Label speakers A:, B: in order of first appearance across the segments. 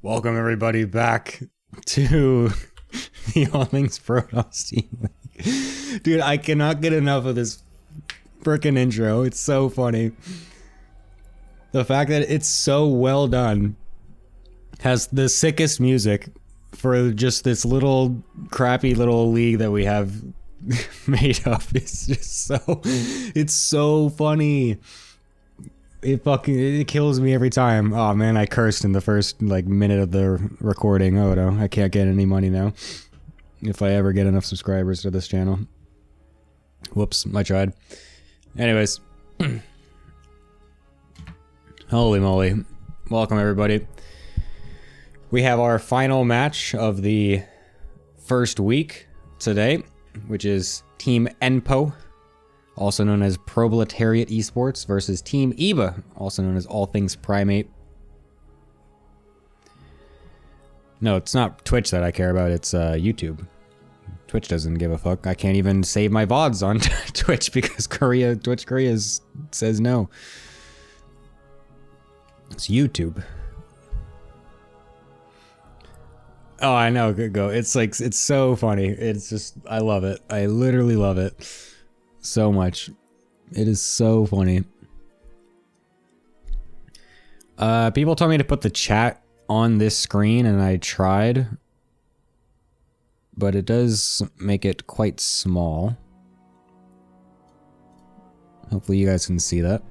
A: Welcome everybody back to the All Things Protoss Team League. Dude, I cannot get enough of this frickin' intro. It's so funny. The fact that it's so well done, has the sickest music for just this little crappy little league that we have made up. It's just it's so funny. It kills me every time. Oh man, I cursed in the first minute of the recording. Oh no, I can't get any money now. If I ever get enough subscribers to this channel. Whoops, I tried. Anyways. Holy moly. Welcome everybody. We have our final match of the first week today, which is Team Enpo, also known as Proletariat Esports, versus Team EBA, also known as All Things Primate. No, it's not Twitch that I care about, it's YouTube. Twitch doesn't give a fuck. I can't even save my VODs on Twitch because Twitch Korea says no. It's YouTube. Oh, I know, go. It's it's so funny. It's just, I love it. I literally love it so much. It is so funny. People told me to put the chat on this screen and I tried, but it does make it quite small. Hopefully you guys can see that.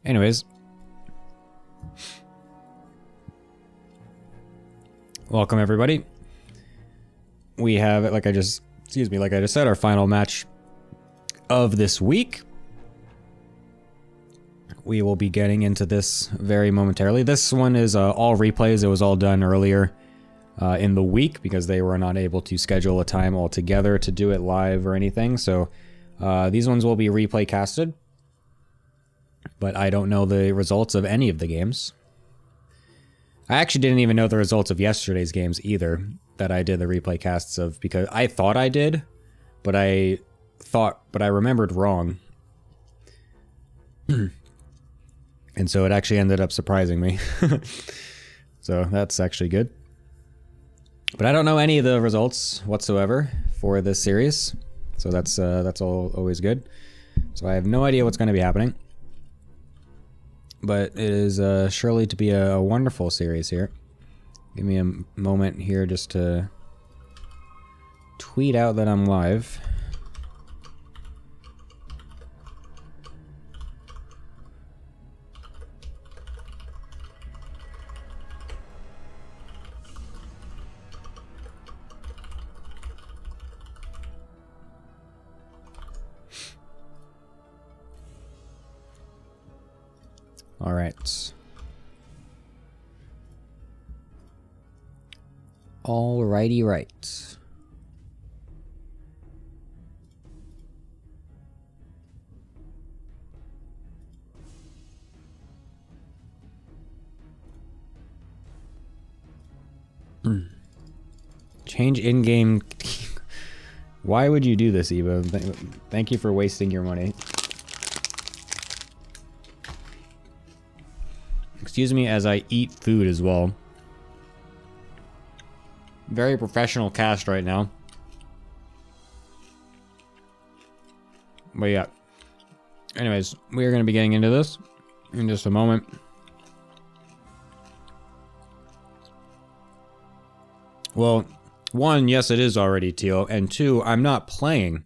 A: Anyways. Welcome everybody. We have, like I just said, our final match of this week. We will be getting into this very momentarily. This one is all replays. It was all done earlier in the week because they were not able to schedule a time altogether to do it live or anything. So these ones will be replay casted. But I don't know the results of any of the games. I actually didn't even know the results of yesterday's games either, that I did the replay casts of, because I thought I did, but I remembered wrong. And so it actually ended up surprising me. So that's actually good. But I don't know any of the results whatsoever for this series. So that's always good. So I have no idea what's going to be happening. But it is surely to be a wonderful series here. Give me a moment here just to tweet out that I'm live. All right. Alrighty, right. Change in-game. Why would you do this, Eva? Thank you for wasting your money. Excuse me as I eat food as well. Very professional cast right now. But yeah. Anyways, we are going to be getting into this in just a moment. Well, one, yes, it is already teal, and two, I'm not playing.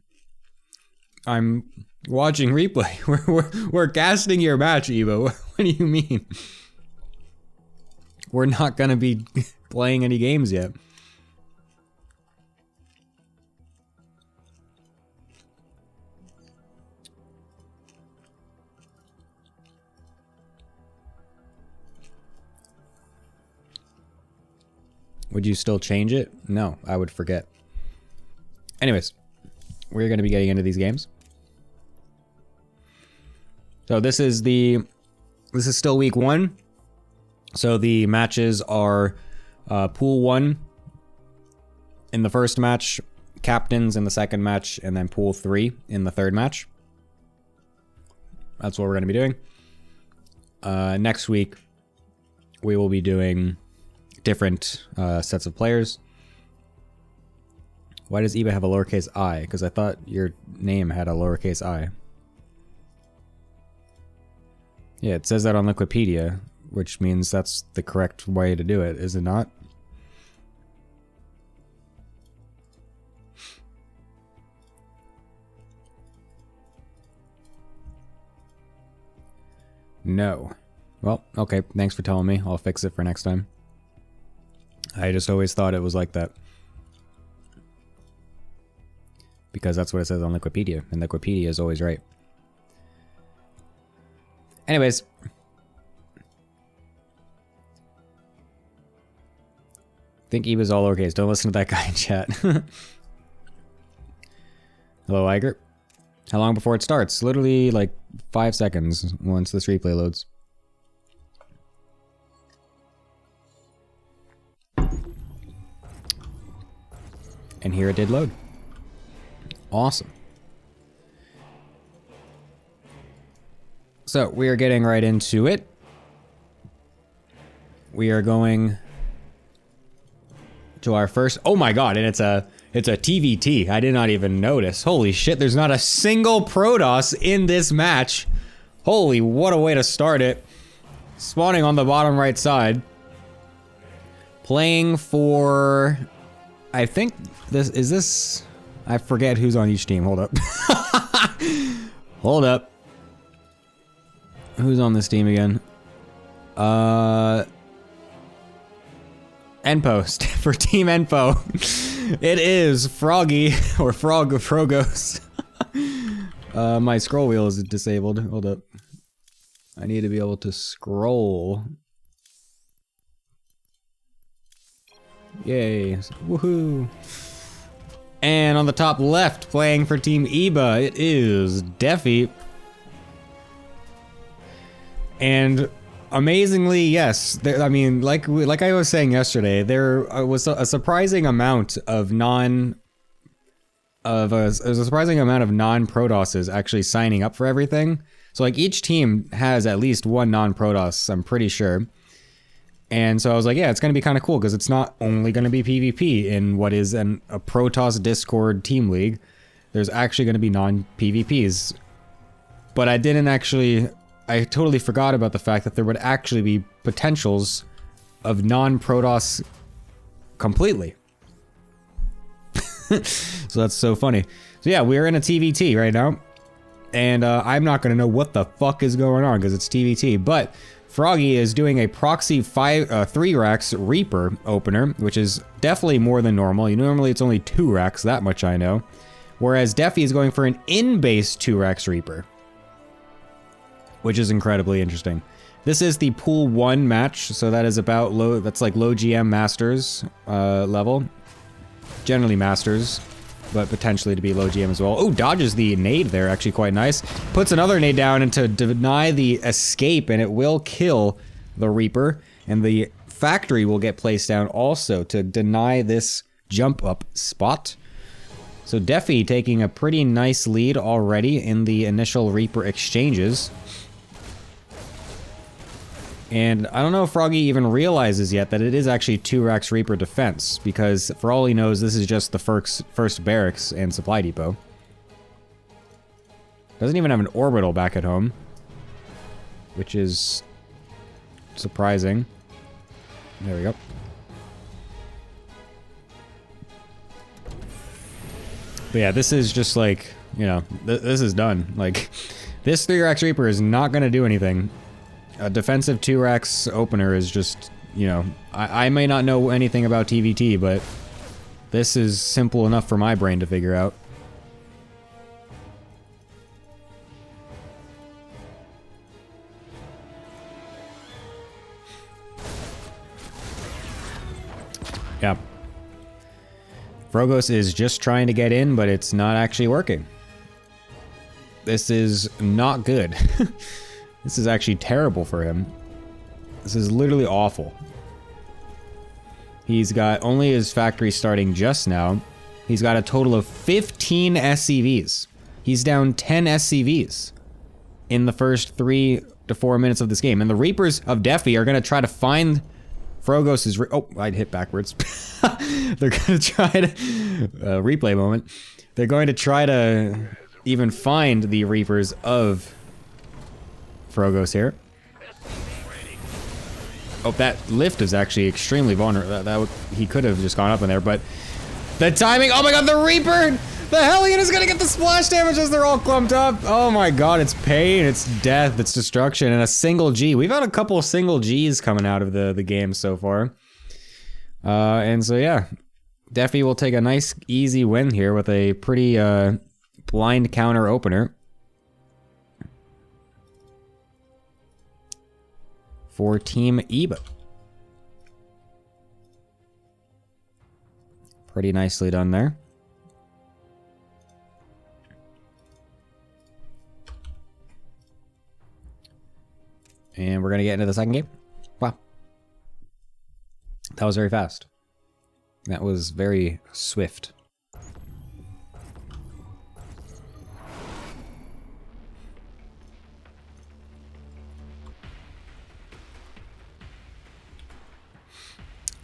A: I'm Watching replay. We're casting your match, Evo. What do you mean? We're not gonna be playing any games yet. Would you still change it? No, I would forget. Anyways, we're going to be getting into these games. So this is still week 1. So the matches are pool 1 in the first match, captains in the second match, and then pool 3 in the third match. That's what we're going to be doing. Next week, we will be doing different sets of players. Why does eBay have a lowercase I? Because I thought your name had a lowercase I. Yeah, it says that on Wikipedia, which means that's the correct way to do it, is it not? No. Well, okay, thanks for telling me. I'll fix it for next time. I just always thought it was like that. Because that's what it says on Wikipedia, and Wikipedia is always right. Anyways. I think Eva's all lowercase. Don't listen to that guy in chat. Hello, Iger. How long before it starts? Literally like 5 seconds once this replay loads. And here it did load. Awesome. So we are getting right into it. We are going to our first. Oh my god! And it's a TVT. I did not even notice. Holy shit! There's not a single Protoss in this match. Holy, what a way to start it! Spawning on the bottom right side. Playing for. I think this is this. I forget who's on each team. Hold up. Hold up. Who's on this team again? Enpo, for Team Enpo. It is Froggy, or Frogos. My scroll wheel is disabled. Hold up. I need to be able to scroll. Yay. Woohoo. And on the top left, playing for Team Eba, it is Defi. And amazingly, yes, there, I mean, like I was saying yesterday, there was a surprising amount of non-Protosses actually signing up for everything. So like each team has at least one non-Protoss, I'm pretty sure. And so I was like, yeah, it's going to be kind of cool because it's not only going to be PvP in what is a Protoss Discord team league. There's actually going to be non-PvPs. But I totally forgot about the fact that there would actually be potentials of non-Protoss completely. So that's so funny. So yeah, we're in a TVT right now. And I'm not going to know what the fuck is going on because it's TVT. But Froggy is doing a proxy 3 racks Reaper opener, which is definitely more than normal. Normally it's only 2 racks, that much I know. Whereas Defi is going for an in-base 2 racks Reaper, which is incredibly interesting. This is the pool 1 match, so that is about low. That's like low GM Masters level, generally Masters, but potentially to be low GM as well. Oh, dodges the nade there, actually quite nice. Puts another nade down and to deny the escape, and it will kill the Reaper. And the factory will get placed down also to deny this jump up spot. So Defi taking a pretty nice lead already in the initial Reaper exchanges. And I don't know if Froggy even realizes yet that it is actually 2 racks Reaper defense, because for all he knows, this is just the first barracks and supply depot. Doesn't even have an orbital back at home, which is surprising. There we go. But yeah, this is just like, you know, this is done. Like, this 3-Rex Reaper is not going to do anything. A defensive 2-Rex opener is just, you know, I may not know anything about TVT, but this is simple enough for my brain to figure out. Yeah. Frogos is just trying to get in, but it's not actually working. This is not good. This is actually terrible for him. This is literally awful. He's got only his factory starting just now. He's got a total of 15 SCVs. He's down 10 SCVs in the first 3 to 4 minutes of this game. And the Reapers of Defi are going to try to find Frogos' oh, I'd hit backwards. They're going to try to... replay moment. They're going to try to even find the Reapers of Frogos here. Oh, that lift is actually extremely vulnerable. He could have just gone up in there, but... The timing... Oh my god, the Reaper! The Hellion is gonna get the splash damage as they're all clumped up. Oh my god, it's pain, it's death, it's destruction, and a single G. We've had a couple of single Gs coming out of the game so far. And so yeah, Defi will take a nice easy win here with a pretty blind counter opener. For Team Eba. Pretty nicely done there. And we're going to get into the second game. Wow. That was very fast. That was very swift.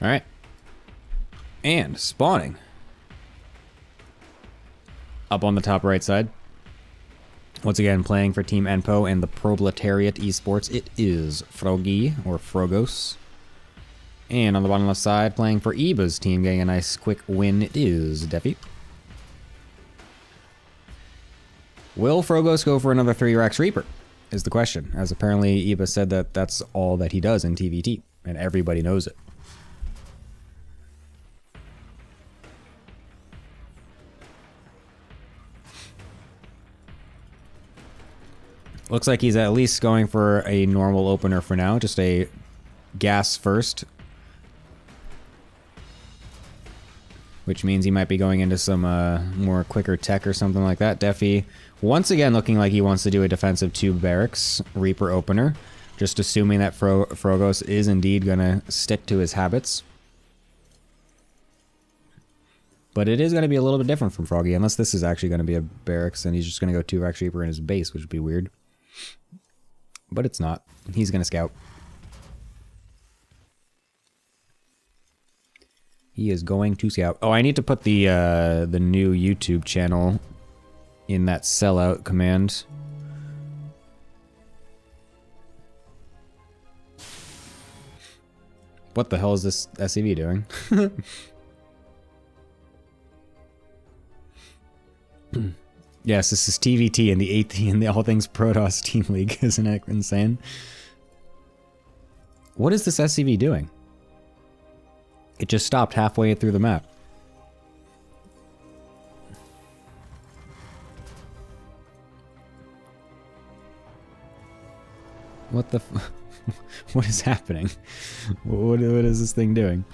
A: All right. And spawning. Up on the top right side. Once again, playing for Team Enpo and the Proletariat Esports, it is Froggy, or Frogos. And on the bottom left side, playing for Eba's team, getting a nice quick win, it is Defi. Will Frogos go for another 3-Rex Reaper, is the question, as apparently Eba said that that's all that he does in TVT, and everybody knows it. Looks like he's at least going for a normal opener for now, just a gas first. Which means he might be going into some more quicker tech or something like that. Defi, once again, looking like he wants to do a defensive 2 barracks Reaper opener. Just assuming that Frogos is indeed going to stick to his habits. But it is going to be a little bit different from Froggy, unless this is actually going to be a barracks and he's just going to go 2-Rex Reaper in his base, which would be weird. But it's not. He's going to scout. He is going to scout. Oh, I need to put the new YouTube channel in that sellout command. What the hell is this SCV doing? Yes, this is TVT in the in the All Things Protoss Team League. Isn't it insane? What is this SCV doing? It just stopped halfway through the map. What the f- What is happening? What is this thing doing?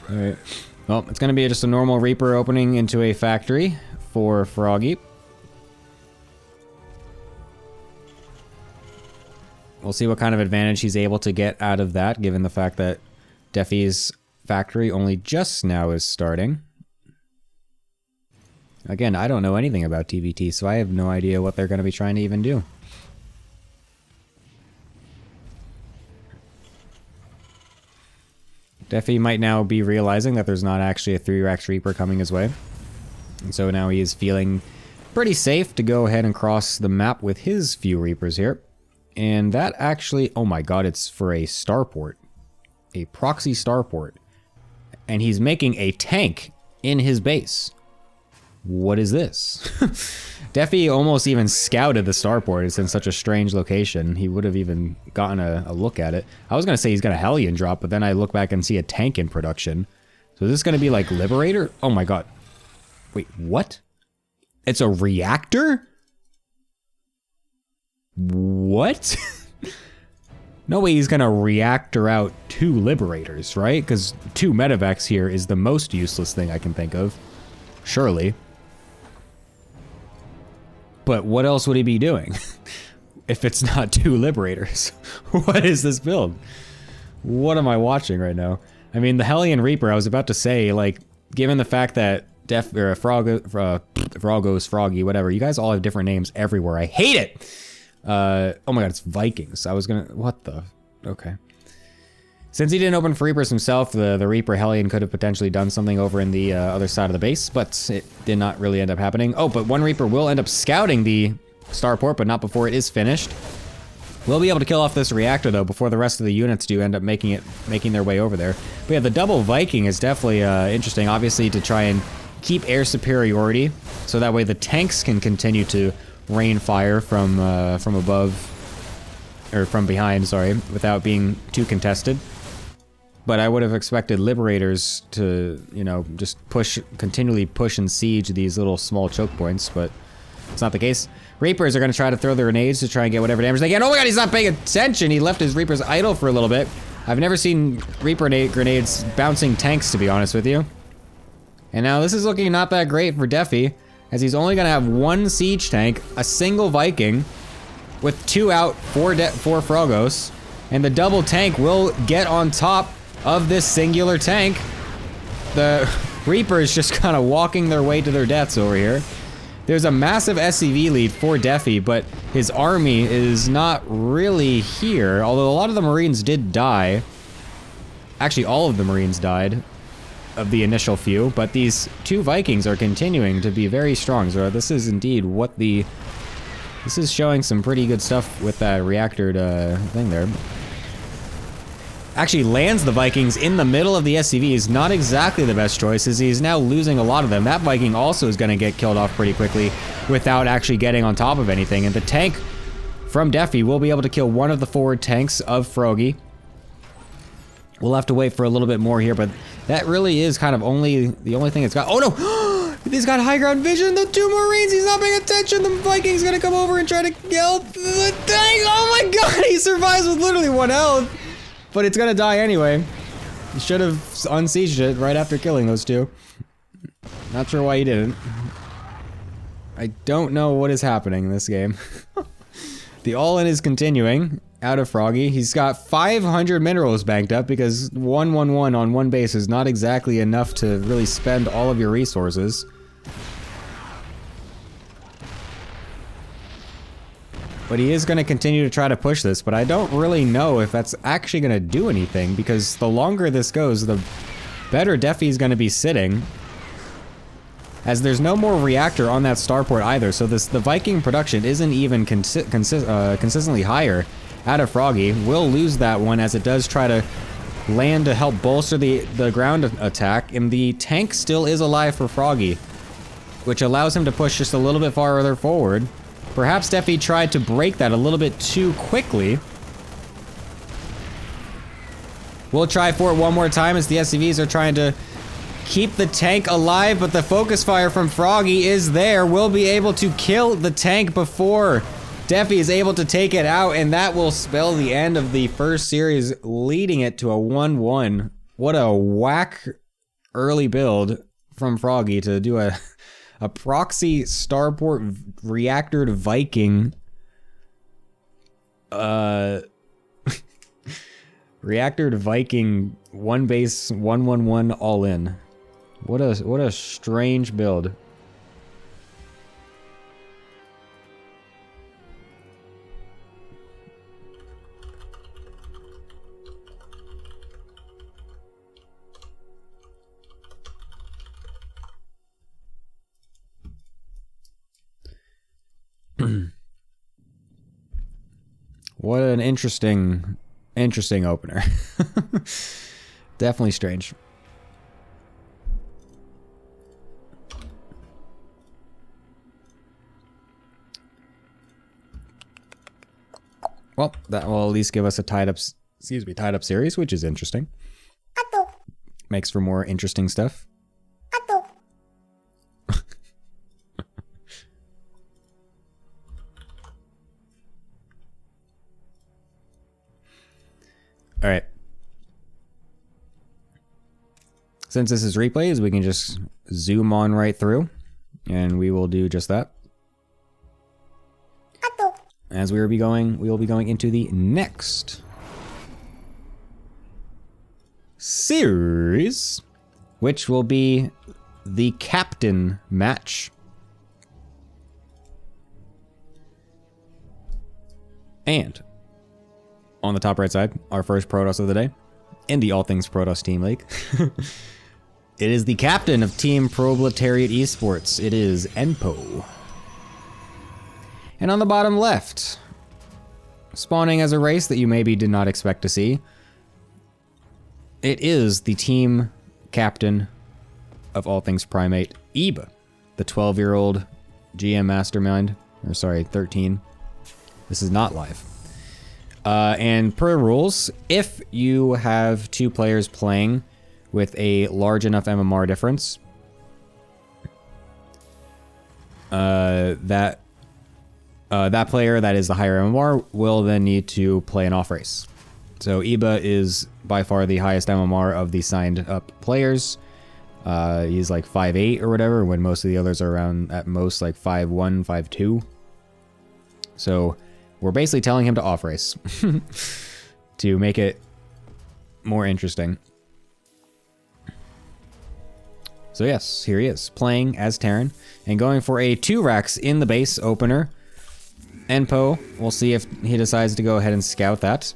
A: Alright. Well, it's going to be just a normal Reaper opening into a factory for Froggy. We'll see what kind of advantage he's able to get out of that, given the fact that Defi's factory only just now is starting. Again, I don't know anything about TVT, so I have no idea what they're going to be trying to even do. Defi might now be realizing that there's not actually a 3-Rex Reaper coming his way. And so now he is feeling pretty safe to go ahead and cross the map with his few Reapers here. And that actually, oh my god, it's for a starport. A proxy starport. And he's making a tank in his base. What is this? Defi almost even scouted the starport. It's in such a strange location. He would have even gotten a look at it. I was going to say he's got a Hellion drop, but then I look back and see a tank in production. So is this going to be like Liberator? Oh my god. Wait, what? It's a reactor? What? No way he's going to reactor out 2 Liberators, right? Because 2 Medivacs here is the most useless thing I can think of. Surely. But what else would he be doing? If it's not 2 Liberators. What is this build? What am I watching right now? I mean, the Hellion Reaper, I was about to say, like, given the fact that Frogos, Froggy, whatever, you guys all have different names everywhere. I hate it! Oh my god, it's Vikings. I was gonna... What the... Okay. Since he didn't open for Reapers himself, the Reaper Hellion could have potentially done something over in the other side of the base, but it did not really end up happening. Oh, but one Reaper will end up scouting the starport, but not before it is finished. We'll be able to kill off this reactor, though, before the rest of the units do end up making their way over there. But yeah, the double Viking is definitely interesting, obviously, to try and keep air superiority, so that way the tanks can continue to rain fire from above, or from behind, sorry, without being too contested. But I would have expected Liberators to, you know, just continually push and siege these little small choke points, but it's not the case. Reapers are going to try to throw their grenades to try and get whatever damage they can. Oh my god, he's not paying attention! He left his Reapers idle for a little bit. I've never seen Reaper grenades bouncing tanks, to be honest with you. And now this is looking not that great for Defi, as he's only going to have 1 siege tank, a single Viking, with 2 out, 4 Frogos, and the double tank will get on top of this singular tank. The Reaper is just kind of walking their way to their deaths over here. There's a massive SCV lead for Defi, but his army is not really here, although a lot of the Marines did die. Actually, all of the Marines died of the initial few, but these 2 Vikings are continuing to be very strong. So this is indeed what the... This is showing some pretty good stuff with that reactored thing there. Actually lands the Vikings in the middle of the SCV is not exactly the best choice, as he's now losing a lot of them. That Viking also is going to get killed off pretty quickly without actually getting on top of anything. And the tank from Defi will be able to kill one of the forward tanks of Froggy. We'll have to wait for a little bit more here, but that really is kind of the only thing it's got. Oh no! He's got high ground vision, the 2 Marines, he's not paying attention. The Viking's gonna come over and try to kill the tank. Oh my god, he survives with literally 1 health. But it's gonna die anyway. He should have unsieged it right after killing those 2. Not sure why he didn't. I don't know what is happening in this game. The all-in is continuing out of Froggy. He's got 500 minerals banked up because 111 on 1 base is not exactly enough to really spend all of your resources. But he is going to continue to try to push this, but I don't really know if that's actually going to do anything, because the longer this goes, the better Defi's going to be sitting. As there's no more reactor on that starport either, so the Viking production isn't even consistently higher out of Froggy. Will lose that one as it does try to land to help bolster the ground attack, and the tank still is alive for Froggy, which allows him to push just a little bit farther forward. Perhaps Defi tried to break that a little bit too quickly. We'll try for it one more time as the SCVs are trying to keep the tank alive, but the focus fire from Froggy is there. We'll be able to kill the tank before Defi is able to take it out, and that will spell the end of the first series, leading it to a 1-1. What a whack early build from Froggy to do a proxy starport reactored Viking. Reactored Viking 1 base 111 all in. What a strange build. What an interesting opener. Definitely strange. Well, that will at least give us a tied up series, which is interesting. Makes for more interesting stuff. All right. Since this is replays, we can just zoom on right through, and we will do just that. As we will be going into the next series, which will be the captain match. And on the top right side, our first Protoss of the day in the All Things Protoss Team League. It is the captain of Team Proletariat Esports. It is Enpo. And on the bottom left, spawning as a race that you maybe did not expect to see, it is the team captain of All Things Primate, Eba, the 12-year-old GM mastermind. Or sorry, 13. This is not live. And per rules, if you have two players playing with a large enough MMR difference, that player that is the higher MMR will then need to play an off race. So Eba is by far the highest MMR of the signed up players. He's like 5'8" or whatever, when most of the others are around at most like 5'1", 5'2". So we're basically telling him to off race to make it more interesting. So yes, here he is, playing as Terran and going for a 2 racks in the base opener. Enpo, we'll see if he decides to go ahead and scout that.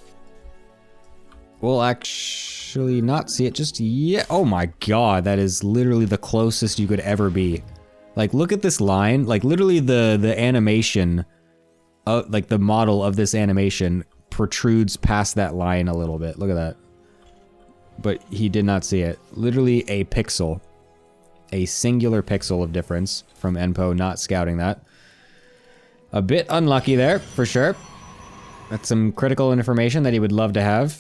A: We'll actually not see it just yet. Oh my god, that is literally the closest you could ever be. Like, look at this line. Like, literally the animation, like the model of this animation protrudes past that line a little bit. Look at that. But he did not see it. Literally a pixel. A singular pixel of difference from Enpo not scouting that. A bit unlucky there, for sure. That's some critical information that he would love to have.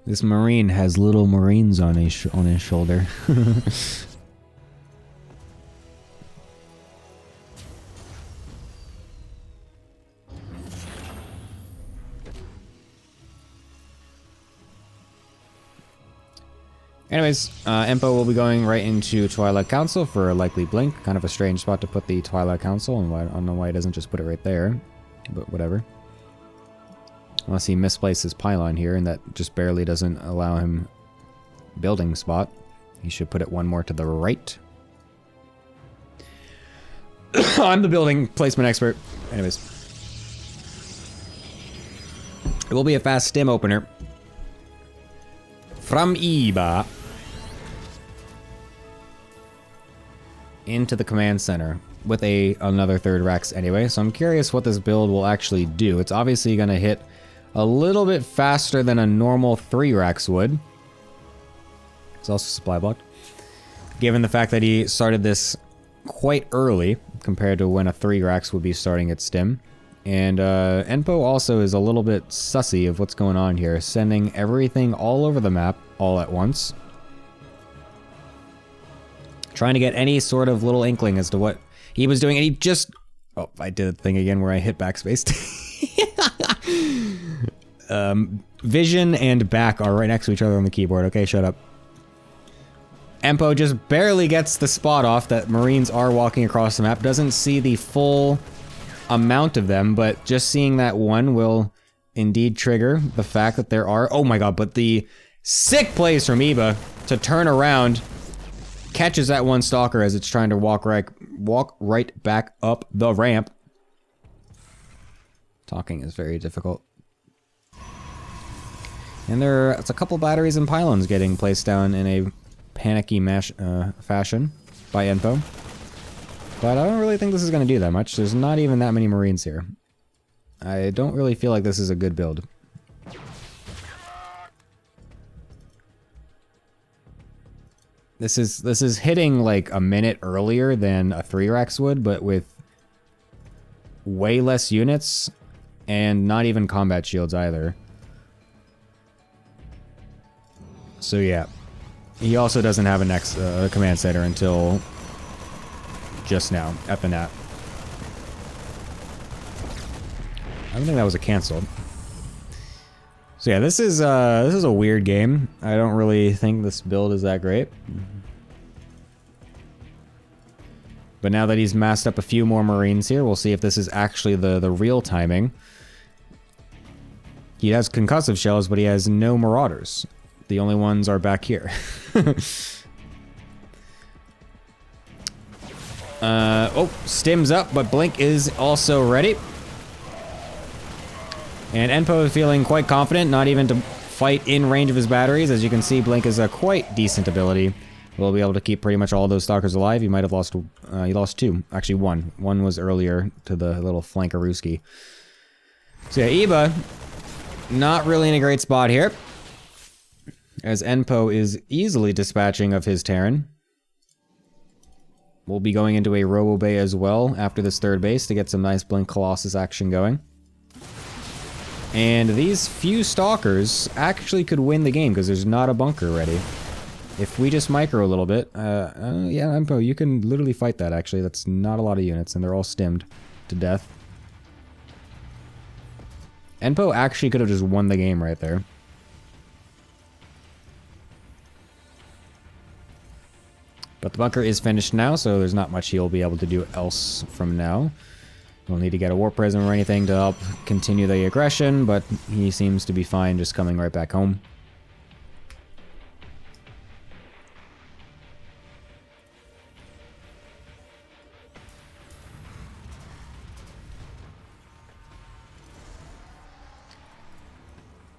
A: This Marine has little Marines on his shoulder. Anyways, Enpo will be going right into Twilight Council for a likely blink. Kind of a strange spot to put the Twilight Council, and I don't know why he doesn't just put it right there, but whatever. Unless he misplaces pylon here, and that just barely doesn't allow him building spot. He should put it one more to the right. I'm the building placement expert. Anyways. It will be a fast stim opener. From Eba. Into the command center. With another 3rd Rex anyway. So I'm curious what this build will actually do. It's obviously going to hit a little bit faster than a normal 3 Rex would. It's also supply blocked. Given the fact that he started this quite early compared to when a 3 Rex would be starting its stim. And Enpo also is a little bit sussy of what's going on here, sending everything all over the map all at once. Trying to get any sort of little inkling as to what he was doing, and he just... Oh, I did the thing again where I hit backspace. Vision and back are right next to each other on the keyboard. Okay, shut up. Enpo just barely gets the spot off that Marines are walking across the map. Doesn't see the full amount of them, but just seeing that one will indeed trigger the fact that there are... Oh my god, but the sick plays from Eba to turn around, catches that one stalker as it's trying to walk right back up the ramp. Talking is very difficult. And it's a couple batteries and pylons getting placed down in a panicky fashion by Enpo. But I don't really think this is going to do that much. There's not even that many Marines here. I don't really feel like this is a good build. This is hitting like a minute earlier than a 3-Rex would, but with way less units and not even combat shields either. So yeah, he also doesn't have a next command center until just now at the nap. I don't think that was a canceled. So yeah, this is a weird game. I don't really think this build is that great. But now that he's massed up a few more Marines here, we'll see if this is actually the real timing. He has concussive shells, but he has no Marauders. The only ones are back here. Oh, Stim's up, but Blink is also ready. And Enpo is feeling quite confident, not even to fight in range of his batteries. As you can see, Blink is a quite decent ability. We'll be able to keep pretty much all those Stalkers alive. He might have lost, he lost 2. Actually, 1. 1 was earlier to the little flankarooski. So yeah, Iba, not really in a great spot here, as Enpo is easily dispatching of his Terran. We'll be going into a Robo Bay as well after this 3rd base to get some nice Blink Colossus action going. And these few Stalkers actually could win the game because there's not a bunker ready. If we just micro a little bit, yeah, Enpo, you can literally fight that actually. That's not a lot of units and they're all stimmed to death. Enpo actually could have just won the game right there. But the bunker is finished now, so there's not much he'll be able to do else from now. We'll need to get a Warp Prism or anything to help continue the aggression, but he seems to be fine just coming right back home.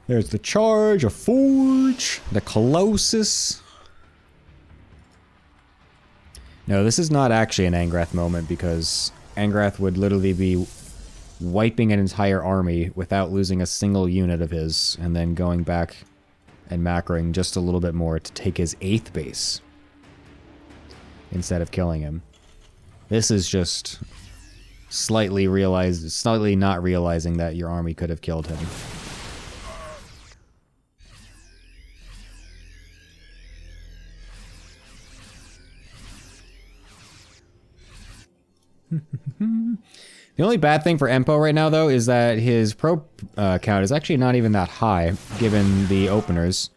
A: There's the charge, a forge, the Colossus. No, this is not actually an Angrath moment because Angrath would literally be wiping an entire army without losing a single unit of his, and then going back and macroing just a little bit more to take his 8th base instead of killing him. This is just slightly not realizing that your army could have killed him. The only bad thing for Enpo right now, though, is that his pro count is actually not even that high, given the openers.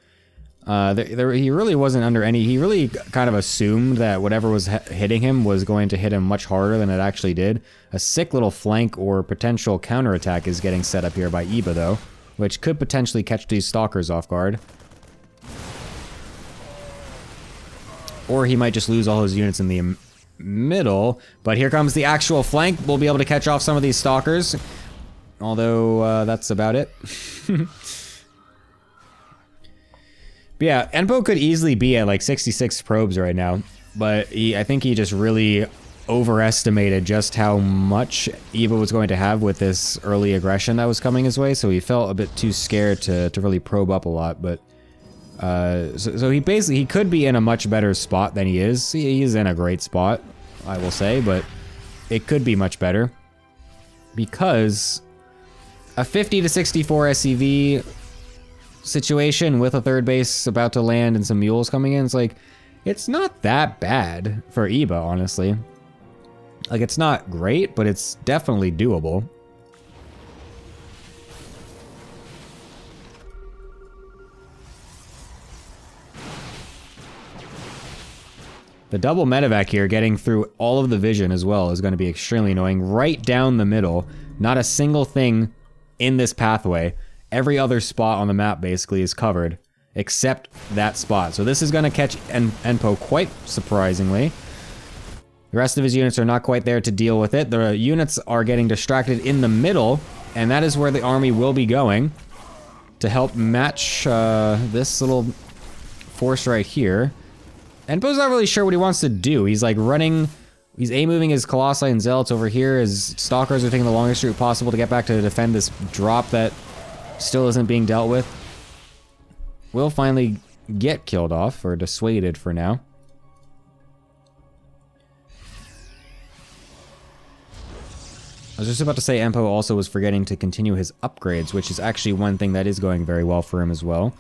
A: He really wasn't under any... He really kind of assumed that whatever was hitting him was going to hit him much harder than it actually did. A sick little flank or potential counterattack is getting set up here by Iba, though, which could potentially catch these Stalkers off guard. Or he might just lose all his units in the middle, but here comes the actual flank. We'll be able to catch off some of these Stalkers, although that's about it. But yeah, Enpo could easily be at like 66 probes right now, but I think he just really overestimated just how much Iba was going to have with this early aggression that was coming his way, so he felt a bit too scared to really probe up a lot. But so he could be in a much better spot than he is. He is in a great spot, I will say, but it could be much better because a 50 to 64 SCV situation with a 3rd base about to land and some mules coming in, it's not that bad for Iba, honestly. Like, it's not great, but it's definitely doable. The double medevac here, getting through all of the vision as well, is going to be extremely annoying. Right down the middle, not a single thing in this pathway. Every other spot on the map basically is covered, except that spot. So this is going to catch Enpo quite surprisingly. The rest of his units are not quite there to deal with it. The units are getting distracted in the middle, and that is where the army will be going to help match this little force right here. Enpo's not really sure what he wants to do. He's like running, he's A-moving his Colossi and Zealots over here. His Stalkers are taking the longest route possible to get back to defend this drop that still isn't being dealt with. Will finally get killed off, or dissuaded for now. I was just about to say Enpo also was forgetting to continue his upgrades, which is actually one thing that is going very well for him as well.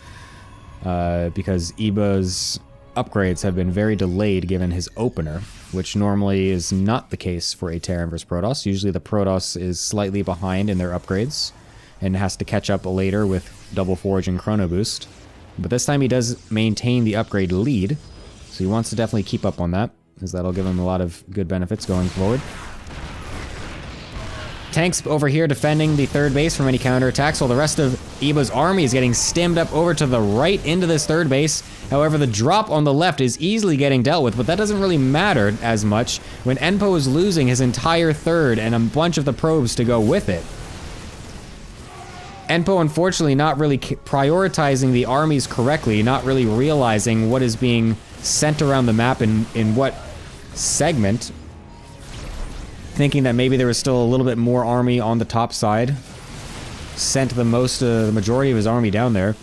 A: Because Iba's upgrades have been very delayed given his opener, which normally is not the case for a Terran vs Protoss. Usually the Protoss is slightly behind in their upgrades and has to catch up later with Double Forge and Chrono Boost. But this time he does maintain the upgrade lead, so he wants to definitely keep up on that, because that'll give him a lot of good benefits going forward. Tanks over here defending the third base from any counterattacks, while the rest of Iba's army is getting stemmed up over to the right into this third base. However, the drop on the left is easily getting dealt with, but that doesn't really matter as much when Enpo is losing his entire third and a bunch of the probes to go with it. Enpo, unfortunately, not really prioritizing the armies correctly, not really realizing what is being sent around the map in what segment, thinking that maybe there was still a little bit more army on the top side, sent the majority of his army down there.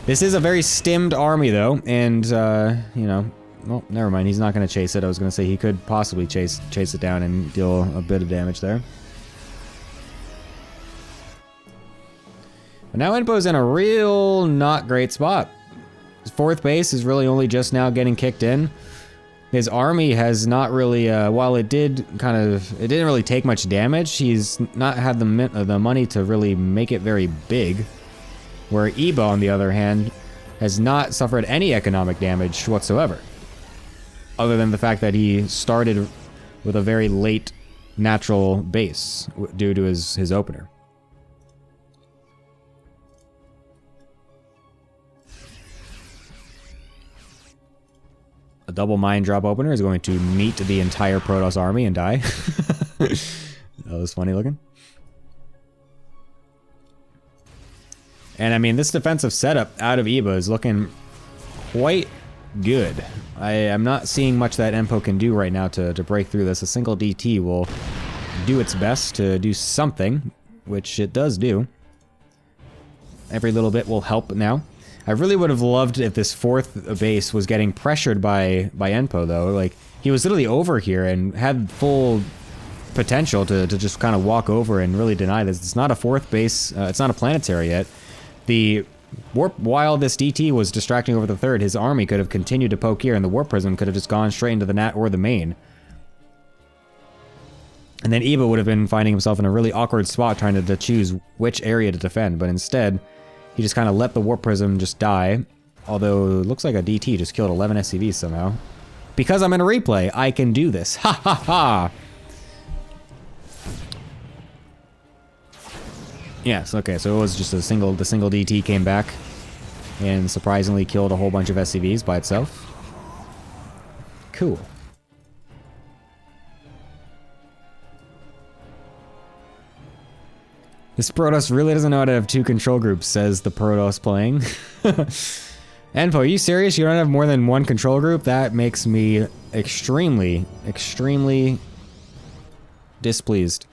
A: This is a very stimmed army, though, and, you know, well, never mind, he's not going to chase it. I was going to say he could possibly chase it down and deal a bit of damage there. But now Enpo's in a real not great spot. His fourth base is really only just now getting kicked in. His army has not really, while it didn't really take much damage, he's not had the money to really make it very big. Where Iba, on the other hand, has not suffered any economic damage whatsoever. Other than the fact that he started with a very late natural base due to his opener. A double mine drop opener is going to meet the entire Protoss army and die. That was funny looking. And I mean, this defensive setup out of Iba is looking quite good. I am not seeing much that Enpo can do right now to break through this. A single DT will do its best to do something, which it does do. Every little bit will help now. I really would have loved if this fourth base was getting pressured by Enpo, though. Like, he was literally over here and had full potential to just kind of walk over and really deny this. It's not a fourth base, it's not a planetary yet. The warp, while this DT was distracting over the third, his army could have continued to poke here, and the warp prism could have just gone straight into the nat or the main. And then Iba would have been finding himself in a really awkward spot trying to choose which area to defend, but instead, he just kind of let the warp prism just die. Although, it looks like a DT just killed 11 SCVs somehow. Because I'm in a replay, I can do this. Ha ha ha! Yes, okay, so it was just the single DT came back and surprisingly killed a whole bunch of SCVs by itself. Cool. This Protoss really doesn't know how to have two control groups, says the Protoss playing. Enpo, are you serious? You don't have more than one control group? That makes me extremely, extremely displeased.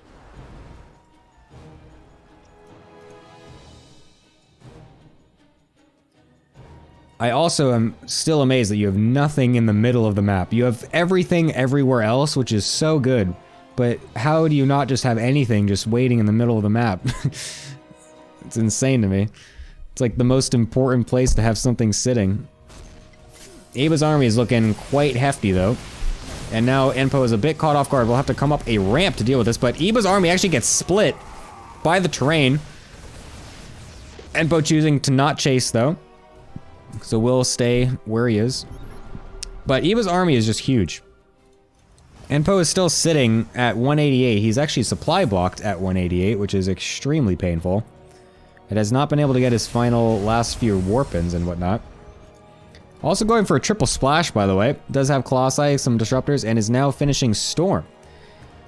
A: I also am still amazed that you have nothing in the middle of the map. You have everything everywhere else, which is so good. But how do you not just have anything just waiting in the middle of the map? It's insane to me. It's like the most important place to have something sitting. Iba's army is looking quite hefty though. And now Enpo is a bit caught off guard. We'll have to come up a ramp to deal with this, but Iba's army actually gets split by the terrain. Enpo choosing to not chase though. So we'll stay where he is. But Iba's army is just huge. Enpo is still sitting at 188. He's actually supply blocked at 188, which is extremely painful. It has not been able to get his final last few warp-ins and whatnot. Also going for a triple splash, by the way. Does have Colossi, some disruptors, and is now finishing Storm.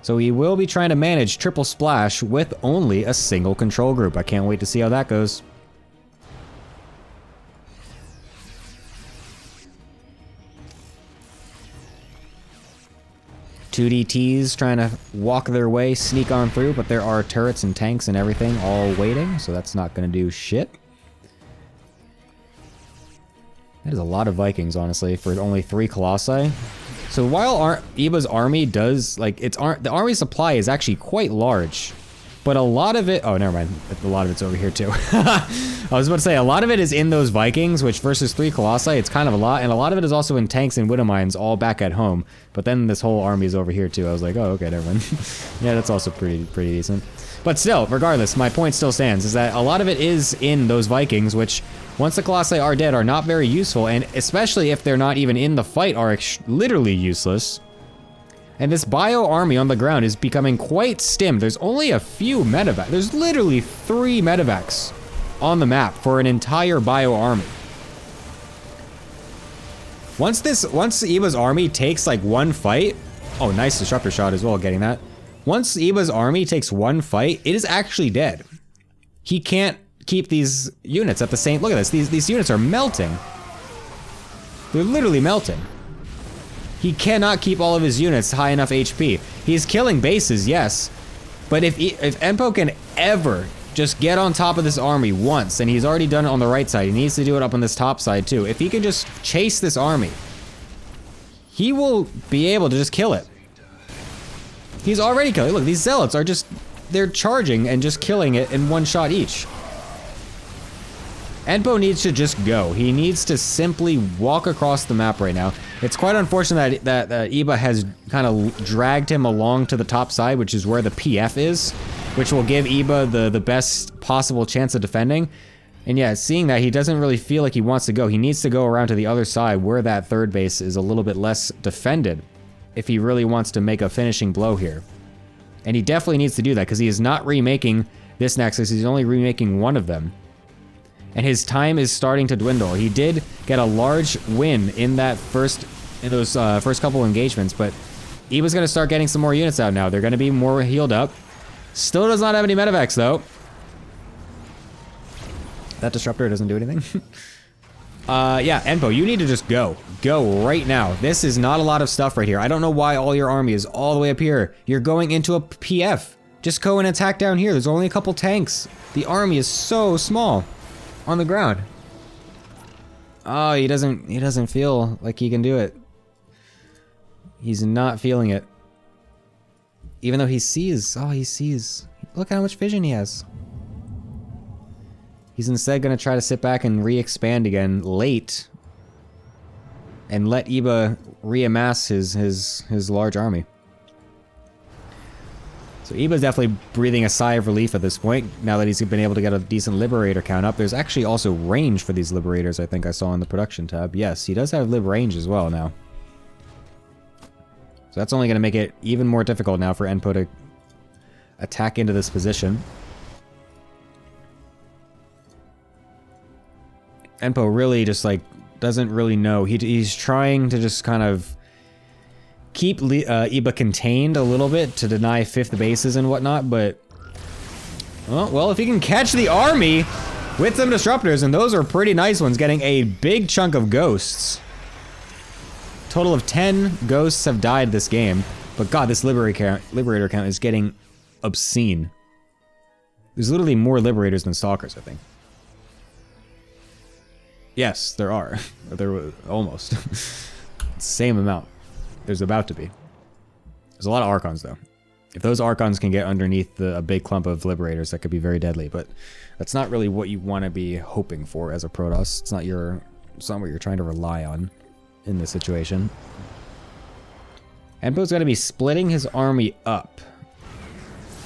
A: So he will be trying to manage triple splash with only a single control group. I can't wait to see how that goes. Two DTs trying to walk their way, sneak on through, but there are turrets and tanks and everything all waiting, so that's not going to do shit. That is a lot of Vikings, honestly, for only 3 Colossi. So while Iba's army does, like, the army supply is actually quite large. But a lot of it, oh, never mind. A lot of it's over here too. I was about to say, a lot of it is in those Vikings, which versus 3 Colossi, it's kind of a lot. And a lot of it is also in tanks and Widow Mines all back at home. But then this whole army is over here too. I was like, oh, okay, never mind. Yeah, that's also pretty decent. But still, regardless, my point still stands, is that a lot of it is in those Vikings, which once the Colossi are dead are not very useful. And especially if they're not even in the fight are literally useless. And this bio army on the ground is becoming quite stimmed. There's only a few medevacs. There's literally 3 medevacs on the map for an entire bio army. Once Eva's army takes like one fight, oh, nice disruptor shot as well, getting that. Once Eva's army takes one fight, it is actually dead. He can't keep these units at the same, look at this, these units are melting. They're literally melting. He cannot keep all of his units high enough HP. He's killing bases, yes, but if Enpo can ever just get on top of this army once, and he's already done it on the right side, he needs to do it up on this top side too. If he can just chase this army, he will be able to just kill it. He's already killing. Look, these zealots are just, they're charging and just killing it in one shot each. Enpo needs to just go. He needs to simply walk across the map right now. It's quite unfortunate that Eba has kind of dragged him along to the top side, which is where the PF is, which will give Eba the best possible chance of defending. And yeah, seeing that, he doesn't really feel like he wants to go. He needs to go around to the other side where that third base is a little bit less defended if he really wants to make a finishing blow here. And he definitely needs to do that because he is not remaking this Nexus. He's only remaking one of them. And his time is starting to dwindle. He did get a large win in those first couple engagements, but Eva's gonna start getting some more units out now. They're gonna be more healed up. Still does not have any medevacs though. That disruptor doesn't do anything. Yeah, Enpo, you need to just go. Go right now. This is not a lot of stuff right here. I don't know why all your army is all the way up here. You're going into a PF. Just go and attack down here. There's only a couple tanks. The army is so small on the ground. Oh, he doesn't feel like he can do it. He's not feeling it. Even though he sees, oh, he sees. Look how much vision he has. He's instead gonna try to sit back and re-expand again late and let Eba reamass his large army. So Eba's definitely breathing a sigh of relief at this point, now that he's been able to get a decent Liberator count up. There's actually also range for these Liberators, I think I saw in the production tab. Yes, he does have Lib range as well now. So that's only going to make it even more difficult now for Enpo to attack into this position. Enpo really just like doesn't really know. He's trying to just kind of keep Eba contained a little bit to deny 5th bases and whatnot, but well, if he can catch the army with some disruptors, and those are pretty nice ones, getting a big chunk of ghosts. Total of 10 ghosts have died this game, but god, this Liberator count is getting obscene. There's literally more Liberators than Stalkers, I think. Yes, there are. There were almost. Same amount. There's about to be. There's a lot of Archons, though. If those Archons can get underneath a big clump of Liberators, that could be very deadly, but that's not really what you want to be hoping for as a Protoss. It's not what you're trying to rely on in this situation. Enpo's going to be splitting his army up.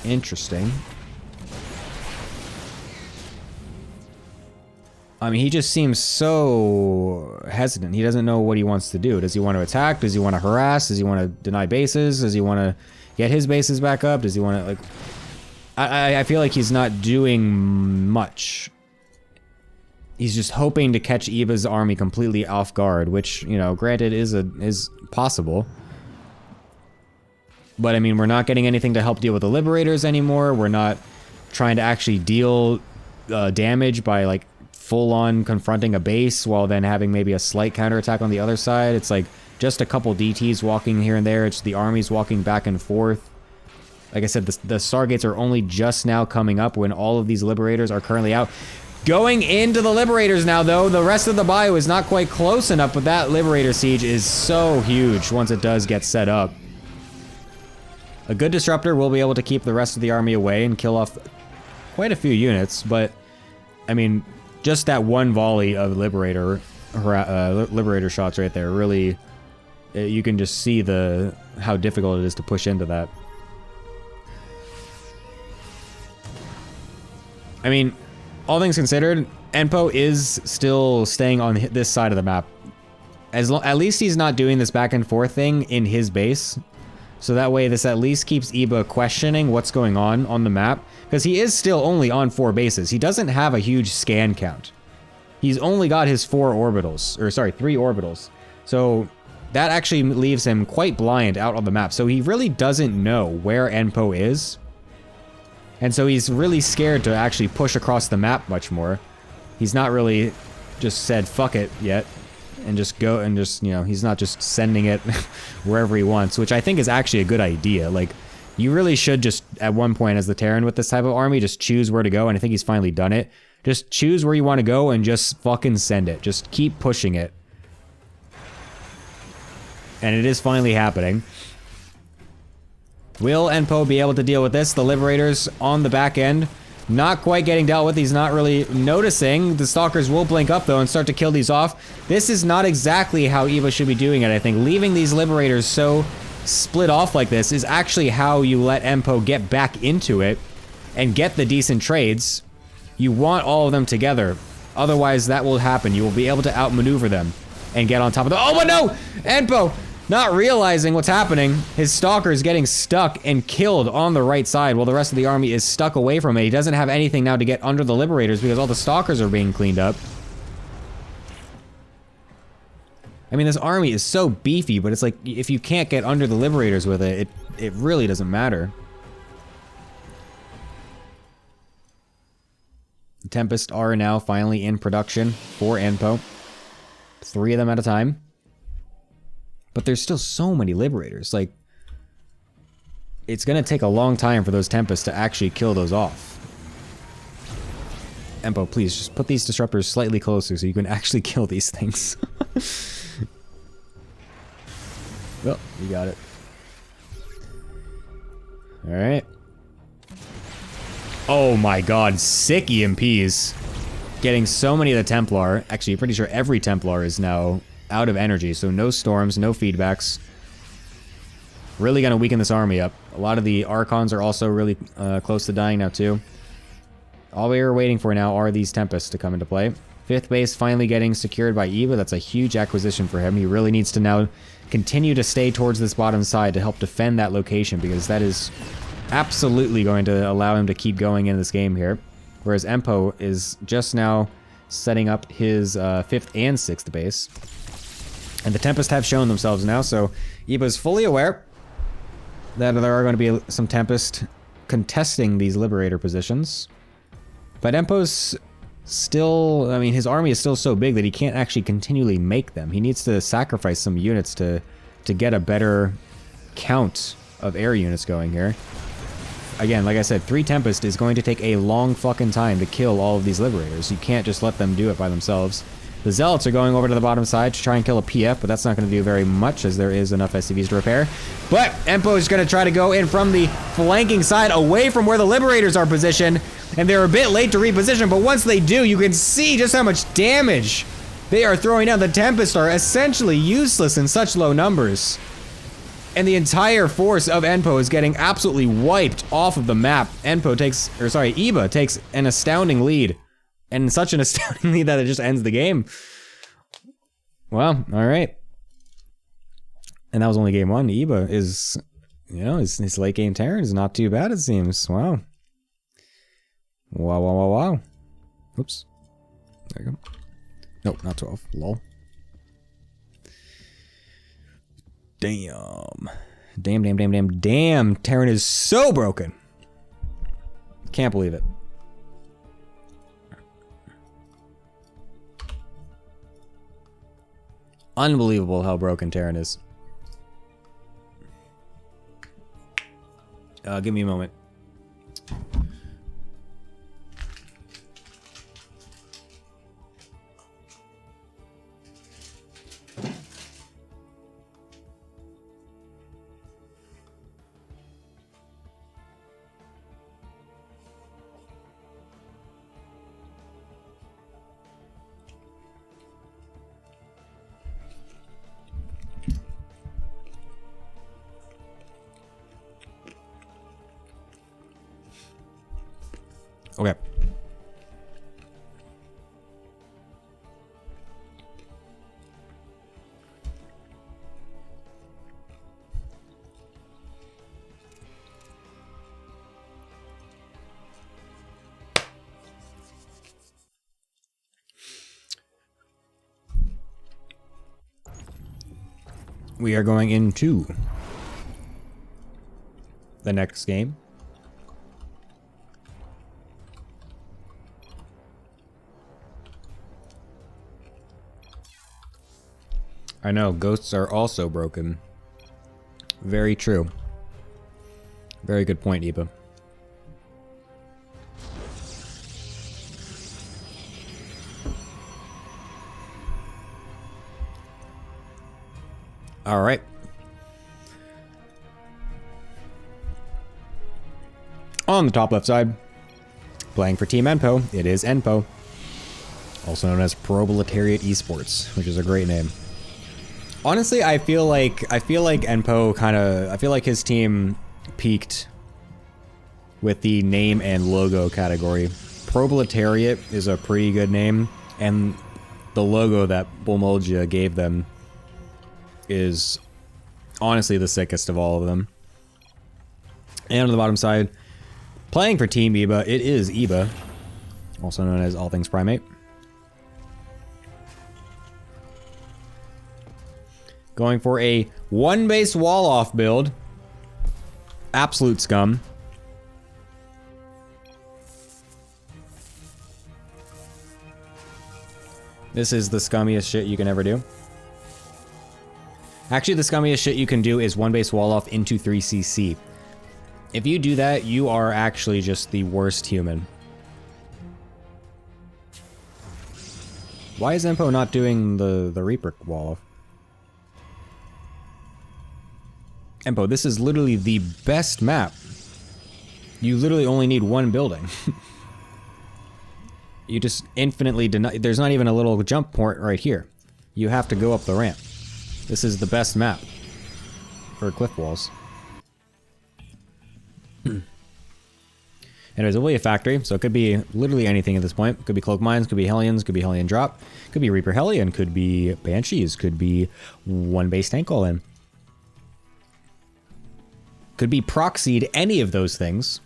A: Interesting. I mean, he just seems so hesitant. He doesn't know what he wants to do. Does he want to attack? Does he want to harass? Does he want to deny bases? Does he want to get his bases back up? Does he want to, like... I feel like he's not doing much. He's just hoping to catch Eva's army completely off guard, which, you know, granted is possible. But, I mean, we're not getting anything to help deal with the Liberators anymore. We're not trying to actually deal damage by, like, full-on confronting a base while then having maybe a slight counterattack on the other side. It's like just a couple DTs walking here and there. It's the armies walking back and forth. Like I said, the Stargates are only just now coming up when all of these Liberators are currently out. Going into the Liberators now, though. The rest of the bio is not quite close enough, but that Liberator siege is so huge once it does get set up. A good disruptor will be able to keep the rest of the army away and kill off quite a few units, but I mean, just that one volley of Liberator shots right there, really, you can just see how difficult it is to push into that. I mean, all things considered, Enpo is still staying on this side of the map. At least he's not doing this back and forth thing in his base. So that way this at least keeps Iba questioning what's going on the map. Because he is still only on 4 bases. He doesn't have a huge scan count. He's only got his 3 orbitals. So that actually leaves him quite blind out on the map. So he really doesn't know where Enpo is. And so he's really scared to actually push across the map much more. He's not really just said fuck it yet. And just go and just, you know, he's not just sending it wherever he wants, which I think is actually a good idea. Like, you really should just, at one point as the Terran with this type of army, just choose where to go, and I think he's finally done it. Just choose where you want to go and just fucking send it. Just keep pushing it. And it is finally happening. Will Enpo be able to deal with this? The Liberators on the back end, not quite getting dealt with. He's not really noticing. The Stalkers will blink up, though, and start to kill these off. This is not exactly how Eva should be doing it, I think. Leaving these Liberators so split off like this is actually how you let Enpo get back into it and get the decent trades. You want all of them together. Otherwise, that will happen. You will be able to outmaneuver them and get on top of them. Oh, but no! Enpo! Not realizing what's happening, his Stalker is getting stuck and killed on the right side while the rest of the army is stuck away from it. He doesn't have anything now to get under the Liberators because all the Stalkers are being cleaned up. I mean, this army is so beefy, but it's like, if you can't get under the Liberators with it, it really doesn't matter. The Tempest are now finally in production for Enpo. 3 of them at a time. But there's still so many Liberators, like, it's gonna take a long time for those Tempests to actually kill those off. Enpo, please, just put these Disruptors slightly closer so you can actually kill these things. Well, you got it. Alright. Oh my god, sick EMPs. Getting so many of the Templar. Actually, pretty sure every Templar is now out of energy, so no storms, no feedbacks. Really gonna weaken this army up. A lot of the Archons are also really close to dying now too. All we are waiting for now are these Tempests to come into play. 5th base finally getting secured by Eva. That's a huge acquisition for him. He really needs to now continue to stay towards this bottom side to help defend that location, because that is absolutely going to allow him to keep going in this game here. Whereas Enpo is just now setting up his 5th and 6th base. And the Tempest have shown themselves now, so Eva is fully aware that there are going to be some Tempest contesting these Liberator positions. But Empo's still, I mean, his army is still so big that he can't actually continually make them. He needs to sacrifice some units to get a better count of air units going here. Again, like I said, 3 Tempest is going to take a long fucking time to kill all of these Liberators. You can't just let them do it by themselves. The Zealots are going over to the bottom side to try and kill a PF, but that's not going to do very much as there is enough SCVs to repair. But Enpo is going to try to go in from the flanking side away from where the Liberators are positioned. And they're a bit late to reposition, but once they do, you can see just how much damage they are throwing down. The Tempest are essentially useless in such low numbers. And the entire force of Enpo is getting absolutely wiped off of the map. Eva takes an astounding lead. And such an astounding lead that it just ends the game. Well, alright. And that was only game 1. Eva is, you know, his late game Terran is not too bad, it seems. Wow. Wow, wow, wow, wow. Oops. There you go. Nope, not 12. Lol. Damn. Damn. Terran is so broken. Can't believe it. Unbelievable how broken Terran is. Give me a moment. Okay. We are going into the next game. I know, ghosts are also broken. Very true. Very good point, Iba. All right. On the top left side, playing for Team Enpo, it is Enpo, also known as Proletariat Esports, which is a great name. Honestly, I feel like Enpo I feel like his team peaked with the name and logo category. Proletariat is a pretty good name, and the logo that Bulmolja gave them is honestly the sickest of all of them. And on the bottom side, playing for Team Iba, it is Iba, also known as All Things Primate. Going for a one-base wall-off build. Absolute scum. This is the scummiest shit you can ever do. Actually, the scummiest shit you can do is one base wall off into 3cc. If you do that, you are actually just the worst human. Why is Enpo not doing the Reaper wall off? Enpo, this is literally the best map. You literally only need one building. You just infinitely deny. There's not even a little jump point right here. You have to go up the ramp. This is the best map for cliff walls. Anyways, it will be a factory, so it could be literally anything at this point. Could be Cloak Mines, could be Hellions, could be Hellion Drop, could be Reaper Hellion, could be Banshees, could be one base tank all in. Could be proxied, any of those things.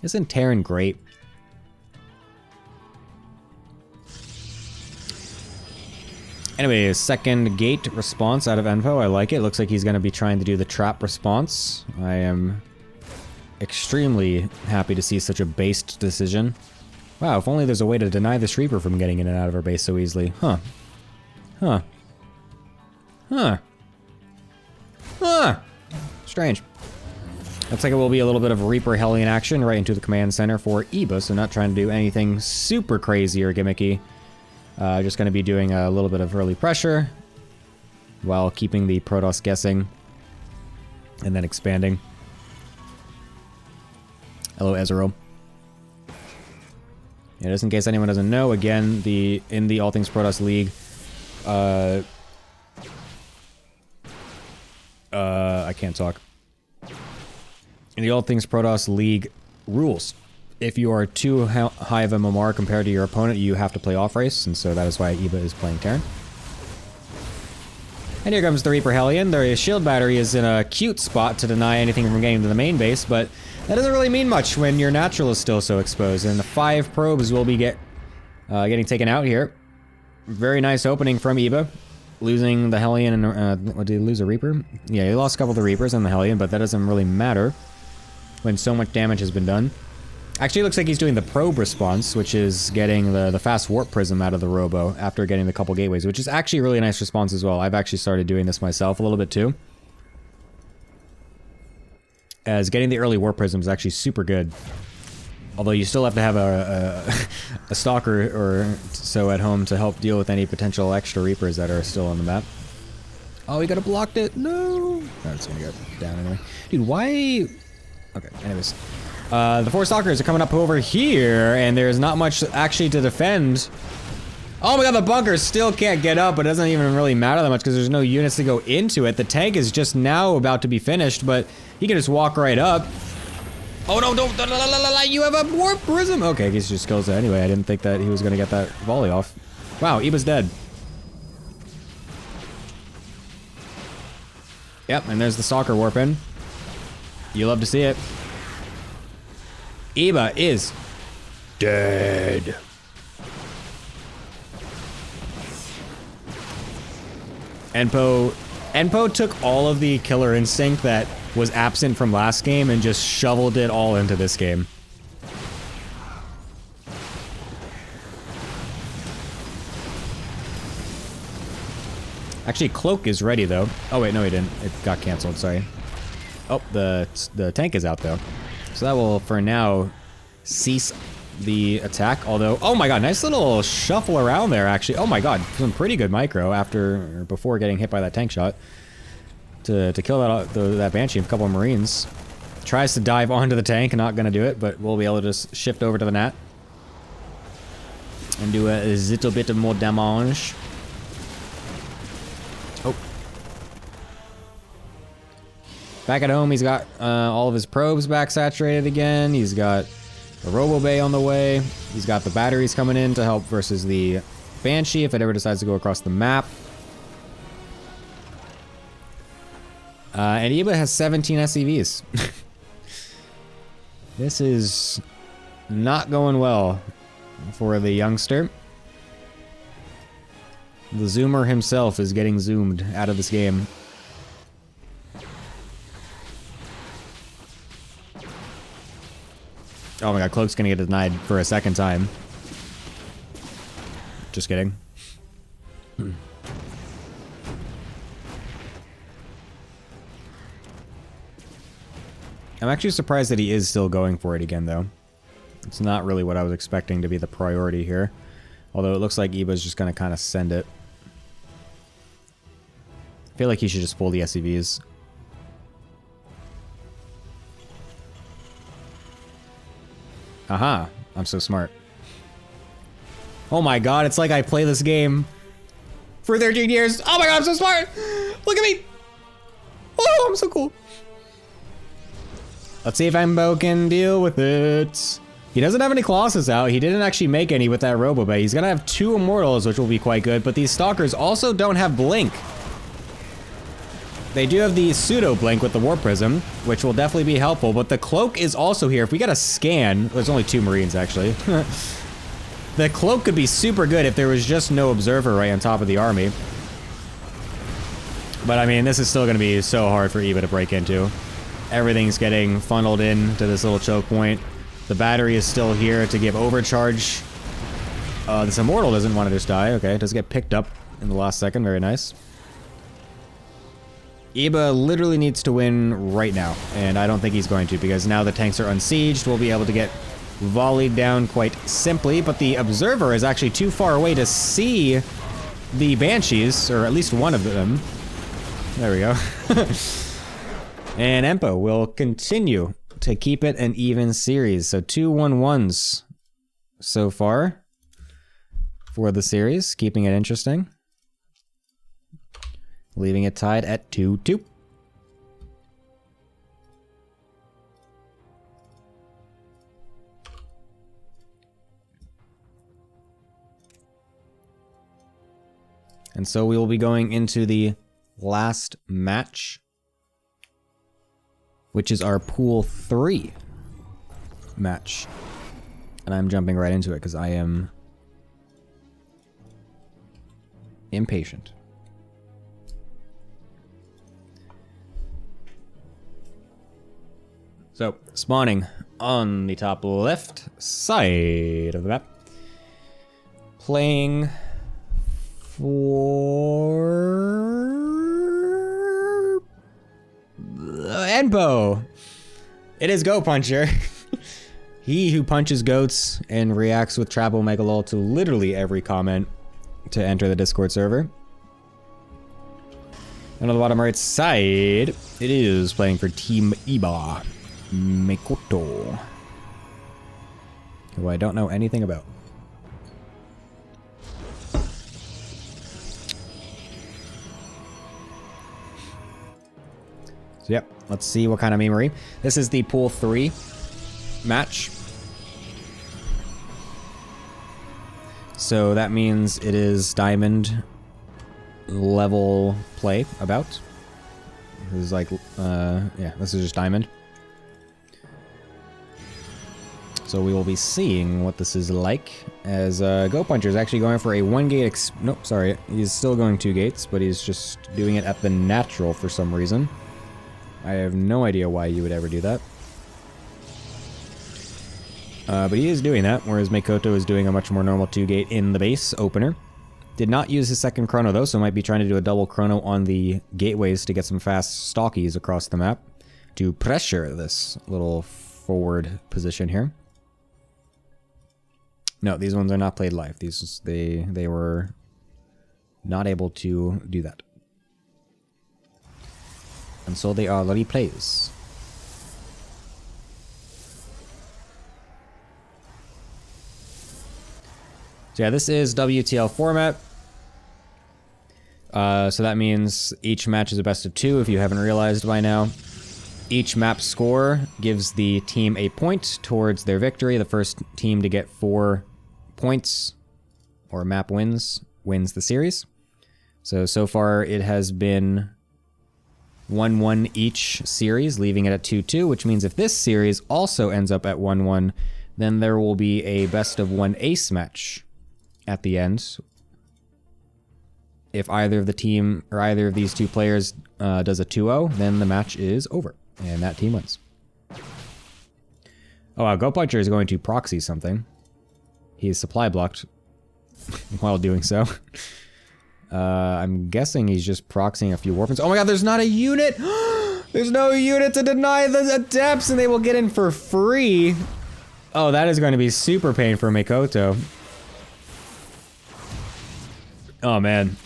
A: Isn't Terran great? Anyway, second gate response out of Enpo. I like it. Looks like he's going to be trying to do the trap response. I am extremely happy to see such a based decision. Wow, if only there's a way to deny this Reaper from getting in and out of our base so easily. Huh. Huh. Huh. Huh. Strange. Looks like it will be a little bit of Reaper Hellion action right into the command center for Iba, so not trying to do anything super crazy or gimmicky. Just going to be doing a little bit of early pressure while keeping the Protoss guessing and then expanding. Hello, Ezreal. Yeah, just in case anyone doesn't know, again, in the All Things Protoss League, I can't talk. In the All Things Protoss League rules, if you are too high of a MMR compared to your opponent, you have to play off race, and so that is why Iba is playing Terran. And here comes the Reaper Hellion. Their shield battery is in a cute spot to deny anything from getting to the main base, but that doesn't really mean much when your natural is still so exposed, and the 5 probes will be getting taken out here. Very nice opening from Iba. Losing the Hellion and, what, did he lose a Reaper? Yeah, he lost a couple of the Reapers and the Hellion, but that doesn't really matter when so much damage has been done. Actually, it looks like he's doing the probe response, which is getting the fast warp prism out of the robo after getting the couple gateways, which is actually a really nice response as well. I've actually started doing this myself a little bit too. As getting the early warp prism is actually super good. Although you still have to have a stalker or so at home to help deal with any potential extra Reapers that are still on the map. Oh, he could have blocked it. No. That's gonna go down anyway. Dude, why? Okay, anyways. The 4 stalkers are coming up over here, and there's not much actually to defend. Oh my god, the bunker still can't get up, but it doesn't even really matter that much because there's no units to go into it. The tank is just now about to be finished, but he can just walk right up. Oh no, don't, you have a warp prism. Okay, he just kills it anyway. I didn't think that he was gonna get that volley off. Wow, Eba's dead. Yep, and there's the stalker warp in. You love to see it. Eba is dead. Enpo took all of the killer instinct that was absent from last game and just shoveled it all into this game. Actually, Cloak is ready though. Oh wait, no he didn't. It got canceled, sorry. Oh, the tank is out though. So that will, for now, cease the attack, although, oh my god, nice little shuffle around there actually. Oh my god, some pretty good micro after, or before getting hit by that tank shot. To kill that Banshee and a couple of Marines. Tries to dive onto the tank, not gonna do it, but we'll be able to just shift over to the Nat. And do a little bit of more damage. Oh. Back at home, he's got all of his probes back saturated again. He's got the Robo Bay on the way. He's got the batteries coming in to help versus the Banshee if it ever decides to go across the map. And Eba has 17 SCVs. This is not going well for the youngster. The Zoomer himself is getting zoomed out of this game. Oh my god, Cloak's gonna get denied for a second time. Just kidding. I'm actually surprised that he is still going for it again, though. It's not really what I was expecting to be the priority here. Although it looks like Eba's just gonna kind of send it. I feel like he should just pull the SCVs. Aha, I'm so smart. Oh my god, it's like I play this game for 13 years. Oh my god, I'm so smart! Look at me! Oh, I'm so cool. Let's see if Enpo can deal with it. He doesn't have any Colossus out. He didn't actually make any with that Robo Bay. He's gonna have 2 Immortals, which will be quite good, but these Stalkers also don't have Blink. They do have the Pseudo Blink with the Warp Prism, which will definitely be helpful, but the Cloak is also here. If we get a scan, there's only 2 Marines actually. The Cloak could be super good if there was just no Observer right on top of the army. But I mean, this is still gonna be so hard for Eba to break into. Everything's getting funneled in to this little choke point. The battery is still here to give overcharge. This Immortal doesn't want to just die. Okay, it does get picked up in the last second. Very nice. Eba literally needs to win right now, and I don't think he's going to, because now the tanks are unsieged. We'll be able to get volleyed down quite simply, but the Observer is actually too far away to see the Banshees, or at least one of them. There we go. And Enpo will continue to keep it an even series. So 2 1-1s so far for the series, keeping it interesting. Leaving it tied at 2-2. And so we will be going into the last match, which is our Pool 3 match. And I'm jumping right into it because I am impatient. So, spawning on the top left side of the map. Playing for Enpo. It is Goat Puncher. He who punches goats and reacts with Trap Omegalol to literally every comment to enter the Discord server. And on the bottom right side, it is playing for Team Eba. Mikoto. Who I don't know anything about. So yep, let's see what kind of memory. This is the Pool 3. match. So that means it is diamond level play about. This is like, yeah, this is just diamond. So we will be seeing what this is like, as Go Puncher is actually going for a 1 gate nope, sorry, he's still going 2 gates, but he's just doing it at the natural for some reason. I have no idea why you would ever do that. But he is doing that, whereas Makoto is doing a much more normal 2 gate in the base opener. Did not use his second chrono though, so might be trying to do a double chrono on the gateways to get some fast stockies across the map to pressure this little forward position here. No, these ones are not played live. They were not able to do that. And so they are replays. So yeah, this is WTL format. So that means each match is a best of 2, if you haven't realized by now. Each map score gives the team a point towards their victory. The first team to get 4 points, or map wins the series. So far it has been 1-1 each series, leaving it at 2-2, which means if this series also ends up at 1-1, then there will be a best of 1 ace match at the end. If either of the team, or either of these two players does a 2-0, then the match is over, and that team wins. Oh wow, Go Puncher is going to proxy something. He is supply blocked while doing so. I'm guessing he's just proxying a few warpings. Oh my god, there's not a unit! There's no unit to deny the adepts, and they will get in for free. Oh, that is going to be super pain for Makoto. Oh man.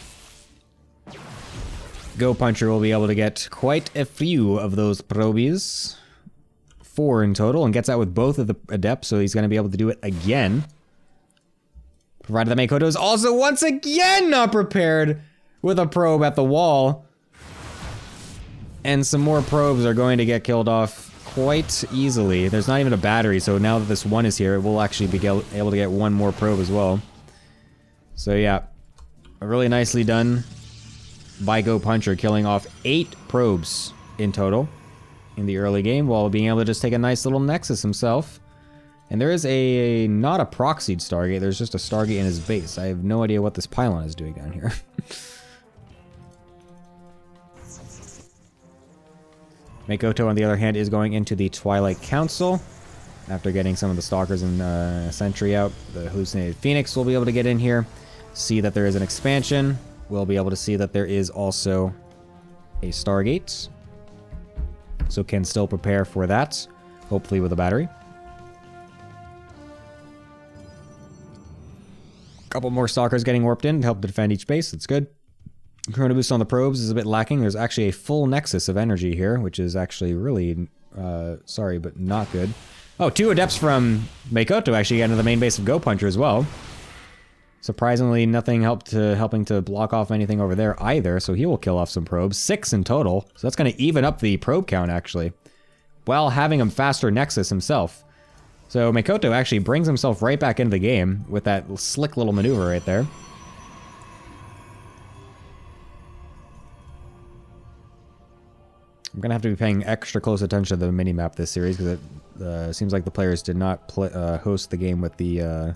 A: Go Puncher will be able to get quite a few of those probies. 4 in total, and gets out with both of the adepts, so he's going to be able to do it again. Provided that Makoto is also once again not prepared with a probe at the wall. And some more probes are going to get killed off quite easily. There's not even a battery, so now that this one is here, we'll actually be able to get 1 more probe as well. So yeah, really nicely done by Go Puncher, killing off 8 probes in total in the early game, while being able to just take a nice little Nexus himself. And there is not a proxied Stargate, there's just a Stargate in his base. I have no idea what this pylon is doing down here. Makoto, on the other hand, is going into the Twilight Council. After getting some of the Stalkers and Sentry out, the Hallucinated Phoenix will be able to get in here. See that there is an expansion. We'll be able to see that there is also a Stargate. So can still prepare for that, hopefully with a battery. Couple more Stalkers getting warped in to help to defend each base. That's good. Chrono Boost on the probes is a bit lacking. There's actually a full Nexus of energy here, which is actually really, sorry, but not good. Oh, 2 adepts from Makoto actually get into the main base of Go Puncher as well. Surprisingly, nothing helping to block off anything over there either, so he will kill off some probes. 6 in total, so that's going to even up the probe count, actually, while having a faster Nexus himself. So Makoto actually brings himself right back into the game with that slick little maneuver right there. I'm going to have to be paying extra close attention to the minimap this series, because it seems like the players did not host the game with the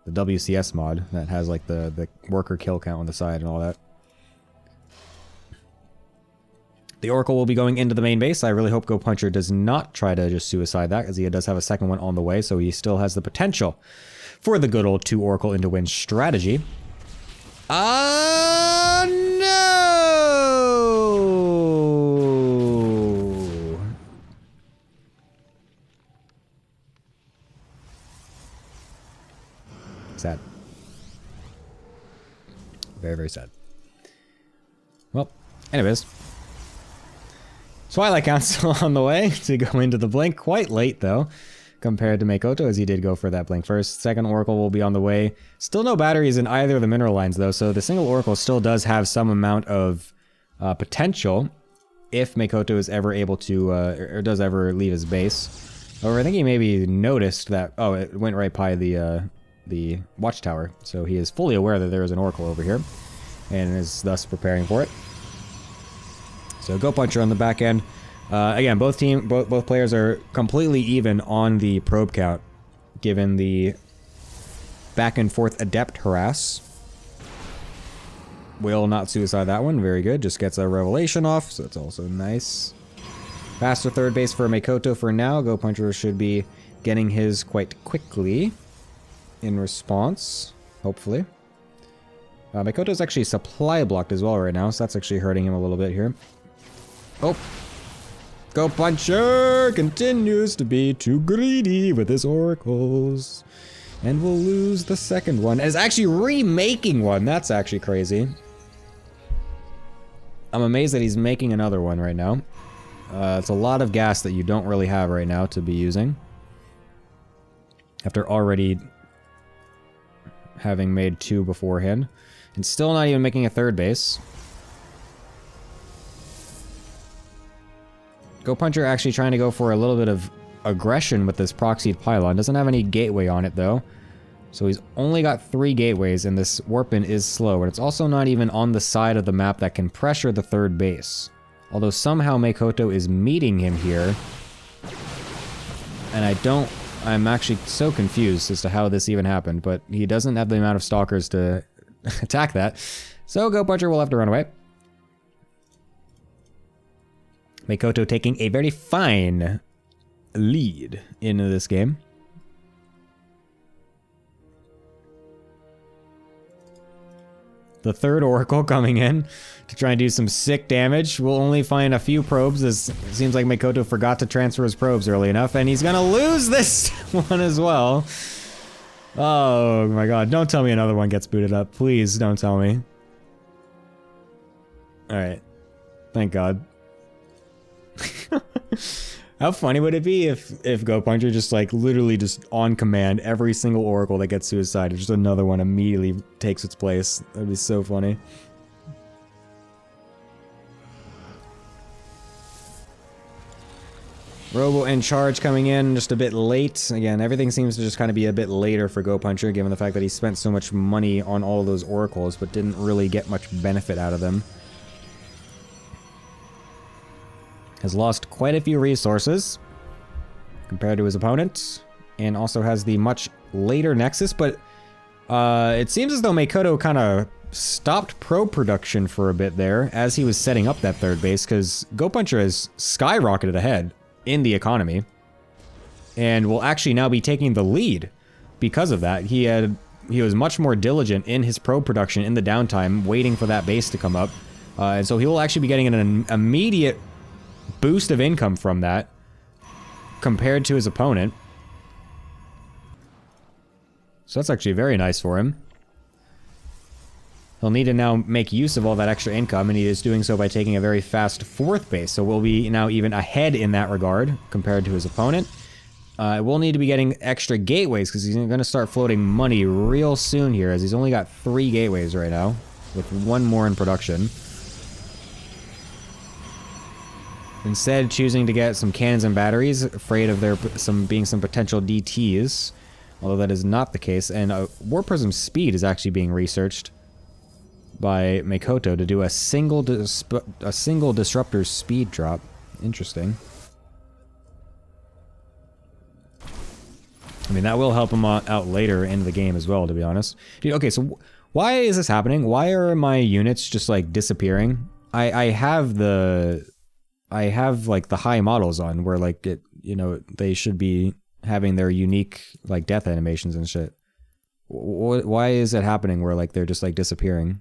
A: WCS mod that has like the worker kill count on the side and all that. The Oracle will be going into the main base. I really hope Go Puncher does not try to just suicide that, as he does have a second one on the way, so he still has the potential for the good old 2 Oracle into win strategy. No! Sad. Very, very sad. Well, anyways. Twilight Council on the way to go into the blink. Quite late, though, compared to Makoto, as he did go for that blink first. Second Oracle will be on the way. Still no batteries in either of the mineral lines, though, so the single Oracle still does have some amount of potential if Makoto is ever able to, or does ever leave his base. Or I think he maybe noticed that, oh, it went right by the watchtower. So he is fully aware that there is an Oracle over here, and is thus preparing for it. So Go Puncher on the back end. Again, both players are completely even on the probe count, given the back and forth adept harass. Will not suicide that one. Very good. Just gets a revelation off, so it's also nice. Faster third base for Makoto for now. Go Puncher should be getting his quite quickly in response, hopefully. Makoto's actually supply blocked as well right now, so that's actually hurting him a little bit here. Oh. Go Puncher continues to be too greedy with his oracles. And we'll lose the second one. Is actually remaking one. That's actually crazy. I'm amazed that he's making another one right now. It's a lot of gas that you don't really have right now to be using. After already having made 2 beforehand. And still not even making a third base. Go Puncher actually trying to go for a little bit of aggression with this proxied pylon. Doesn't have any gateway on it though. So he's only got 3 gateways, and this warp-in is slow. And it's also not even on the side of the map that can pressure the third base. Although somehow Makoto is meeting him here. And I'm actually so confused as to how this even happened, but he doesn't have the amount of stalkers to attack that. So Go Puncher will have to run away. Makoto taking a very fine lead into this game. The third Oracle coming in to try and do some sick damage. We'll only find a few probes, as it seems like Makoto forgot to transfer his probes early enough, and he's gonna lose this one as well. Oh my god, don't tell me another one gets booted up. Please don't tell me. Alright. Thank god. How funny would it be if Go Puncher just like literally just on command every single Oracle that gets suicided, just another one immediately takes its place. That'd be so funny. Robo in charge coming in just a bit late. Again, everything seems to just kind of be a bit later for Go Puncher, given the fact that he spent so much money on all of those Oracles, but didn't really get much benefit out of them. Has lost quite a few resources compared to his opponent, and also has the much later Nexus, but it seems as though Makoto kind of stopped probe production for a bit there as he was setting up that third base, because Go Puncher has skyrocketed ahead in the economy and will actually now be taking the lead because of that. He was much more diligent in his probe production in the downtime, waiting for that base to come up, and so he will actually be getting an immediate boost of income from that compared to his opponent. So that's actually very nice for him. He'll need to now make use of all that extra income, and he is doing so by taking a very fast fourth base, so we'll be now even ahead in that regard compared to his opponent. We'll need to be getting extra gateways, because he's going to start floating money real soon here, as he's only got 3 gateways right now, with 1 more in production. Instead, choosing to get some cannons and batteries, afraid of there being some potential DTs, although that is not the case. And War Prism's speed is actually being researched by Makoto to do a single disruptor speed drop. Interesting. I mean, that will help him out later in the game as well, to be honest. Dude, okay, so why is this happening? Why are my units just like disappearing? I have like the high models on where like it, you know, they should be having their unique like death animations and shit. Why is it happening where like they're just like disappearing?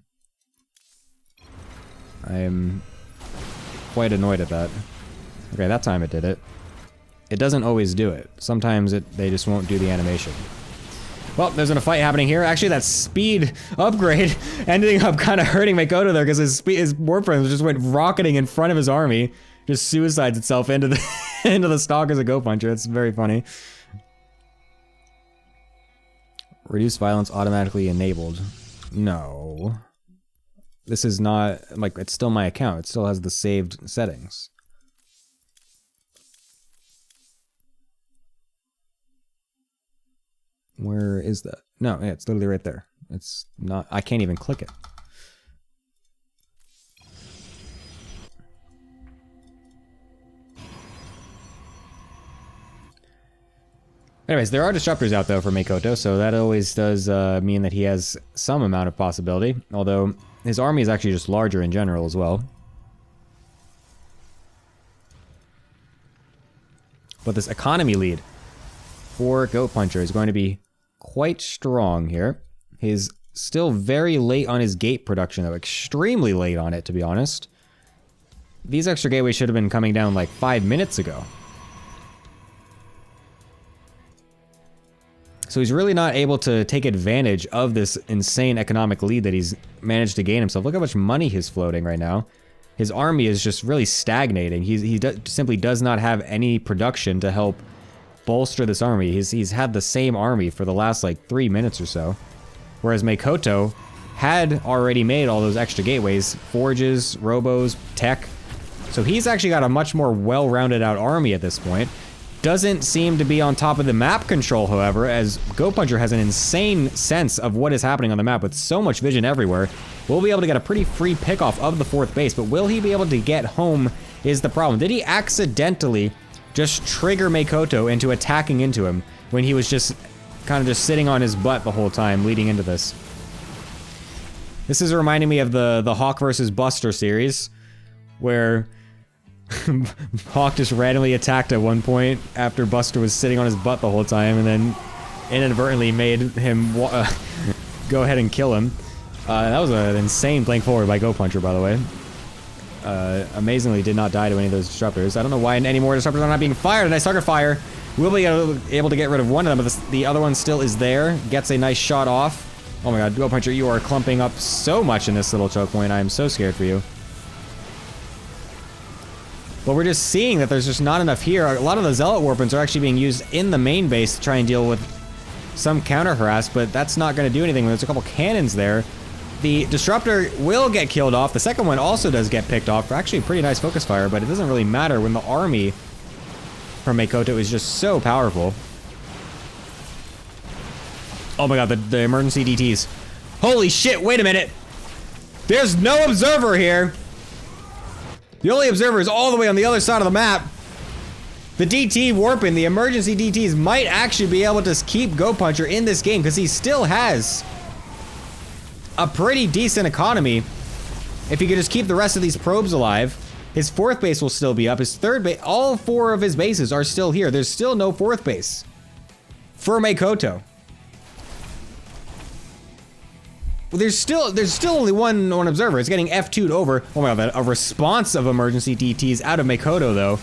A: I am quite annoyed at that. Okay, that time it did it. It doesn't always do it. Sometimes they just won't do the animation. Well, there's a fight happening here. Actually, that speed upgrade ending up kind of hurting Makoto there, because his War Prism just went rocketing in front of his army. Just suicides itself into the into the stalkers of Go Puncher. It's very funny. Reduce violence automatically enabled. No. This is not, like, it's still my account. It still has the saved settings. Where is that? No, yeah, it's literally right there. It's not, I can't even click it. Anyways, there are disruptors out though for Makoto, so that always does mean that he has some amount of possibility, although his army is actually just larger in general as well. But this economy lead for Goat Puncher is going to be quite strong here. He's still very late on his gate production though, extremely late on it to be honest. These extra gateways should have been coming down like 5 minutes ago. So he's really not able to take advantage of this insane economic lead that he's managed to gain himself. Look how much money he's floating right now. His army is just really stagnating. He simply does not have any production to help bolster this army. He's had the same army for the last like 3 minutes or so. Whereas Makoto had already made all those extra gateways, forges, robos, tech. So he's actually got a much more well-rounded out army at this point. Doesn't seem to be on top of the map control, however, as Goat Puncher has an insane sense of what is happening on the map with so much vision everywhere. We'll be able to get a pretty free pickoff of the 4th base, but will he be able to get home is the problem. Did he accidentally just trigger Makoto into attacking into him when he was just kind of just sitting on his butt the whole time leading into this? This is reminding me of the Hawk versus Buster series, where Hawk just randomly attacked at one point after Buster was sitting on his butt the whole time, and then inadvertently made him go ahead and kill him. That was an insane flank forward by Goat Puncher, by the way. Amazingly did not die to any of those disruptors. I don't know why any more disruptors are not being fired. A nice target fire. We'll be able to get rid of one of them, but the other one still is there. Gets a nice shot off. Oh my god, Goat Puncher, you are clumping up so much in this little choke point. I am so scared for you. But we're just seeing that there's just not enough here. A lot of the Zealot Warpins are actually being used in the main base to try and deal with some counter harass, but that's not going to do anything. There's a couple cannons there. The Disruptor will get killed off. The second one also does get picked off for actually a pretty nice focus fire, but it doesn't really matter when the army from Makoto is just so powerful. Oh my god, the emergency DTs. Holy shit, wait a minute! There's no observer here! The only observer is all the way on the other side of the map. The DT Warpin, the emergency DTs, might actually be able to keep Goat Puncher in this game because he still has a pretty decent economy. If he could just keep the rest of these probes alive, his 4th base will still be up. His 3rd base, all 4 of his bases are still here. There's still no 4th base for Makoto. Well, there's still only one observer. It's getting F2'd over. Oh my god, a response of emergency DTs out of Makoto, though,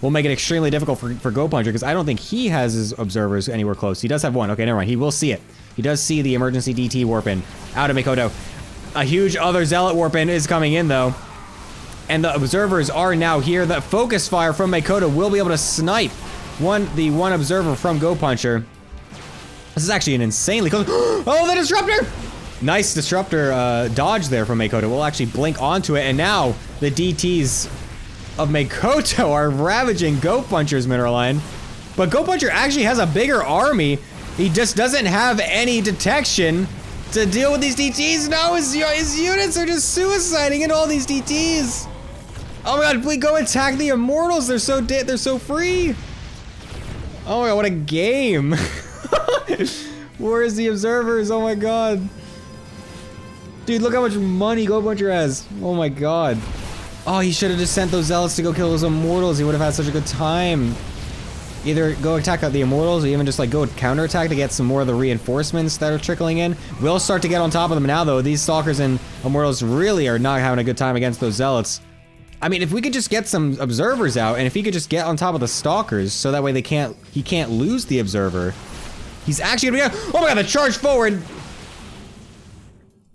A: will make it extremely difficult for Goat Puncher, because I don't think he has his observers anywhere close. He does have one. Okay, never mind. He will see it. He does see the emergency DT Warpin out of Makoto. A huge other Zealot Warpin is coming in, though. And the observers are now here. The focus fire from Makoto will be able to snipe the one observer from Goat Puncher. This is actually an insanely close. Oh, the Disruptor! Nice Disruptor dodge there from Makoto. We'll actually blink onto it, and now the DTs of Makoto are ravaging Goat Puncher's mineral line. But Goat Puncher actually has a bigger army. He just doesn't have any detection to deal with these DTs. No, his units are just suiciding into all these DTs. Oh my god, please go attack the Immortals. They're so dead. They're so free. Oh my god, what a game. Where's the observers? Oh my god. Dude, look how much money Goat Puncher has. Oh my god. Oh, he should have just sent those Zealots to go kill those Immortals. He would have had such a good time. Either go attack the Immortals or even just like go counterattack to get some more of the reinforcements that are trickling in. We'll start to get on top of them now though. These Stalkers and Immortals really are not having a good time against those Zealots. I mean, if we could just get some observers out, and if he could just get on top of the Stalkers so that way he can't lose the observer. He's actually gonna be, oh my god, the charge forward!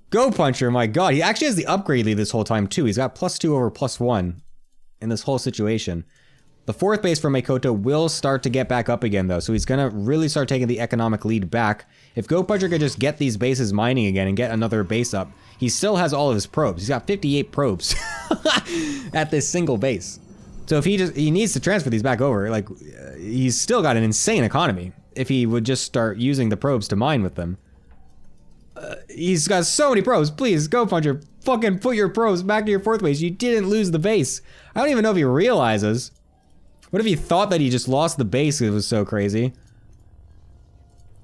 A: Goat Puncher, my god, he actually has the upgrade lead this whole time too. He's got +2 over +1 in this whole situation. The 4th base for Makoto will start to get back up again though, so he's gonna really start taking the economic lead back. If Goat Puncher could just get these bases mining again and get another base up, he still has all of his probes. He's got 58 probes at this single base. So if he needs to transfer these back over, like, he's still got an insane economy. if he would just start using the probes to mine with them. He's got so many probes. Please, Go Puncher, fucking put your probes back to your 4th base. You didn't lose the base. I don't even know if he realizes. What if he thought that he just lost the base? It was so crazy.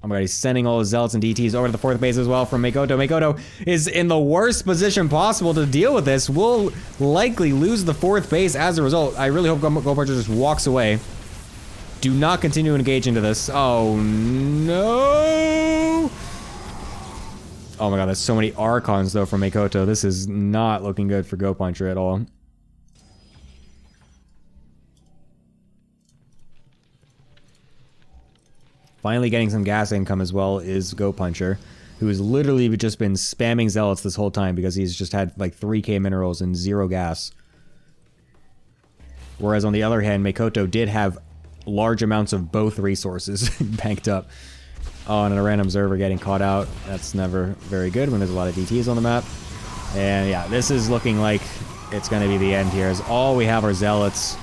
A: Oh my god, he's sending all his Zealots and DTs over to the 4th base as well from Makoto. Makoto is in the worst position possible to deal with this. Will likely lose the 4th base as a result. I really hope Go Puncher just walks away. Do not continue to engage into this. Oh no! Oh my god, there's so many Archons though from Makoto. This is not looking good for Go Puncher at all. Finally getting some gas income as well is Go Puncher, who has literally just been spamming Zealots this whole time because he's just had like 3k minerals and 0 gas. Whereas on the other hand, Makoto did have large amounts of both resources banked up. Oh, and a random observer getting caught out. That's never very good when there's a lot of DTs on the map. And yeah, this is looking like it's going to be the end here, as all we have are Zealots.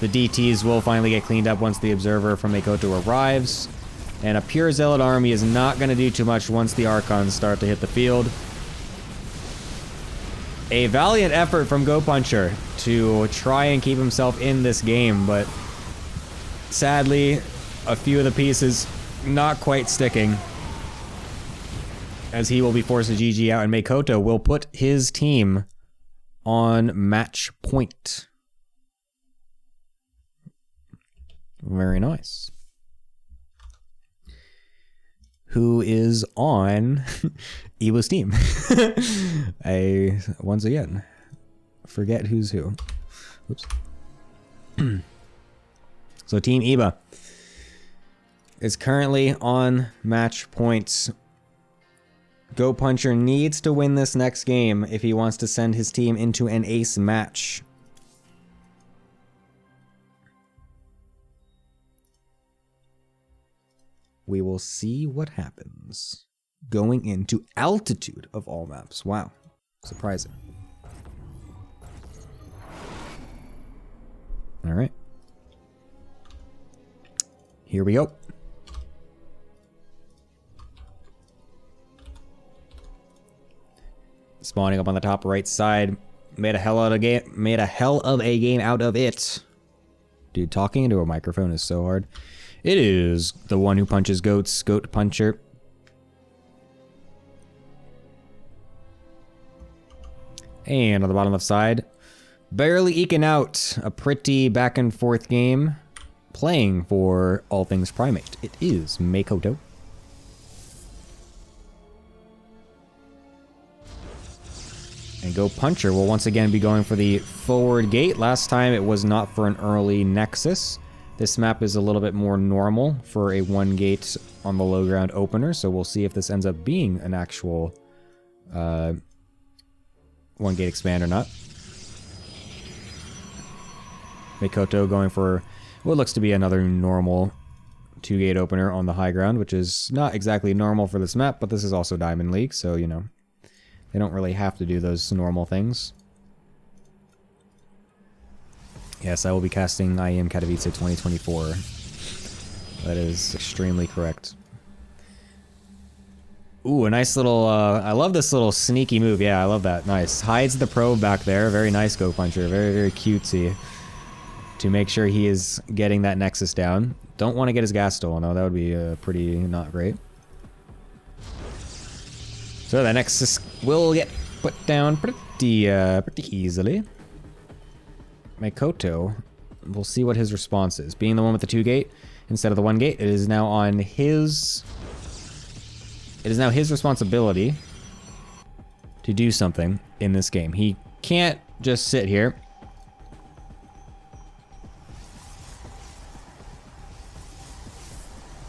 A: The DTs will finally get cleaned up once the observer from Makoto arrives. And a pure Zealot army is not going to do too much once the Archons start to hit the field. A valiant effort from Go Puncher to try and keep himself in this game, but sadly, a few of the pieces not quite sticking, as he will be forced to GG out, and Makoto will put his team on match point. Very nice. Who is on Ewo's team? I, once again, forget who's who. Oops. So Team Iba is currently on match points. Go Puncher needs to win this next game if he wants to send his team into an ace match. We will see what happens going into altitude of all maps. Wow, surprising. All right. Here we go. Spawning up on the top right side. Made a hell of a game out of it. Dude, talking into a microphone is so hard. It is the one who punches goats, Goat Puncher. And on the bottom left side, barely eking out a pretty back and forth game, playing for all things Primate. It is Makoto. And Go Puncher will once again be going for the forward gate. Last time it was not for an early Nexus. This map is a little bit more normal for a 1 gate on the low ground opener, so we'll see if this ends up being an actual 1 gate expand or not. Makoto going for what looks to be another normal 2 gate opener on the high ground, which is not exactly normal for this map, but this is also Diamond League, so you know, they don't really have to do those normal things. Yes, I will be casting I Am Katowice 2024. That is extremely correct. Ooh, a nice little, I love this little sneaky move. Yeah, I love that. Nice. Hides the probe back there. Very nice, Go Puncher. Very, very cutesy. To make sure he is getting that Nexus down. Don't want to get his gas stolen, though. That would be pretty not great. So that Nexus will get put down pretty easily. Makoto, we'll see what his response is. Being the one with the 2 gate instead of the 1 gate, it is now on his... It is now his responsibility to do something in this game. He can't just sit here.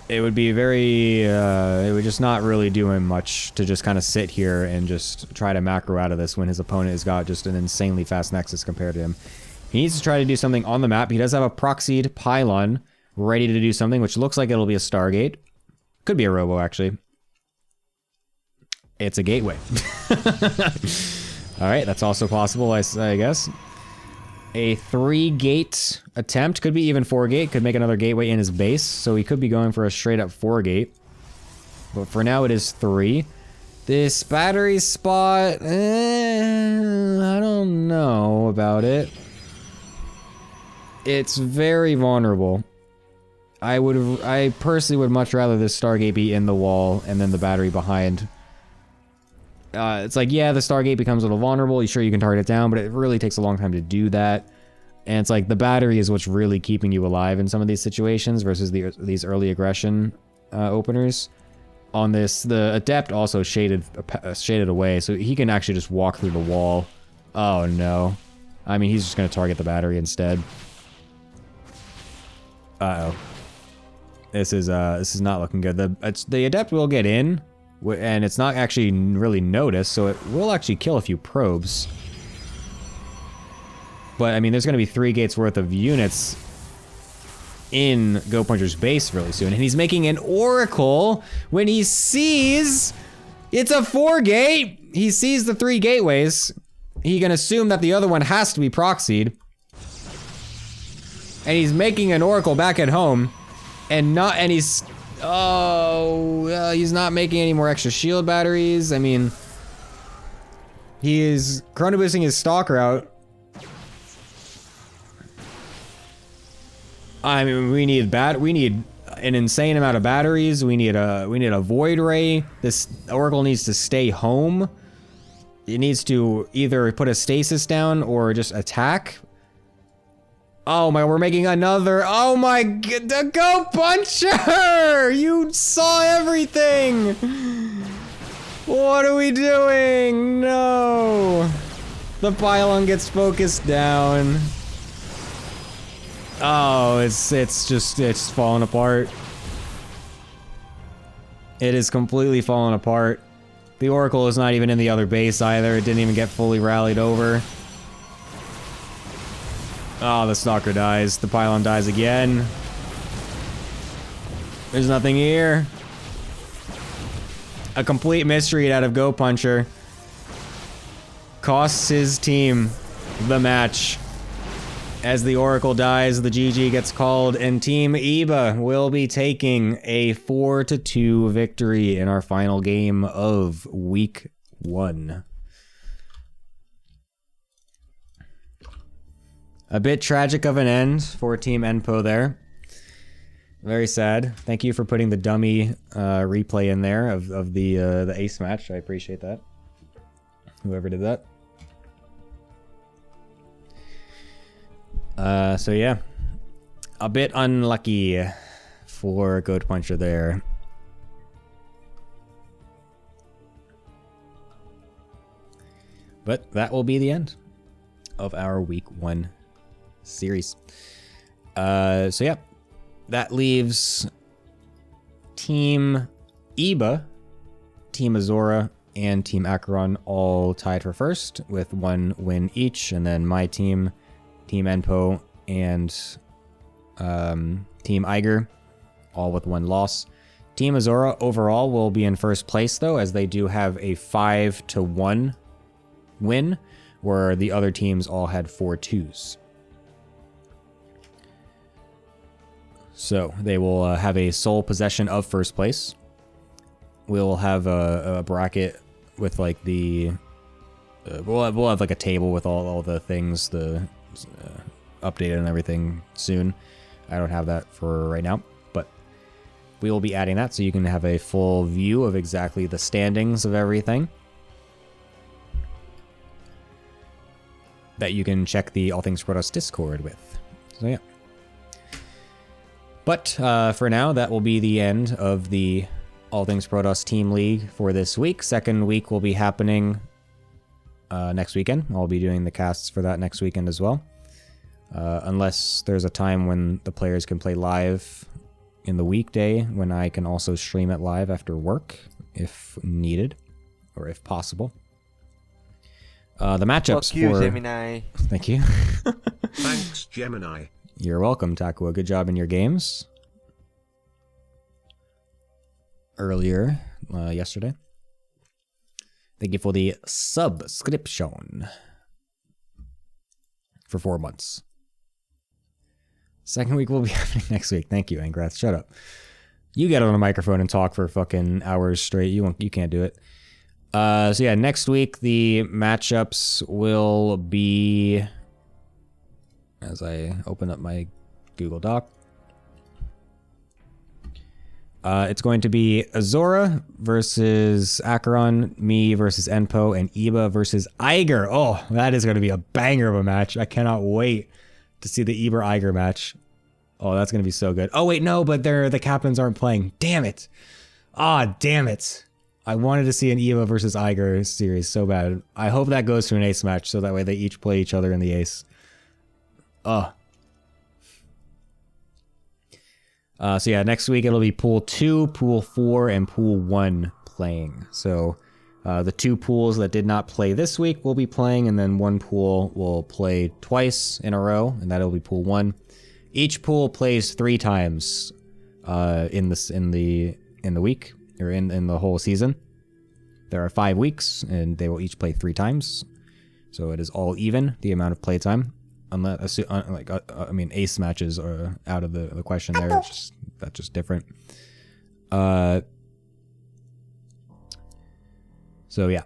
A: It would be very, it would just not really do him much to just kind of sit here and just try to macro out of this when his opponent has got just an insanely fast Nexus compared to him. He needs to try to do something on the map. He does have a proxied pylon ready to do something, which looks like it'll be a Stargate. Could be a Robo, actually. It's a gateway. Alright, that's also possible, I guess. a 3-gate attempt. Could be even 4-gate. Could make another gateway in his base. So he could be going for a straight up 4-gate. But for now it is 3. This battery spot, I don't know about it. It's very vulnerable. I personally would much rather this Stargate be in the wall and then the battery behind. It's like, yeah, the Stargate becomes a little vulnerable. You sure you can target it down, but it really takes a long time to do that. And it's like the battery is what's really keeping you alive in some of these situations versus these early aggression openers. On this, the Adept also shaded away, so he can actually just walk through the wall. Oh no. I mean, he's just gonna target the battery instead. Uh-oh. This is not looking good. The Adept will get in, and it's not actually really noticed, so it will actually kill a few probes. But, I mean, there's gonna be 3 gates worth of units in Go Puncher's base really soon, and he's making an Oracle when he sees it's a 4-gate. He sees the 3 gateways. He can assume that the other one has to be proxied. And he's making an Oracle back at home, and he's not making any more extra shield batteries. I mean, he is chrono boosting his Stalker out. I mean, we need an insane amount of batteries. We need a Void Ray. This Oracle needs to stay home. It needs to either put a stasis down or just attack. Oh my, we're making another. Oh my god, the Go Puncher! You saw everything! What are we doing? No! The pylon gets focused down. Oh, it's falling apart. It is completely falling apart. The Oracle is not even in the other base either. It didn't even get fully rallied over. Oh, the Stalker dies. The pylon dies again. There's nothing here. A complete misread out of Go Puncher costs his team the match. As the Oracle dies, the GG gets called, and Team Iba will be taking a 4-2 victory in our final game of Week 1. A bit tragic of an end for Team Enpo there. Very sad. Thank you for putting the dummy replay in there of the ace match. I appreciate that. Whoever did that. So yeah. A bit unlucky for Go Puncher there. But that will be the end of our Week 1 series. So yeah, that leaves Team Iba, Team Azora, and Team Acheron all tied for first with 1 win each, and then my team, Team Enpo, and Team Eiger, all with 1 loss. Team Azora overall will be in first place though, as they do have a 5-1 win, where the other teams all had 4 2s. So they will have a sole possession of first place. We'll have a bracket with like the we'll have like a table with all the things, the updated and everything soon. I don't have that for right now, but we will be adding that so you can have a full view of exactly the standings of everything. That you can check the All Things Protoss Discord with. So yeah. But for now, that will be the end of the All Things Protoss Team League for this week. Second week will be happening next weekend. I'll be doing the casts for that next weekend as well. Unless there's a time when the players can play live in the weekday, when I can also stream it live after work, if needed, or if possible. The matchups
B: Fuck you,
A: for...
B: Gemini.
A: Thank you.
C: Thanks, Gemini.
A: You're welcome, Takua. Good job in your games. Earlier, yesterday. Thank you for the subscription. for 4 months. Second week will be happening next week. Thank you, Angrath. Shut up. You get on a microphone and talk for fucking hours straight. You can't do it. So yeah, next week the matchups will be, as I open up my Google Doc, it's going to be Azora versus Acheron, me versus Enpo, and Iba versus Iger. Oh, that is going to be a banger of a match. I cannot wait to see the Iber-Iger match. Oh, that's going to be so good. Oh, wait, no, but the captains aren't playing. Damn it. Ah, damn it. I wanted to see an Iba versus Iger series so bad. I hope that goes to an ace match, so that way they each play each other in the ace. So yeah, next week it'll be Pool 2, Pool 4, and Pool 1 playing. So the 2 pools that did not play this week will be playing, and then 1 pool will play twice in a row, and that'll be Pool 1. Each pool plays 3 times in the week, or in the whole season. There are 5 weeks, and they will each play 3 times. So it is all even, the amount of playtime. Unless, I mean, ace matches are out of the question there. That's just different. So yeah,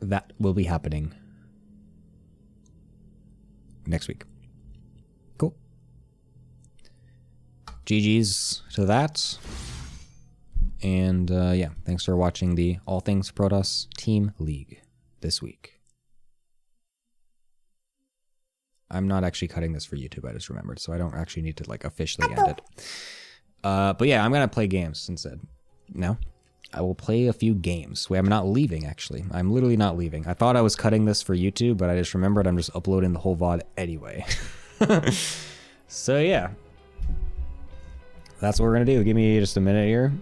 A: that will be happening next week. Cool. GG's to that. And yeah, thanks for watching the All Things Protoss Team League this week. I'm not actually cutting this for YouTube, I just remembered, so I don't actually need to like officially end it. But yeah, I'm gonna play games instead. No, I will play a few games. Wait, I'm not leaving actually. I'm literally not leaving. I thought I was cutting this for YouTube, but I just remembered I'm just uploading the whole VOD anyway. So yeah, that's what we're gonna do. Give me just a minute here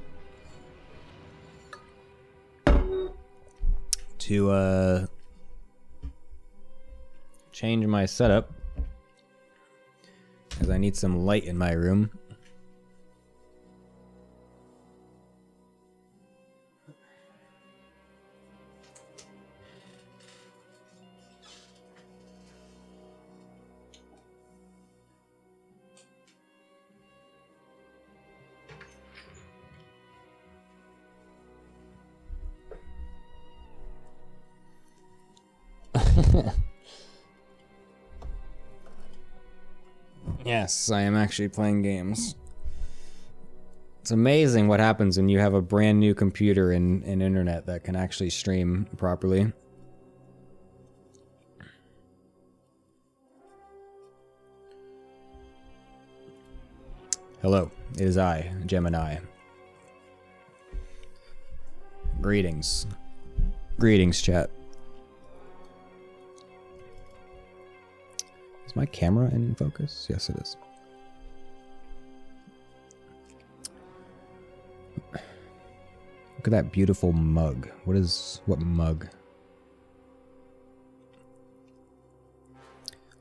A: to change my setup, because I need some light in my room. Yes, I am actually playing games. It's amazing what happens when you have a brand new computer and internet that can actually stream properly. Hello, it is I, Gemini. Greetings. Greetings, chat. Is my camera in focus? Yes, it is. Look at that beautiful mug. What mug?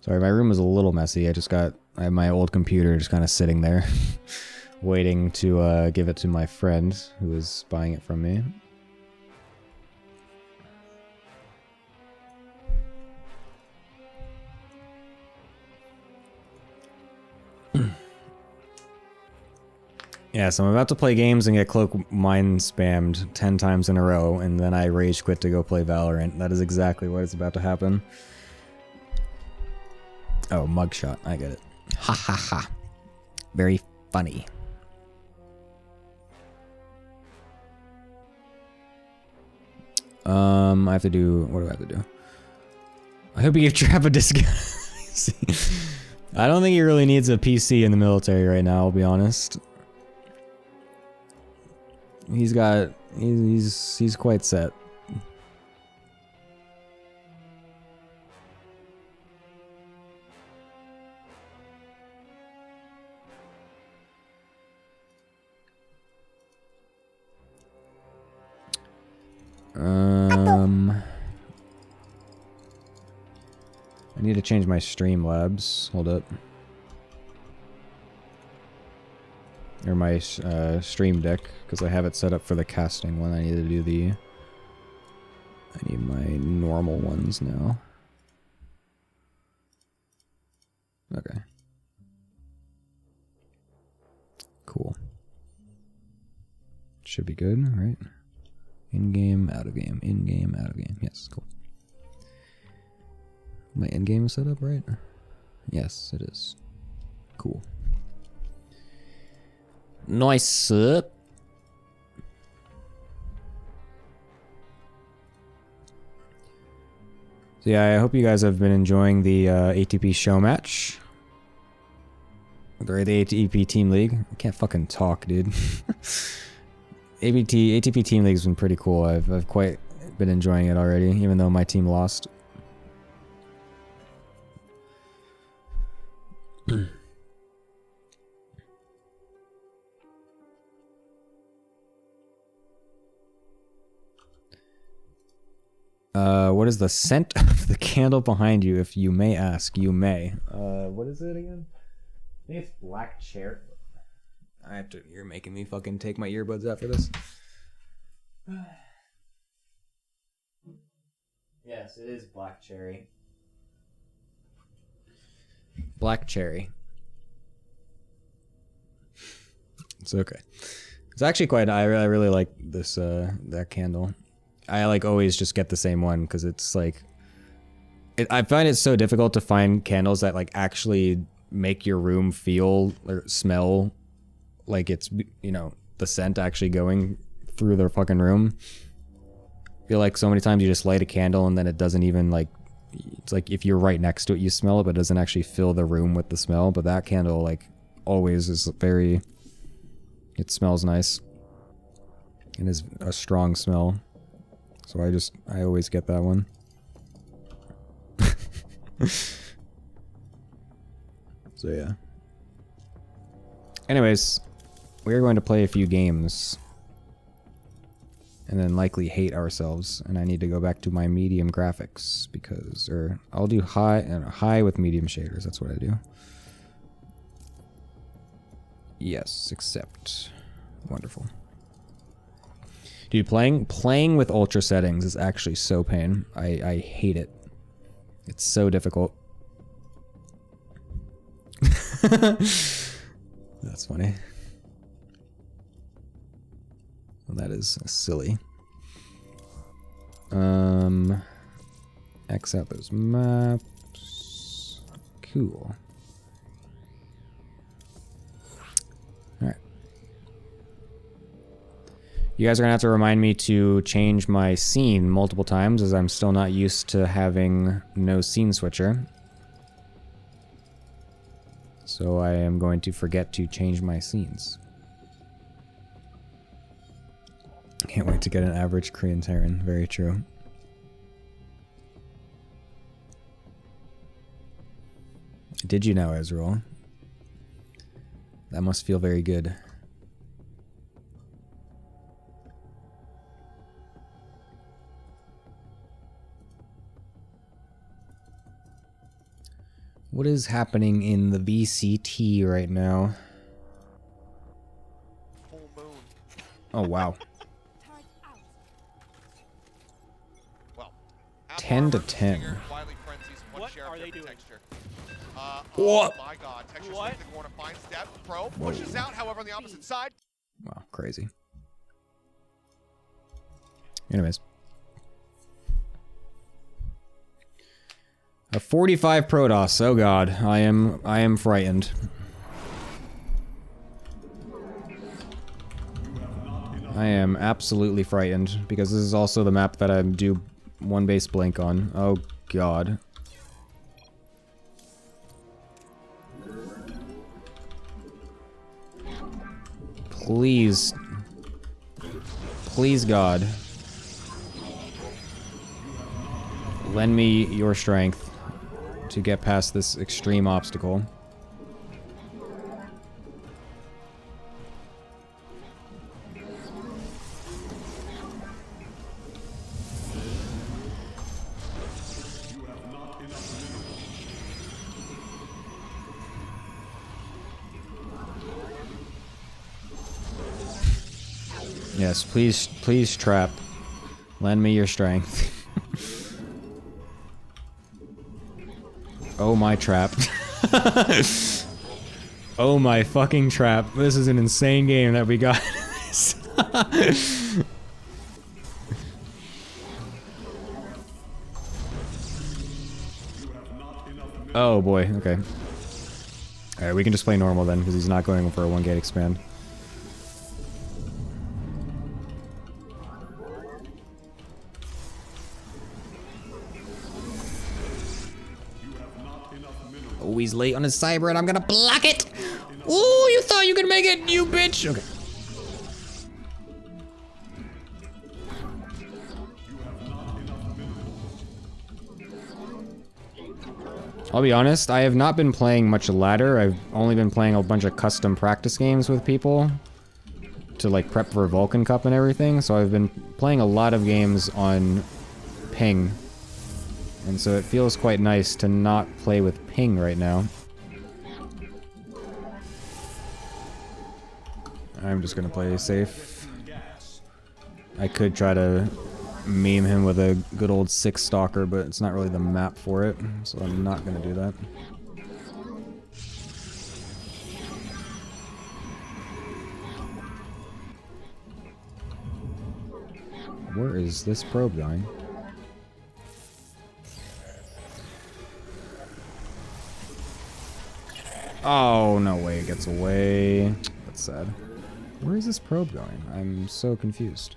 A: Sorry, my room is a little messy. I have my old computer just kind of sitting there, waiting to give it to my friend who is buying it from me. Yeah, so I'm about to play games and get Cloak Mine spammed 10 times in a row, and then I rage quit to go play Valorant. That is exactly what is about to happen. Oh, mugshot. I get it. Ha ha ha. Very funny. I have to do... What do I have to do? I hope you give Trap a discount. I don't think he really needs a PC in the military right now, I'll be honest. He's quite set. I need to change my Streamlabs. Hold up. Or my Stream Deck, because I have it set up for the casting one. I need to do I need my normal ones now. Okay. Cool. Should be good, right? In-game, out-of-game, in-game, out-of-game. Yes, cool. My in-game is set up, right? Yes, it is. Cool. Nice, sir. So yeah, I hope you guys have been enjoying the ATP show match. Or the ATP Team League. I can't fucking talk, dude. ATP Team League's been pretty cool. I've quite been enjoying it already, even though my team lost. What is the scent of the candle behind you, if you may ask? You may. What is it again? I think it's black cherry. I have to. You're making me fucking take my earbuds after this. Yes, it is black cherry. Black cherry. It's okay. It's actually quite. I really like this. That candle. I like always just get the same one because it's like. I find it so difficult to find candles that like actually make your room feel or smell like it's, you know, the scent actually going through the fucking room. I feel like so many times you just light a candle and then it doesn't even like, it's like if you're right next to it you smell it, but it doesn't actually fill the room with the smell. But that candle like always is very, it smells nice and is a strong smell. So I always get that one. So yeah. Anyways, we're going to play a few games. And then likely hate ourselves. And I need to go back to my medium graphics because, or I'll do high with medium shaders. That's what I do. Yes, accept. Wonderful. Dude, playing with ultra settings is actually so pain. I hate it. It's so difficult. That's funny. Well, that is silly. X out those maps. Cool. Alright. You guys are gonna have to remind me to change my scene multiple times as I'm still not used to having no scene switcher. So I am going to forget to change my scenes. Can't wait to get an average Korean Terran. Very true. Did you know, Ezreal? That must feel very good. What is happening in the VCT right now?
B: Full moon.
A: Oh, wow.
B: Well,
A: 10 to 10.
B: What are they doing?
A: What?
B: Oh my god, Texture's
D: What?
B: in the corner, finds Step, Pro pushes out, however, on the opposite side.
A: Wow, crazy. Anyways. A 45 Protoss. Oh god, I am frightened. I am absolutely frightened because this is also the map that I do one base blink on. Oh god. Please. Please, God. Lend me your strength to get past this extreme obstacle. Yes, please trap. Lend me your strength. Oh my trap. Oh my fucking trap. This is an insane game that we got. Oh boy, okay. Alright, we can just play normal then, because he's not going for a 1-gate expand. Oh, he's late on his cyber and I'm gonna block it! Ooh, you thought you could make it, you bitch! Okay. I'll be honest, I have not been playing much ladder. I've only been playing a bunch of custom practice games with people to like prep for Vulcan Cup and everything, so I've been playing a lot of games on ping. And so it feels quite nice to not play with ping right now. I'm just gonna play safe. I could try to meme him with a good old 6 stalker, but it's not really the map for it, so I'm not gonna do that. Where is this probe going? Oh, no way it gets away. That's sad. Where is this probe going? I'm so confused.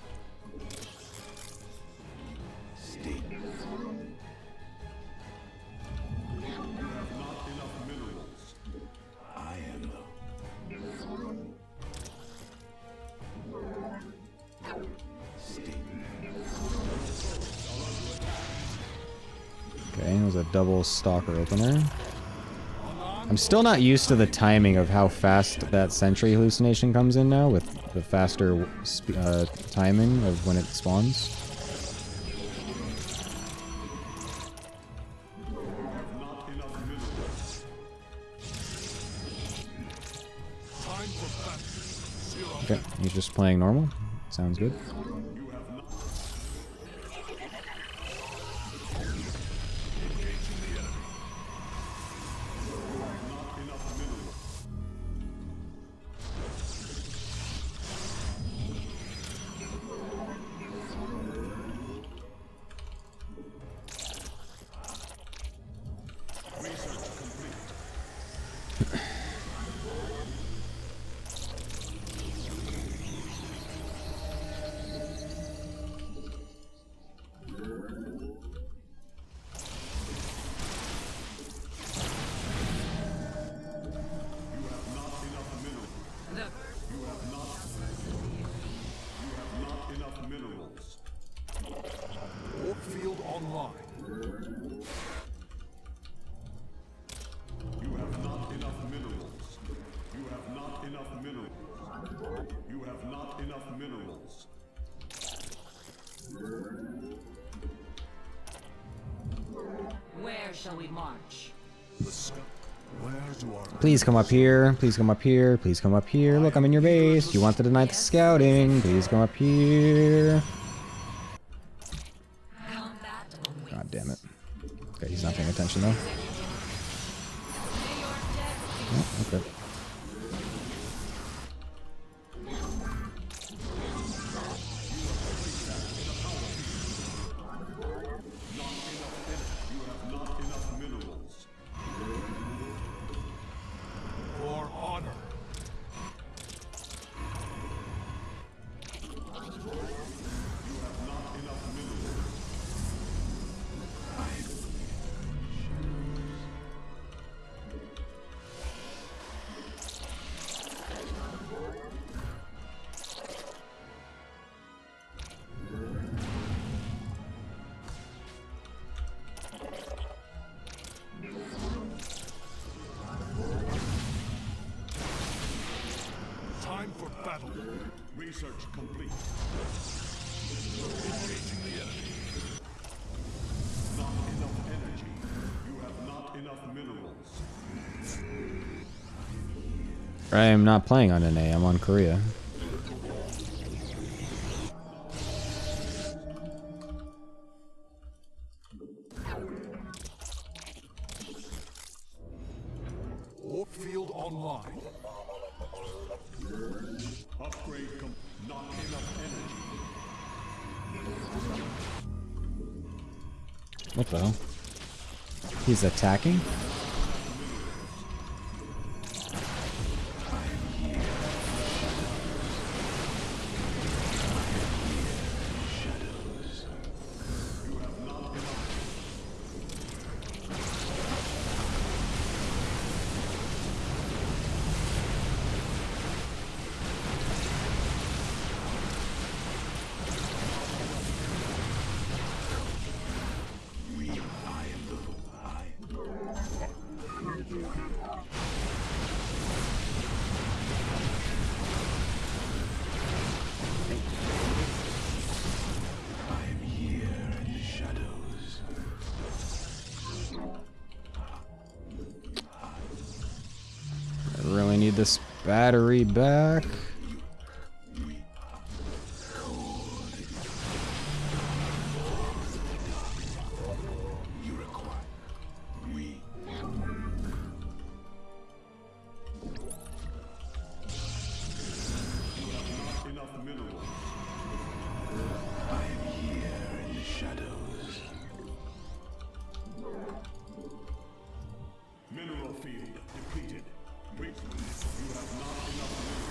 A: Okay, it was a double stalker opener. I'm still not used to the timing of how fast that sentry hallucination comes in now, with the faster timing of when it spawns. Okay, he's just playing normal. Sounds good.
D: Where shall we march?
A: Please come up here. Please come up here. Please come up here. Look, I'm in your base. You want to deny the scouting. Please come up here. God damn it. Okay, he's not paying attention though. Oh, okay.
C: Research complete. Engaging the enemy. Not enough energy. You have not enough minerals.
A: I am not playing on NA, I'm on Korea.
C: fine. Upgrade not enough energy.
A: What the hell? He's attacking? I really need this battery back.
C: Mineral field depleted. You have not enough mineral.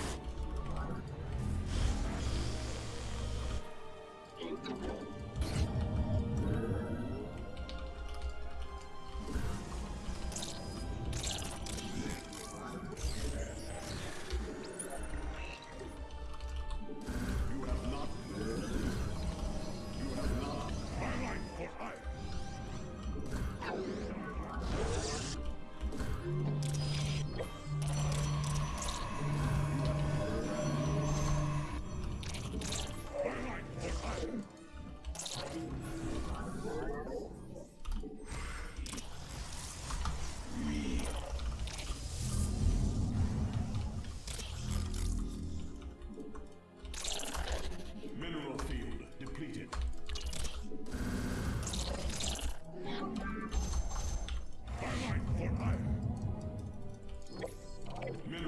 C: Mineral field depleted.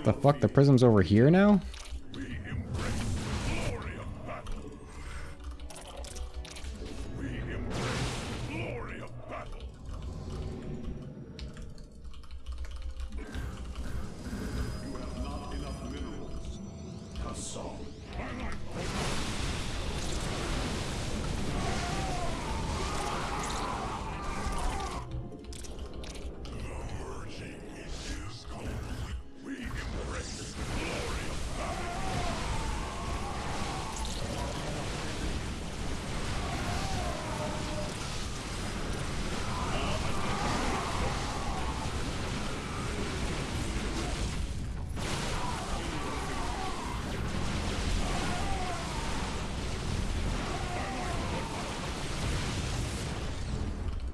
A: The fuck? The prism's over here now?
C: We embrace the glory of battle. We embrace the glory of battle. You have not enough minerals. Assault.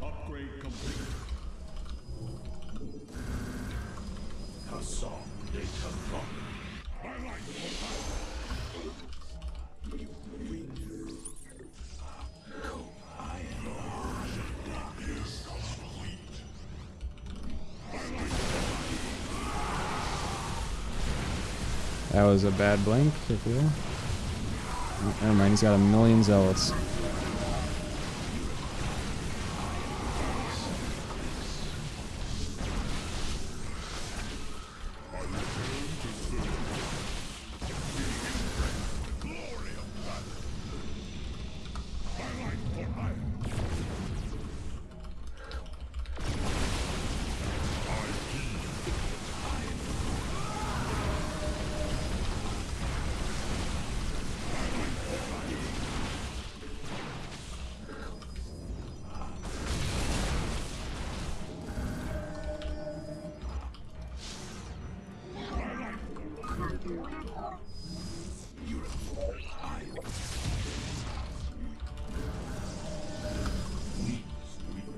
C: Upgrade complete. Assault data from.
A: That was a bad blink, if you will. Oh, never mind, he's got a million zealots.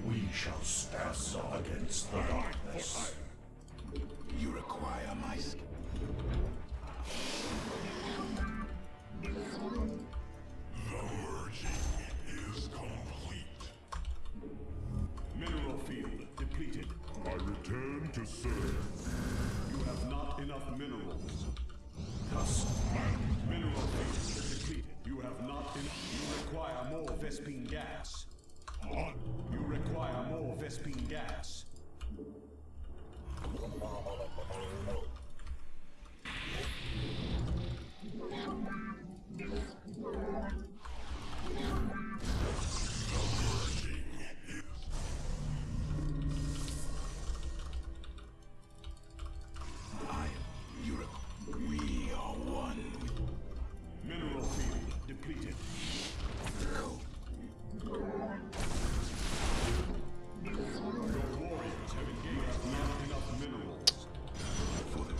C: We shall stand against the darkness. You require my skill. The merging is complete. Mineral field depleted. I return to serve. You have not enough enough minerals. Thus, mineral field depleted. You have not enough. You require more Vespine gas. You require more Vespine gas. We are one. Mineral field depleted. Your warriors have engaged not enough minerals. For them.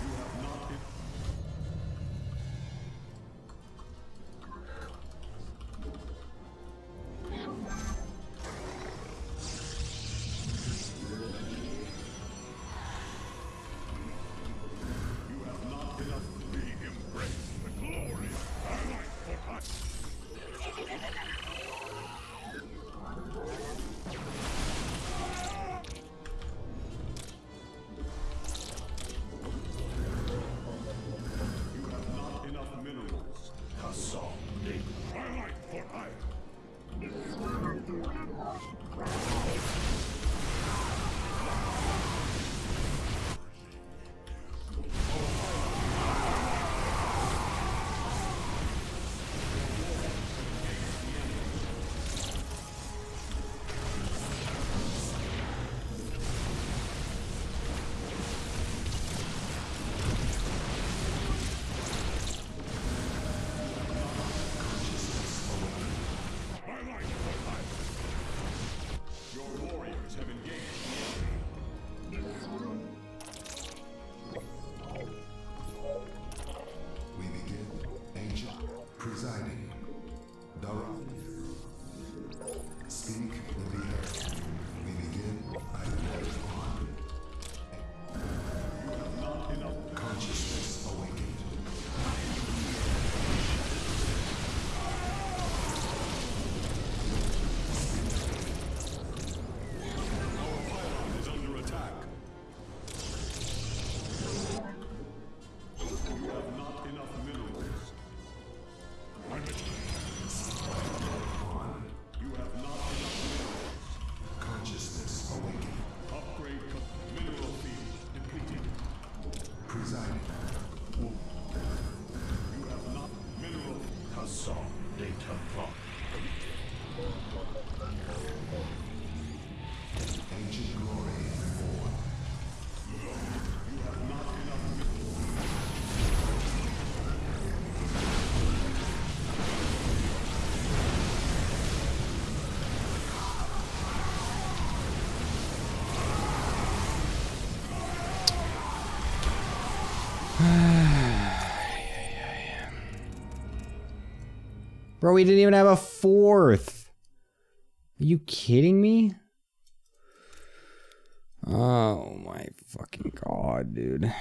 C: You have not been. You have not enough. We embrace the glory of our life for us. You have not enough minerals. Hassan, our life for hire. Our life for hire. Your warriors have engaged.
E: We begin. Ancient. Presiding. Daran. Speak in the air. We begin. I live on.
C: You have not enough.
E: Consciousness awakened.
C: Our pylon is under attack. You have not enough minerals. You have not enough minerals.
E: Consciousness awakened.
C: Upgrade mineral field depleted.
E: Presiding.
C: You have not mineral. Hassan, data block.
E: Ancient glory reborn.
C: You have not enough.
A: Bro, we didn't even have a fourth. Are you kidding me? Oh my fucking god, dude.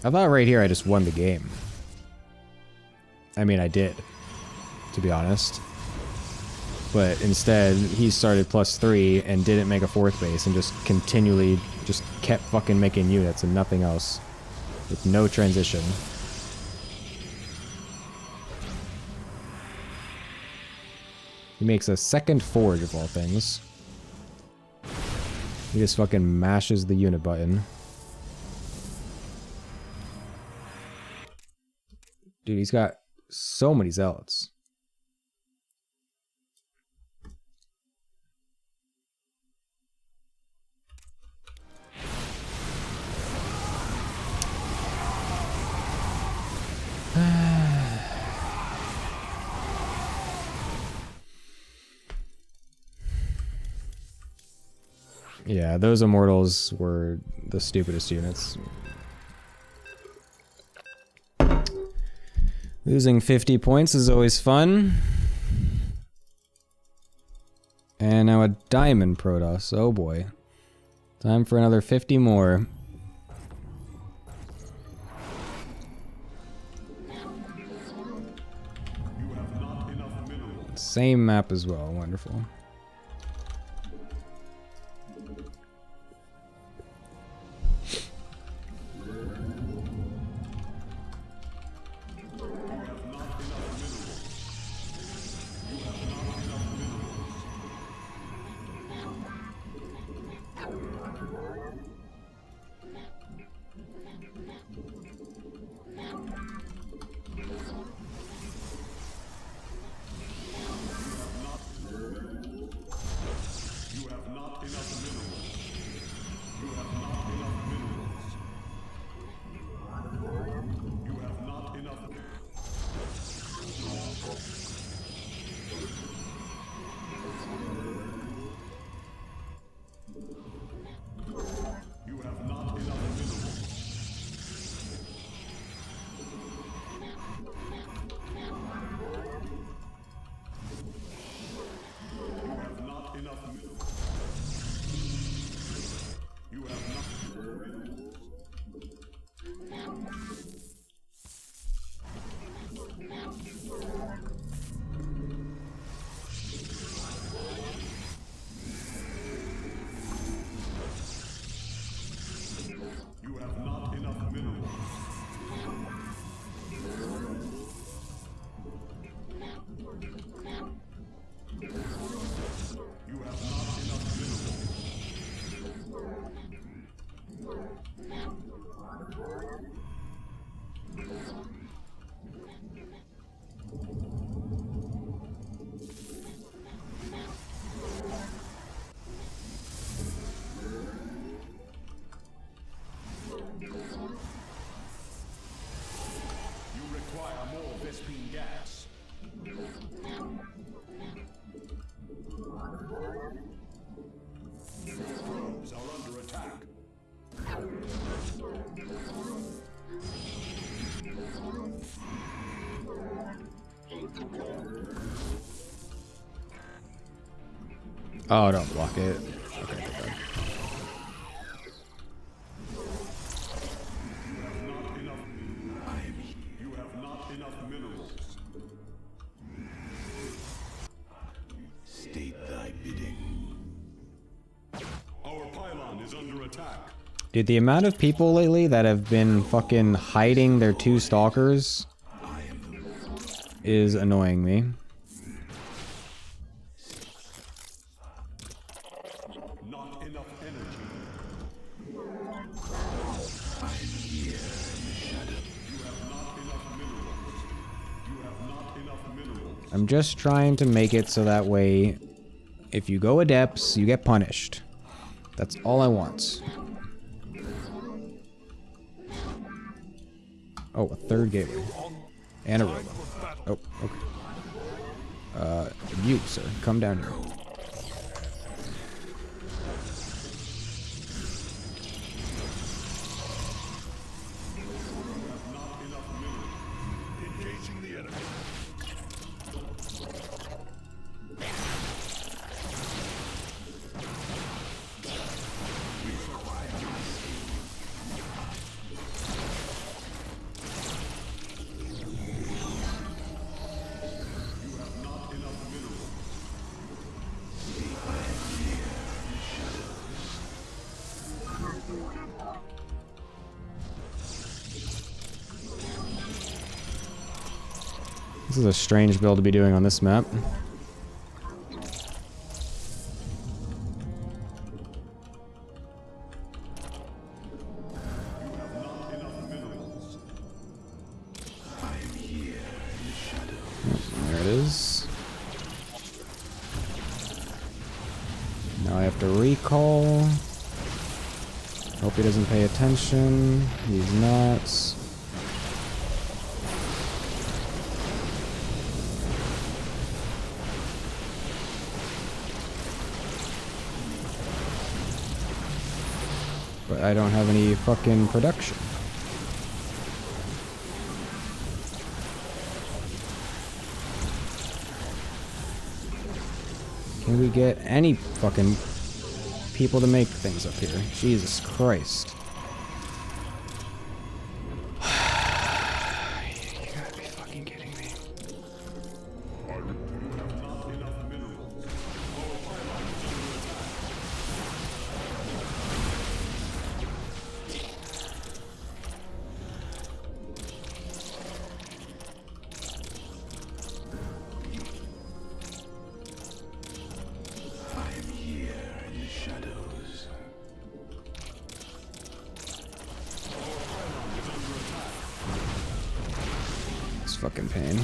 A: I thought right here I just won the game. I mean, I did, to be honest. But instead, he started +3 and didn't make a fourth base and just continually just kept fucking making units and nothing else. With no transition. He makes a second forge of all things. He just fucking mashes the unit button. Dude, he's got so many zealots. Yeah, those immortals were the stupidest units. Losing 50 points is always fun. And now a diamond Protoss. Oh boy. Time for another 50 more. Same map as well. Wonderful. Oh, don't block it. Okay, thank God.
C: You have not enough minerals. State thy bidding. Our pylon is under attack.
A: Dude, the amount of people lately that have been fucking hiding their 2 stalkers is annoying me.
C: Not enough energy.
A: I'm just trying to make it so that way, if you go adepts, you get punished. That's all I want. Oh, a 3rd gateway. And a robot. Oh, okay. You, sir, come down here.
C: Engaging the enemy.
A: This is a strange build to be doing on this map. Now I have to recall. Hope he doesn't pay attention. He's not. But I don't have any fucking production. Can we get any fucking people to make things up here? Jesus Christ. You gotta be fucking kidding me. It's fucking pain.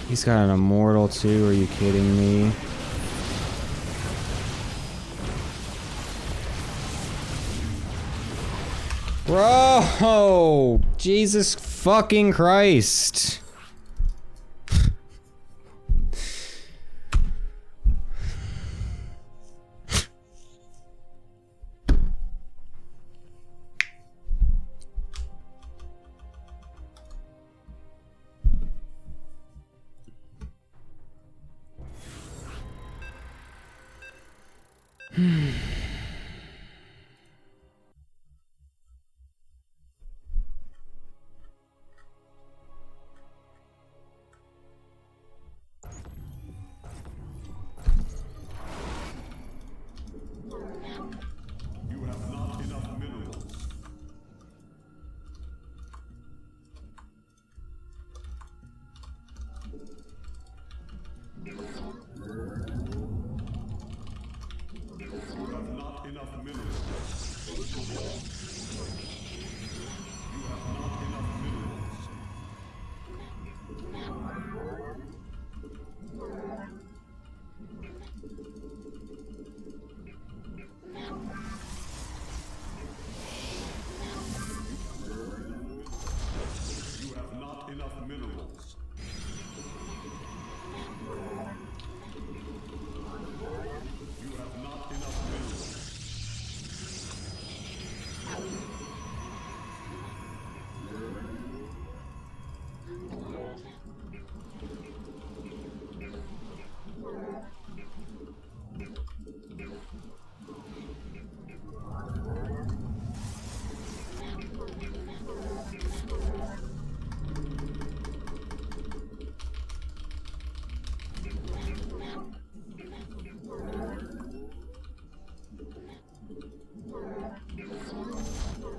A: He's got an immortal too, are you kidding me? Bro! Jesus fucking Christ!
C: You have not enough minerals. You have not enough minerals. You have not enough minerals. You have not enough minerals. You have not enough minerals.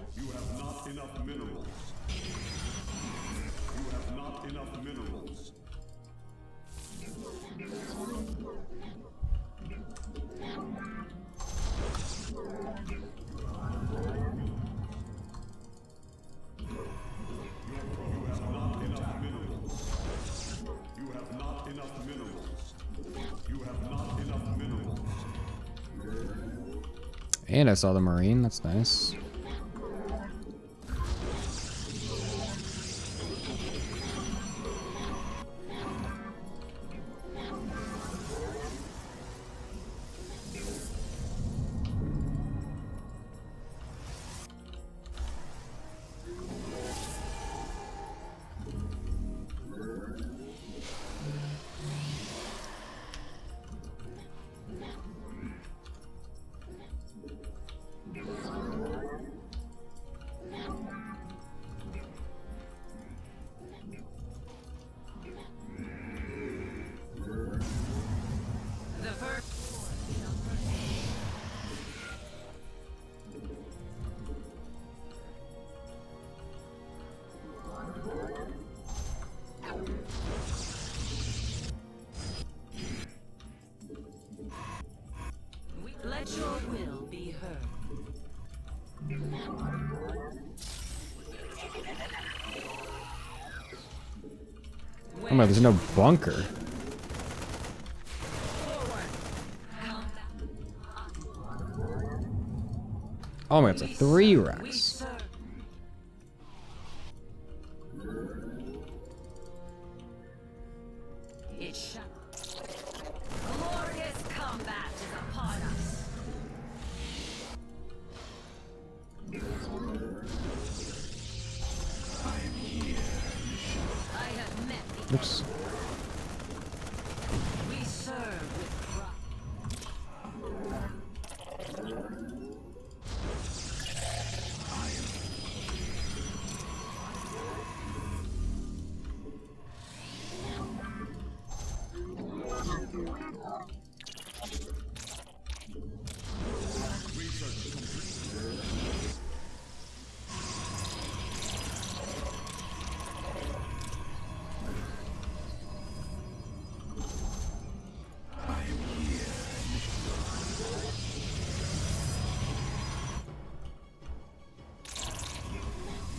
C: You have not enough minerals. You have not enough minerals. You have not enough minerals. You have not enough minerals. You have not enough minerals.
A: And I saw the Marine, that's nice. Oh my, there's no bunker. Oh my, it's a 3 Rex.
D: It shall. Glorious combat is upon us. I have met the
A: Oops.
D: we serve with pride.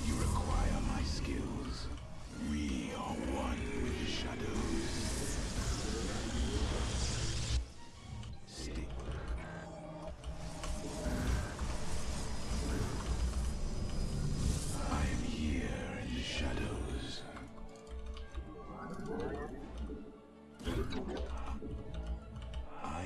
C: You require my skills. We are one with the shadows. Stick. I am here in the shadows. I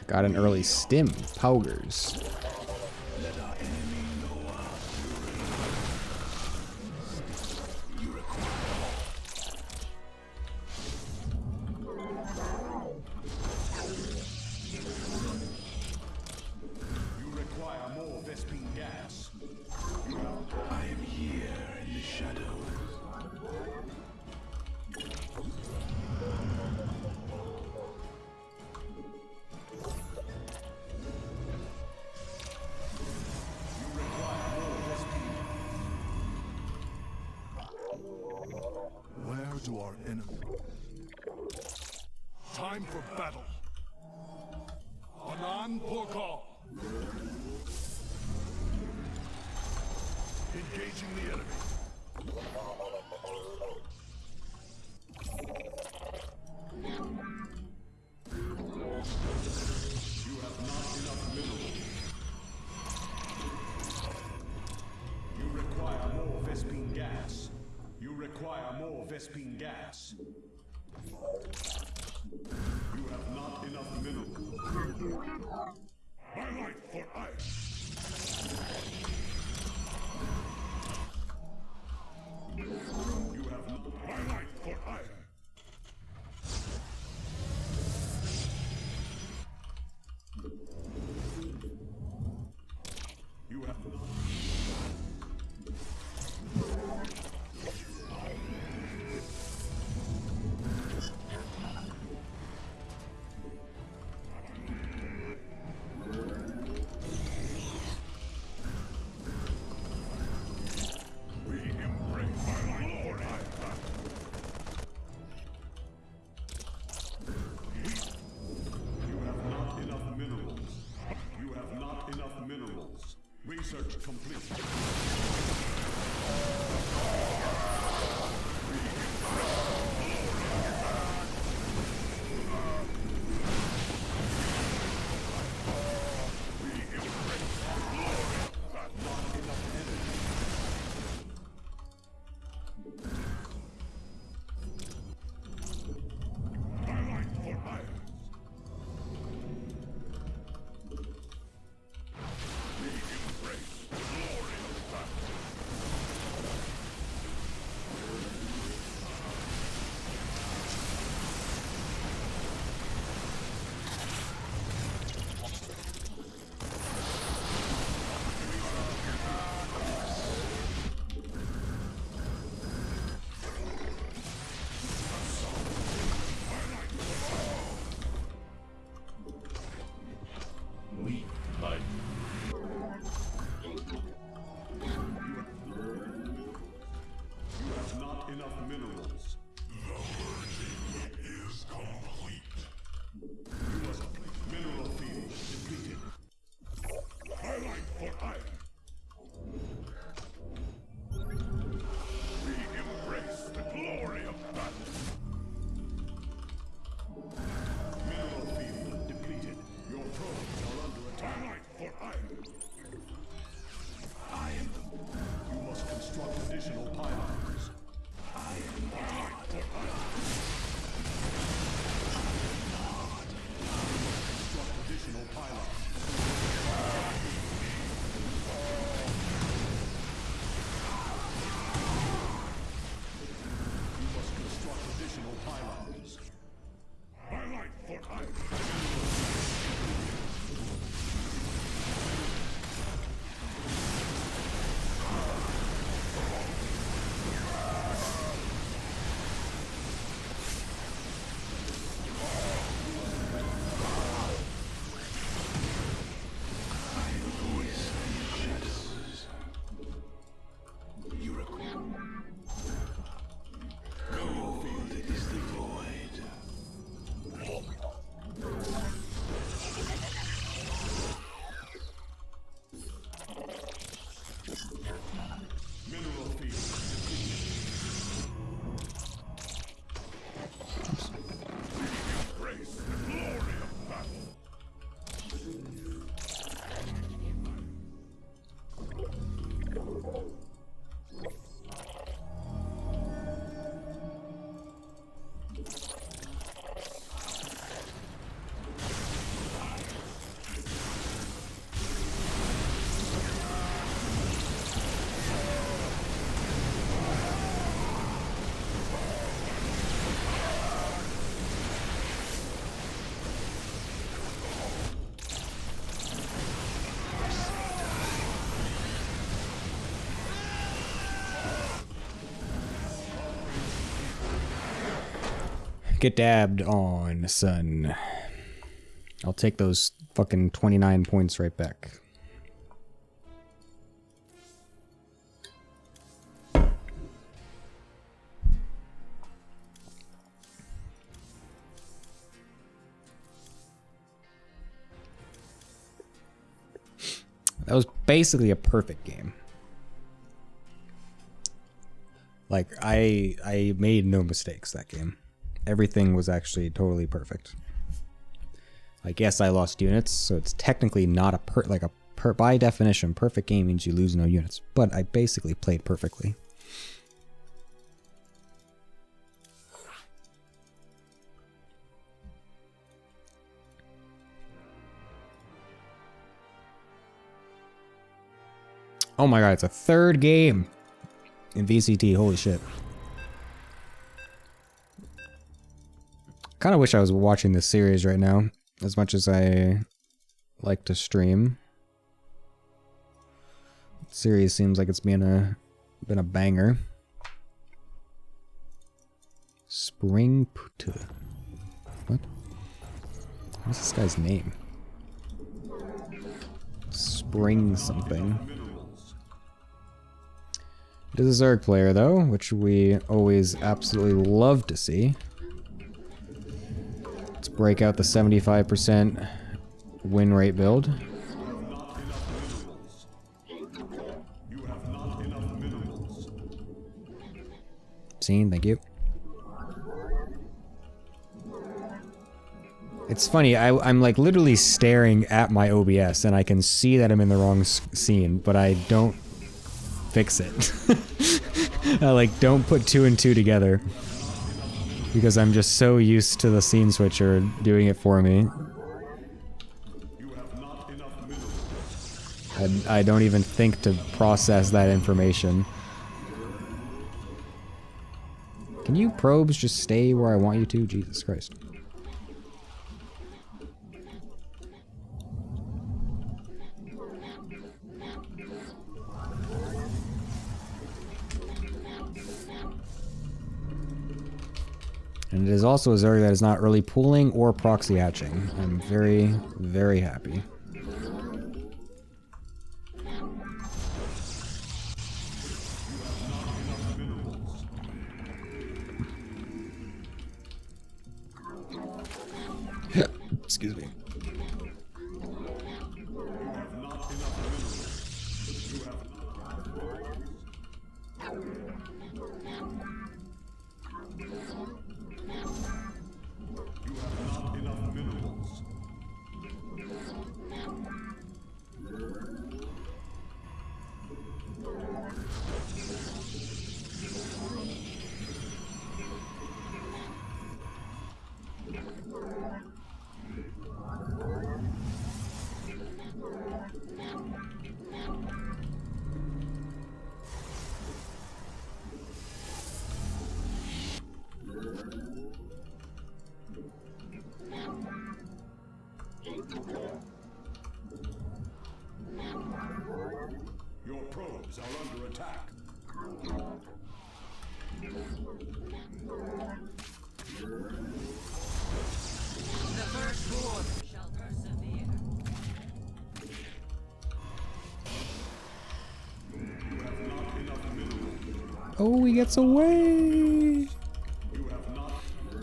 A: Got an early stim. Poggers.
C: let our enemy know our fury. You require more Vespine gas. I am here in the shadows. Where do our enemies? Time for battle. Anan Porkal. Engaging the enemy. You have not enough minerals. You require more Vespine gas. You require more Vespine gas. You have not enough minerals. My life for iron. You have my life for iron. You have we embrace my life for iron. You have not enough minerals. You have not enough minerals. Research complete. My life for iron. We embrace the glory of battle.
A: Get dabbed on, son. I'll take those fucking 29 points right back. That was basically a perfect game. Like, I made no mistakes that game. Everything was actually totally perfect. Like, yes, I lost units, so it's technically not a by definition, perfect game means you lose no units. But I basically played perfectly. Oh my god, it's a third game in VCT, holy shit. Kind of wish I was watching this series right now, as much as I like to stream. The series seems like it's been a banger. Spring Puta. What? What's this guy's name? Spring something. It is a Zerg player though, which we always absolutely love to see. Let's break out the 75% win rate build. Scene, thank you. It's funny, I'm like literally staring at my OBS and I can see that I'm in the wrong scene, but I don't fix it. I like don't put 2 and 2 together because I'm just so used to the scene switcher doing it for me. I don't even think to process that information. Can you probes just stay where I want you to? Jesus Christ. And it is also a Zerg that is not early pooling or proxy hatching. I'm very, very happy. Excuse me.
C: Your probes are under attack.
D: The firstborn shall persevere.
A: Oh, he gets away!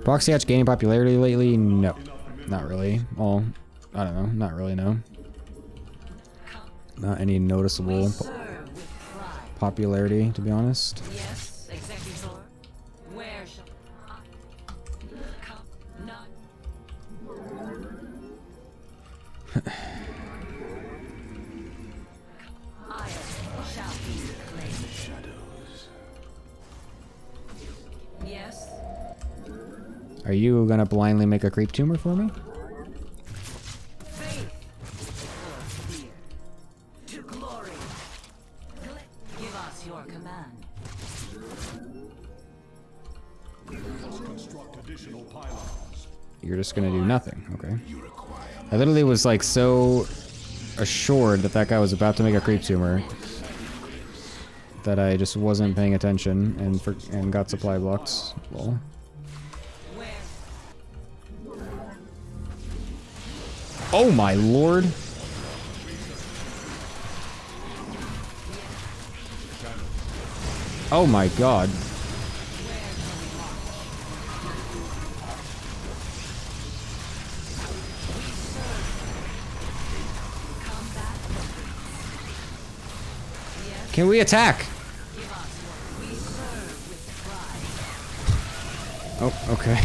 A: Proxy hatch gaining popularity lately? No. Not really. Well, I don't know. Not really, no. Not any noticeable
D: Serve with pride.
A: popularity, to be honest.
D: Yes, executor. Where shall I come not? I shall be claimed. Shadows. Yes.
A: Are you gonna blindly make a creep tumor for me?
D: Faith or fear. To glory. Give us your command.
C: Construct additional pylons.
A: You're just gonna do nothing, okay. I literally was like so assured that that guy was about to make a creep tumor that I just wasn't paying attention and got supply blocks. Well,
D: Where
A: Oh my lord. Oh my god. Can we attack? Oh, okay.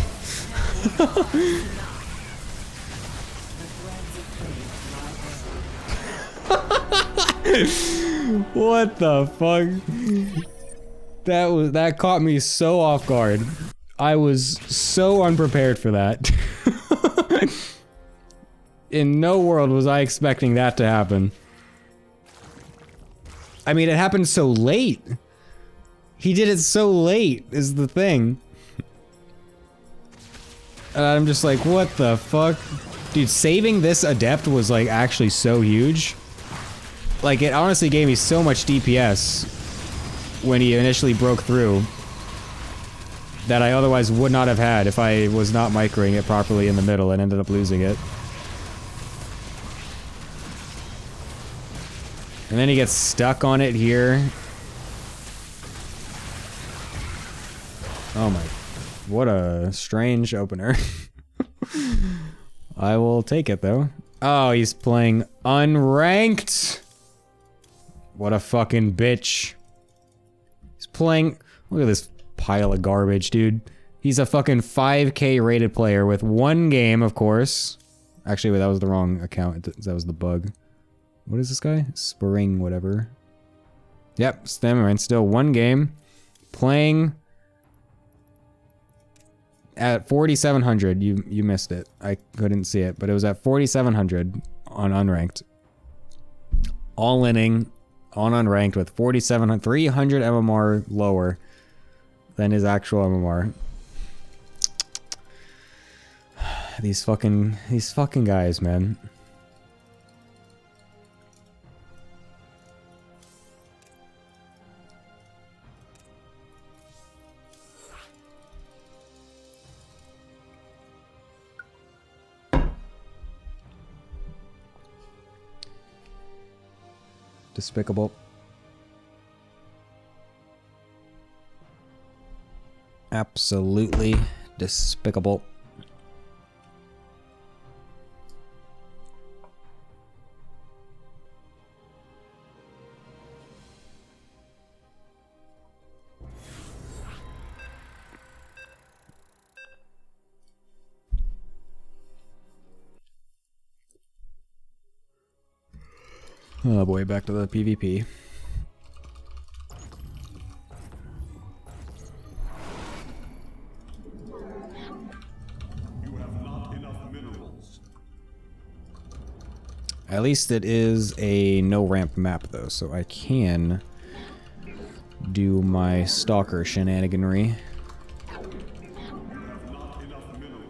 A: What the fuck? That caught me so off guard. I was so unprepared for that. In no world was I expecting that to happen. I mean, it happened so late. He did it so late, is the thing. And I'm just like, what the fuck? Dude, saving this adept was like actually so huge. Like, it honestly gave me so much DPS when he initially broke through that I otherwise would not have had if I was not microing it properly in the middle and ended up losing it. And then he gets stuck on it here. Oh my... What a strange opener. I will take it though. Oh, he's playing unranked. What a fucking bitch. He's playing... Look at this pile of garbage, dude. He's a fucking 5K rated player with one game, of course. Actually, wait, that was the wrong account. That was the bug. What is this guy? Spring, whatever. Yep, Stammer, and still one game. Playing at 4,700. You missed it. I couldn't see it, but it was at 4,700 on unranked. All inning on unranked with 4,700, 300 MMR lower than his actual MMR. These fucking guys, man. Despicable. Absolutely despicable. Oh boy, back to the PvP.
C: You have not enough minerals.
A: At least it is a no ramp map though, so I can do my stalker shenaniganry.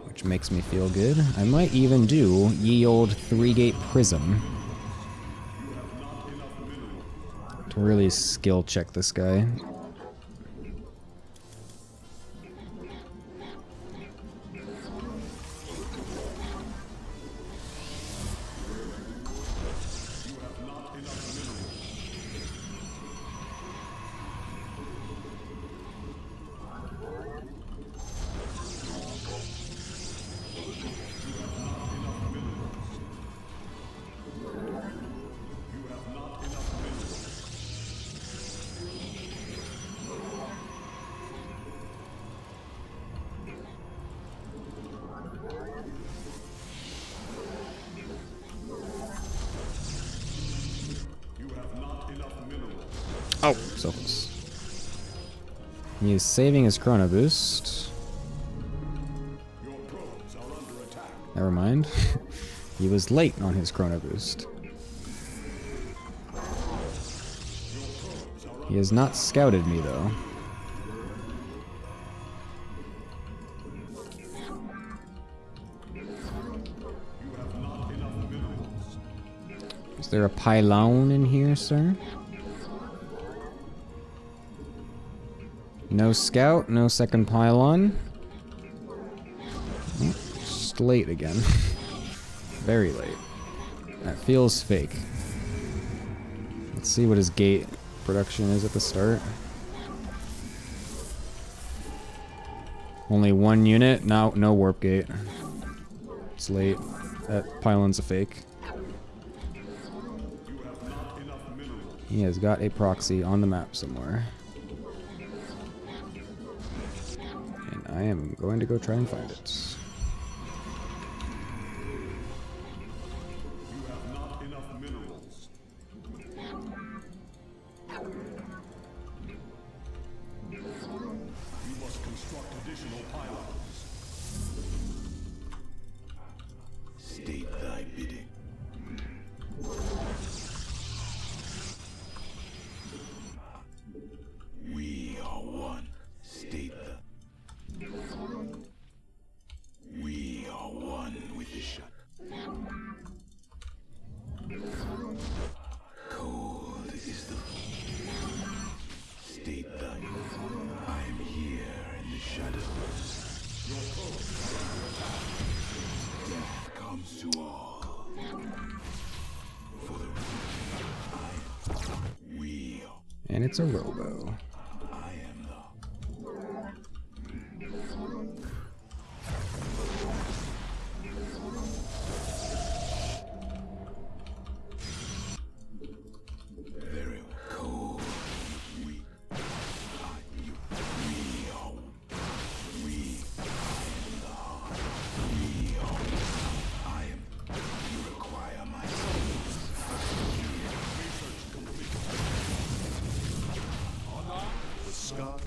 A: Which makes me feel good. I might even do ye old 3-gate prism. To really skill check this guy. Oh, so close. He is saving his chrono boost. Never mind. He was late on his chrono boost. He has not scouted me though. Is there a pylon in here, sir? No scout, no second pylon. Oh, just late again. Very late. That feels fake. Let's see what his gate production is at the start. Only 1 unit? No warp gate. It's late. That pylon's a fake. He has got a proxy on the map somewhere. And I am going to go try and find it.
C: State thy bidding. We are one. State the. We are one with the shut. Cold is the. State thy. I am here in the shadows. Death comes to all. For the we
A: And it's a robo.
C: I am the very cold. We you we are we I am the heart. We are I am you require my the sky.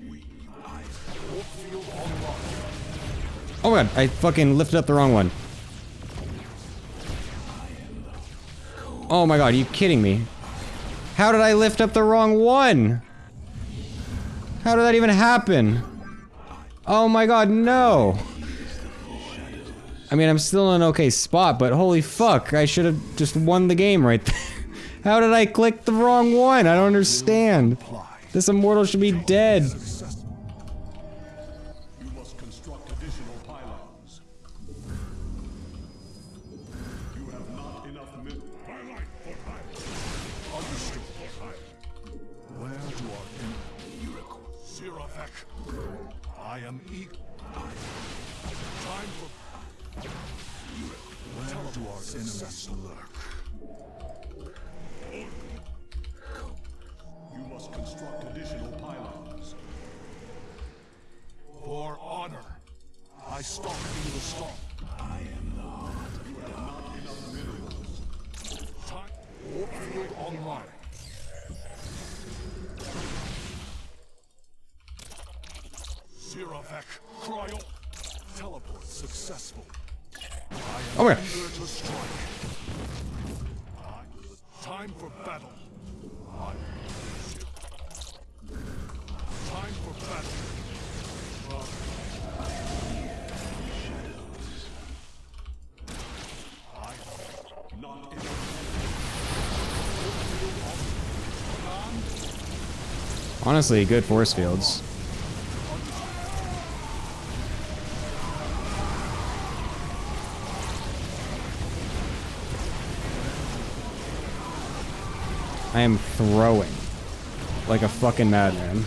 C: We I field online.
A: Oh my god, I fucking lifted up the wrong one. Oh my god, are you kidding me? How did I lift up the wrong one? How did that even happen? Oh my god, no! I mean, I'm still in an okay spot, but holy fuck, I should have just won the game right there. How did I click the wrong one? I don't understand. This immortal should be dead.
C: You must construct additional pylons. You have not enough minerals. Understood. Where do our enemies? You require Sirafek. I am eager. Time for. Where do our enemies lurk? You must construct additional pylons. For honor, I stalk in the storm. I am the heart. You have not enough minerals. Time. Warp field online. Sirafek, cryo. Teleport successful.
A: Oh my god.
C: Eager to strike. Time for battle. Time for battle. Not in
A: Honestly, good force fields. I am throwing like a fucking madman.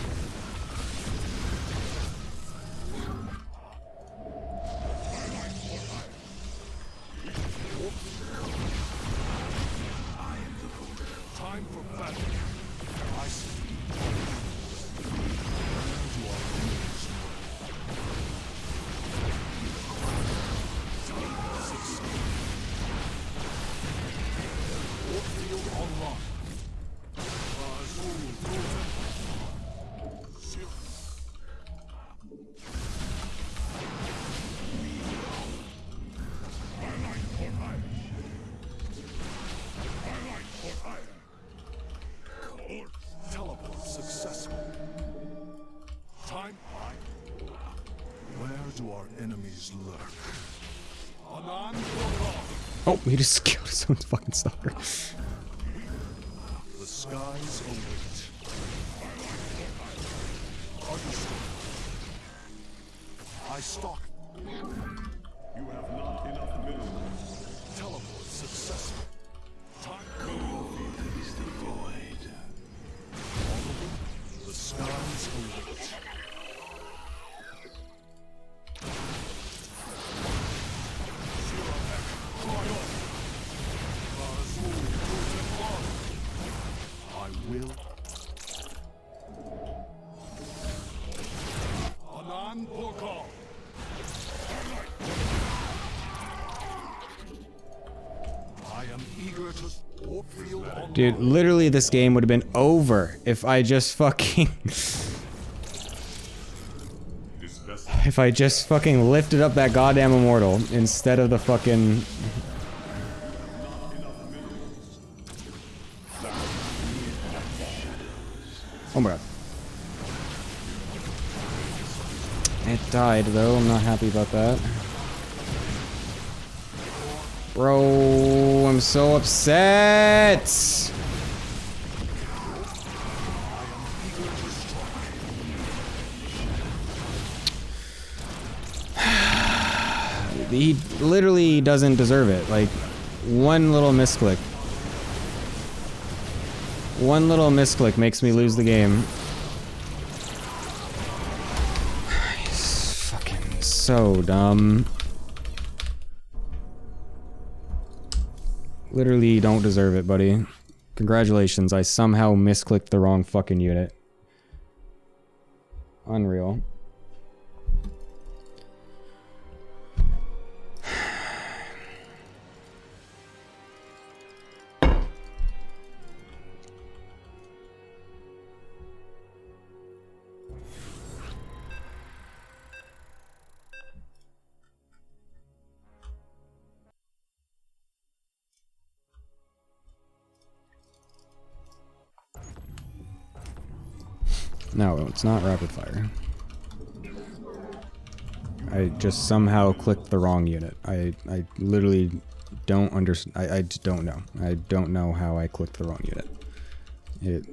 C: time for battle. I see. Teleport successful. Time high. Where do our enemies lurk? Anan
A: Oh, he just killed his own fucking stalker.
C: the skies await. Understood. I stalk. You have not enough minerals. Teleport successful. will. Anan Porkal. I am eager to feel on
A: Dude, literally this game would have been over if I just fucking... if I just fucking lifted up that goddamn immortal instead of the fucking... Oh my god. It died though, I'm not happy about that. Bro, I'm so upset! He literally doesn't deserve it. Like, one little misclick. One little misclick makes me lose the game. He's fucking so dumb. Literally don't deserve it, buddy. Congratulations, I somehow misclicked the wrong fucking unit. Unreal. No, it's not rapid fire. I just somehow clicked the wrong unit. I literally don't understand. I just don't know. I don't know how I clicked the wrong unit.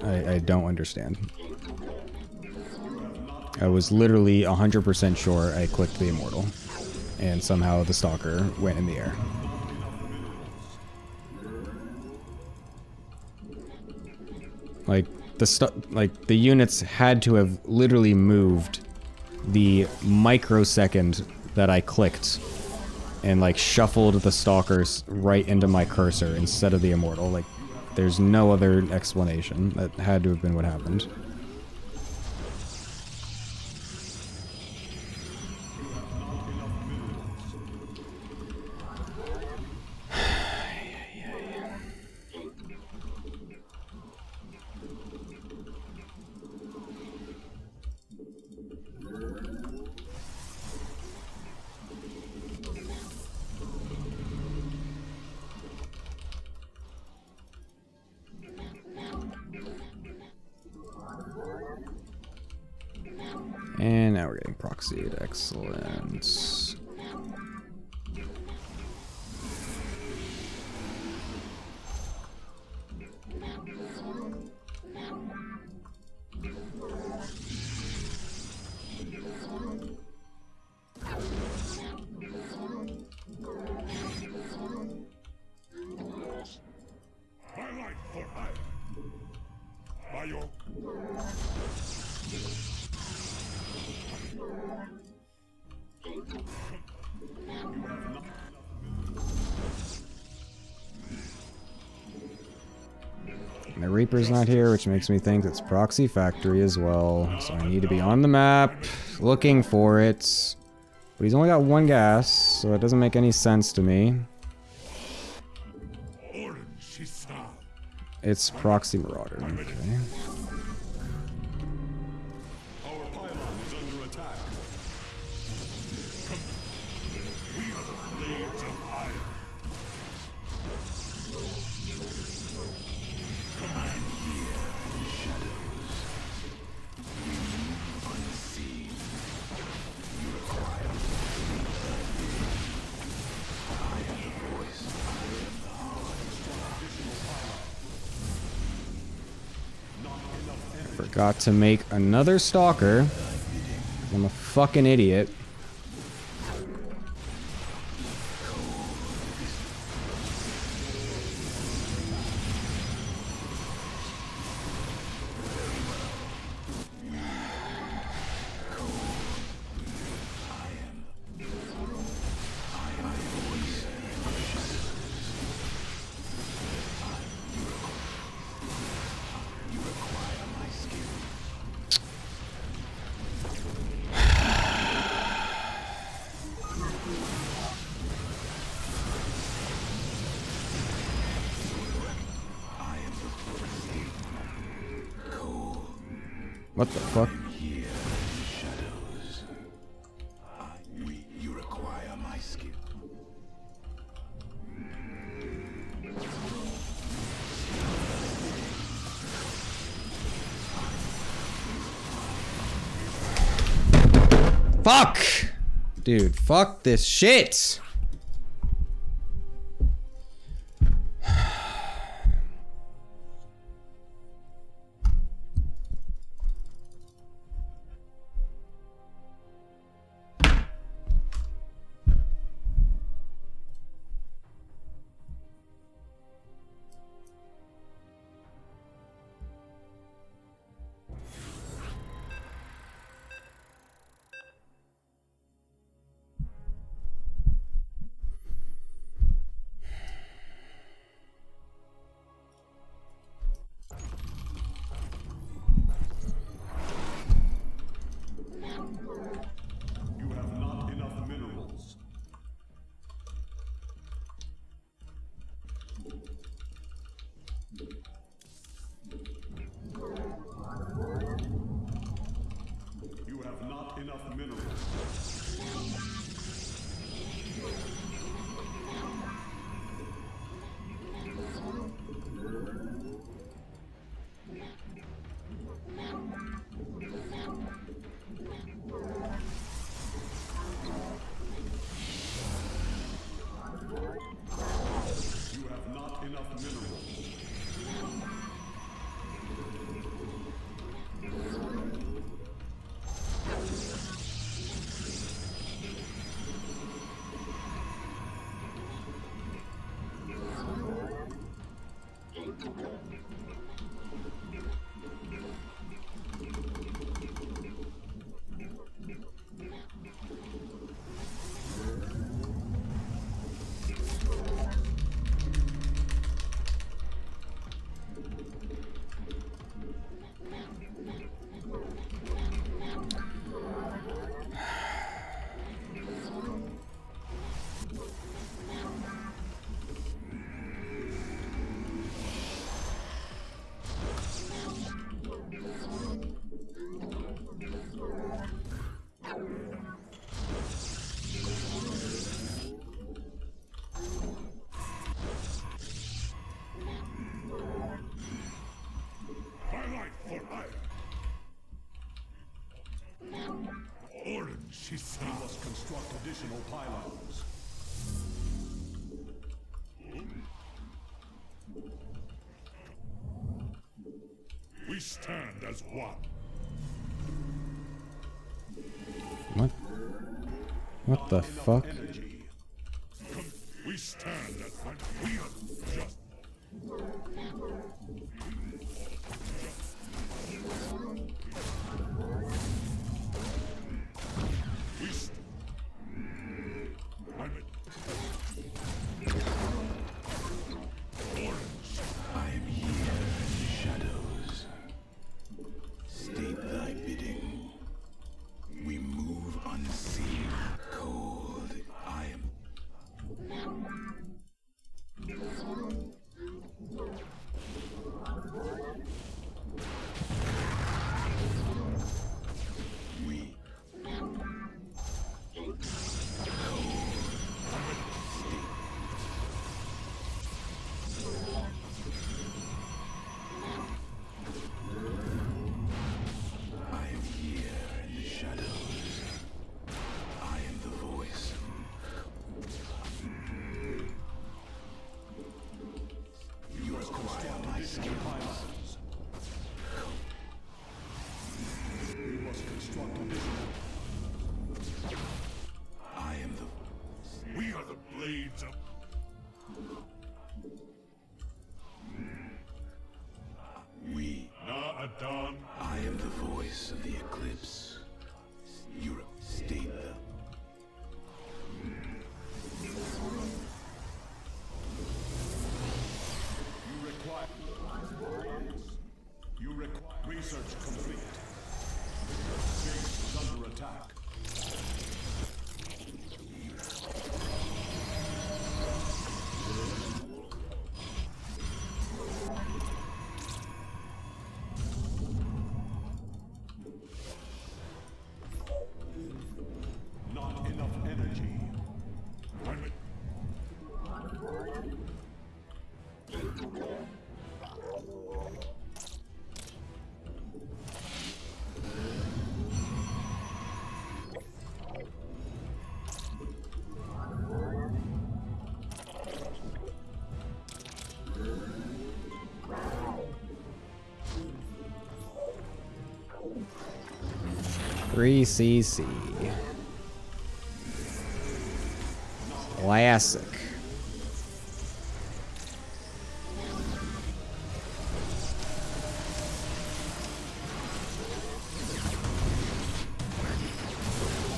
A: I don't understand. I was literally 100% sure I clicked the immortal, and somehow the stalker went in the air. Like the units had to have literally moved the microsecond that I clicked and like shuffled the stalkers right into my cursor instead of the immortal. Like, there's no other explanation. That had to have been what happened. And now we're getting proxied. Excellent. The Reaper's not here, which makes me think it's Proxy Factory as well. So I need to be on the map, looking for it. But he's only got one gas, so it doesn't make any sense to me. It's Proxy Marauder. Okay.
C: Our pylon is under attack. We are the blades of iron.
A: Forgot to make another stalker. I'm a fucking idiot. What the fuck?
E: Here in the shadows. You require my skill.
A: Fuck! Dude, fuck this shit!
C: You have not enough minerals. You have not enough minerals. You have not enough minerals. She must construct additional pylons. We stand as one.
A: What? What the fuck?
C: Energy. We stand as one. We are just. We
E: I am here in the shadows. State thy bidding. We move unseen, cold. I am. We. I am here in the shadows. I am the voice. You require my skill.
C: pylons. We must construct additional.
E: I am the.
C: We are the blades of.
E: We.
C: Na'adan.
E: I am the voice of the eclipse. You state the.
C: You require. You require. Research complete. Base is under attack.
A: 3cc. Classic.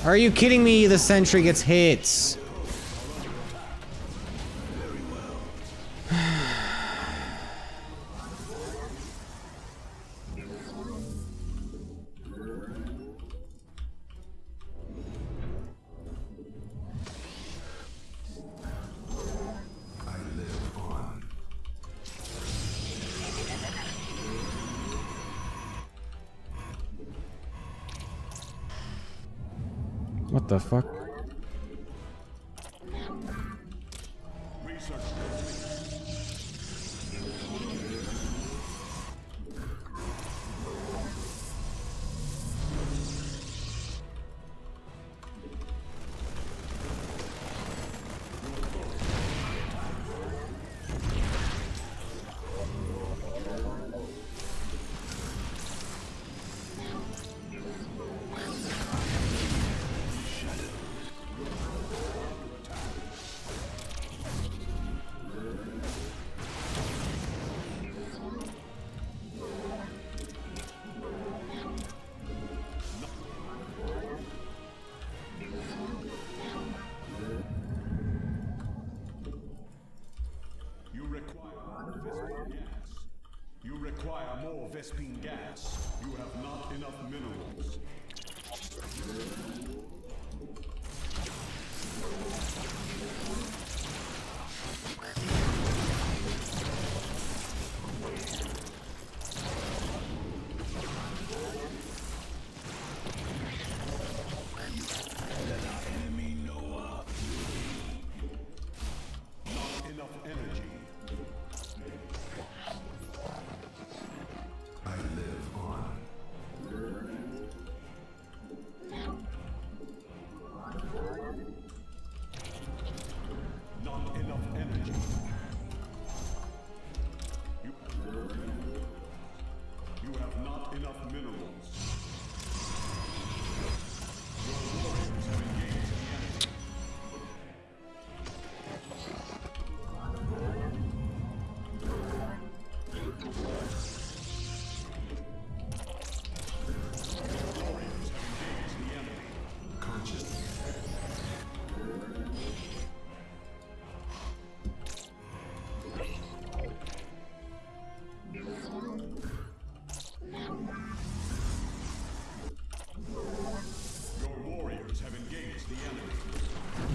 A: Are you kidding me? The sentry gets hits. What the fuck?
C: You require more Vespine gas. You have not enough minerals.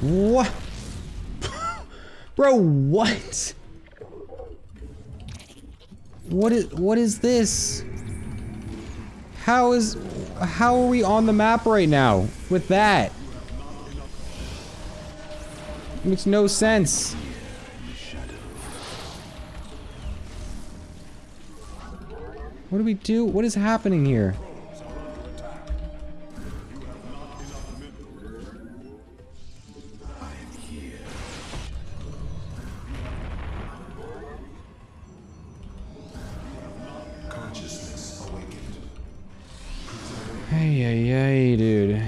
A: What? Bro, what? What is this? How are we on the map right now with that? It makes no sense. What do we do? What is happening here? Hey, dude.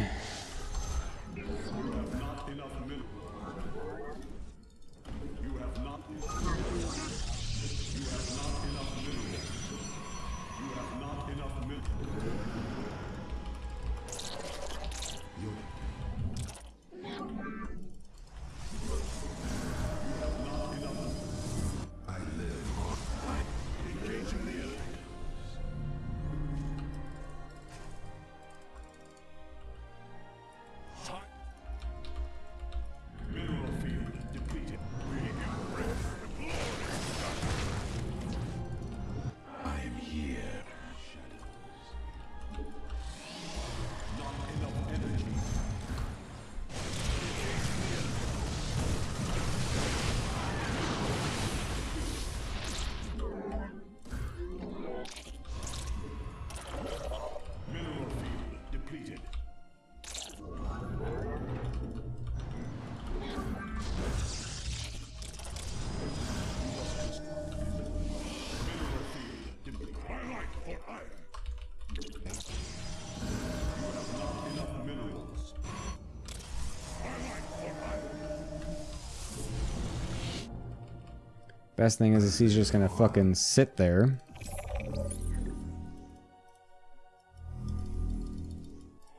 A: Best thing is he's just gonna fucking sit there.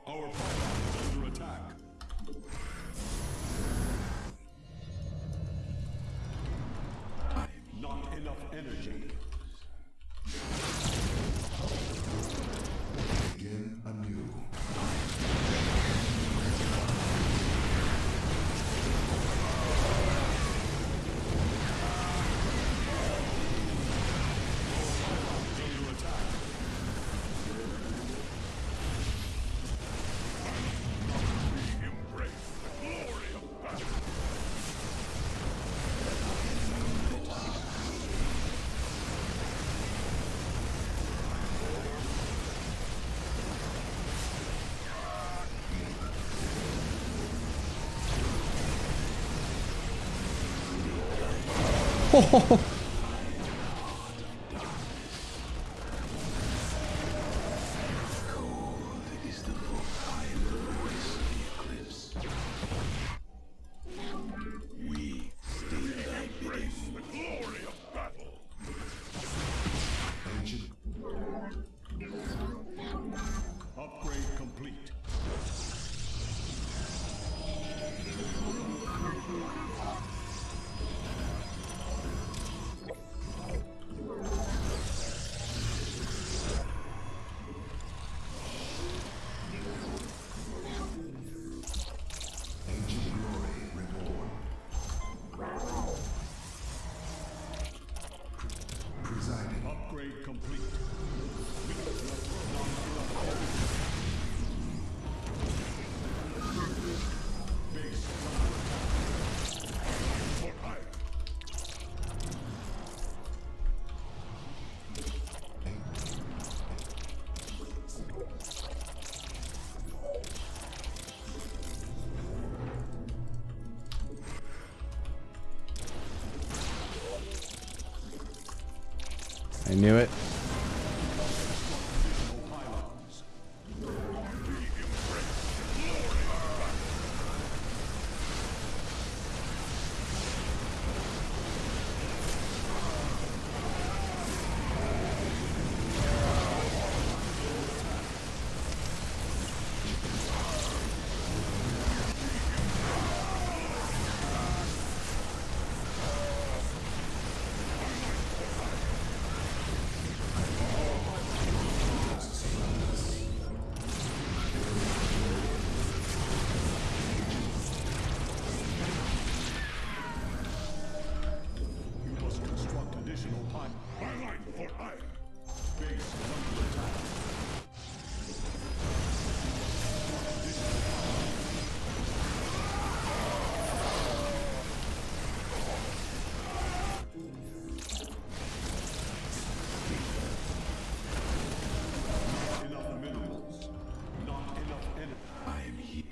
C: Our planet is under attack. Not enough energy.
E: Begin anew. Is the voice of the eclipse. We stay thy bidding. The glory of battle. Ancient.
C: Upgrade complete.
E: Ancient glory reborn. Presiding.
C: Upgrade complete. Base
A: I knew it.
C: pylons. You must construct additional pylons. Iron for iron. Base under attack. Not enough minerals. Not enough energy.
E: I am here.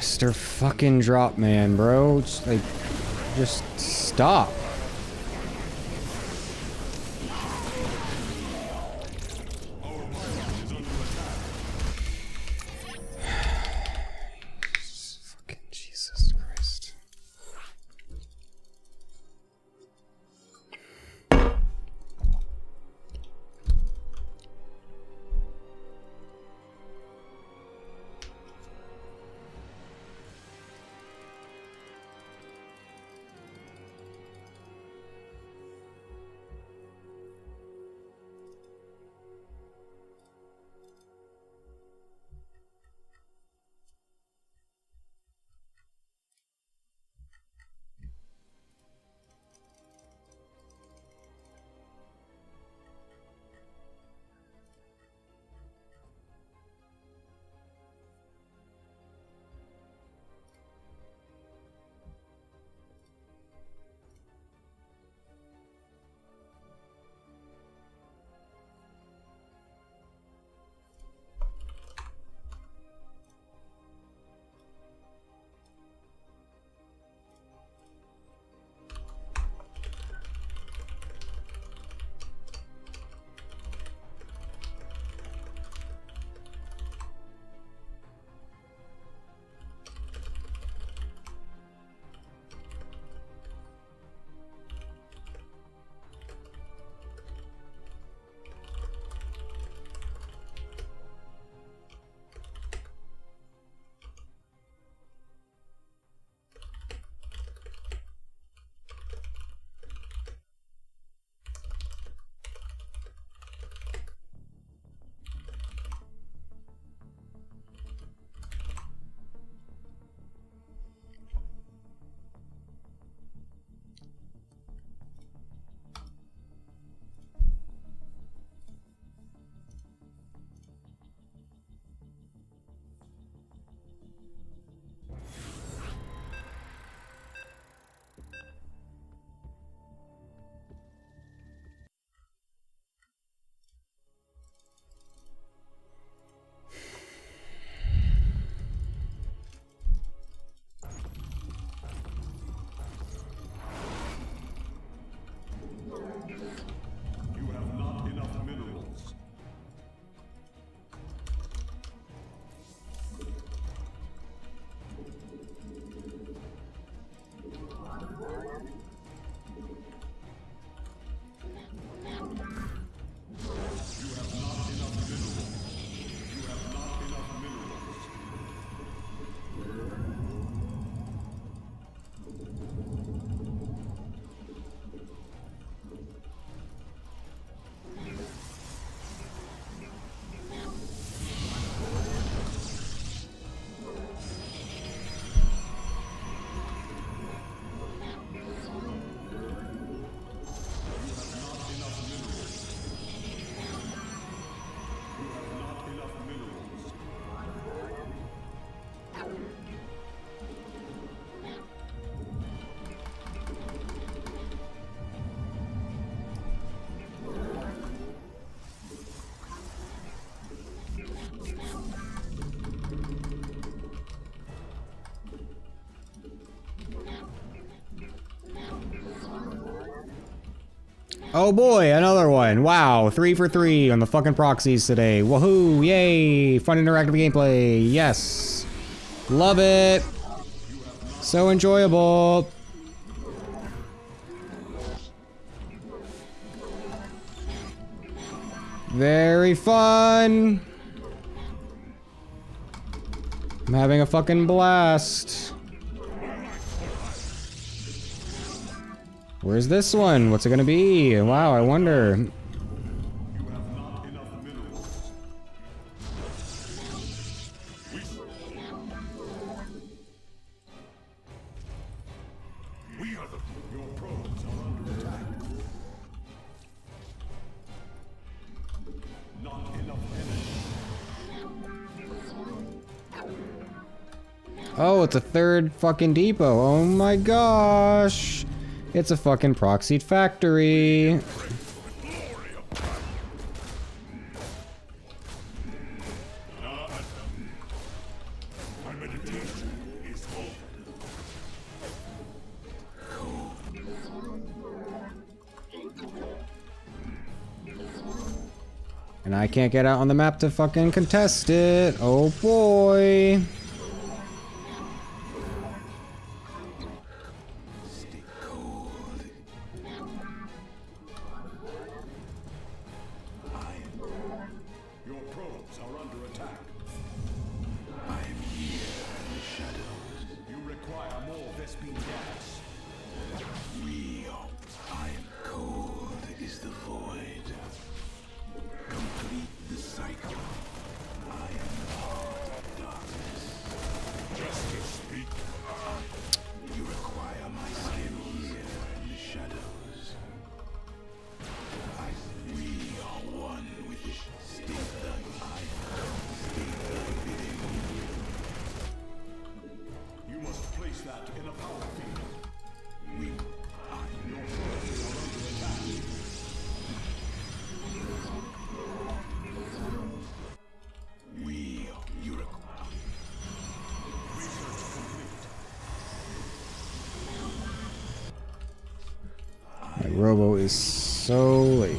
A: Mr. fucking drop man, bro. Just stop. Fucking Jesus Christ.
C: You have not enough minerals.
A: Oh boy, another one. Wow, 3 for 3 on the fucking proxies today. Woohoo, yay, fun interactive gameplay, yes. Love it. So enjoyable. Very fun. I'm having a fucking blast. Where's this one? What's it gonna be? Wow, I wonder.
C: You have not enough minerals. We are the... Your probes are under attack. Not enough energy.
A: Oh, it's a third fucking depot. Oh my gosh. It's a fucking proxied factory.
C: My meditation
A: And I can't get out on the map to fucking contest it. Oh boy.
E: Stay cold.
C: Your probes are under attack.
E: I am here in the shadows.
C: You require more Vespene gas.
E: Real. I am cold is the void. Complete the cycle. I am the heart of darkness.
C: Justice speak.
E: You require my skin here in the shadows. We are one with the state that I state thy bidding.
C: You must place that in a power field.
E: We
C: Your probes are under attack.
E: we you require.
C: Research complete.
A: My robo is so late.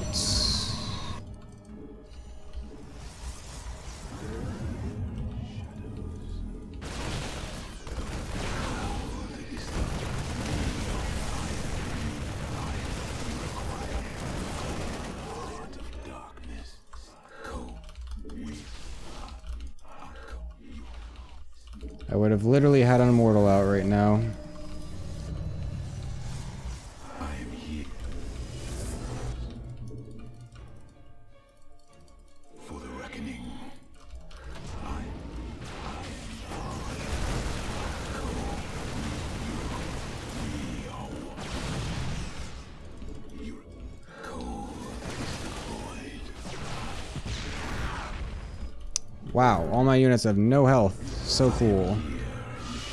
E: Heart of darkness.
A: I would have literally had an immortal out right now.
E: I am here. For the reckoning. You're cold is the void.
A: Wow, all my units have no health. So cool.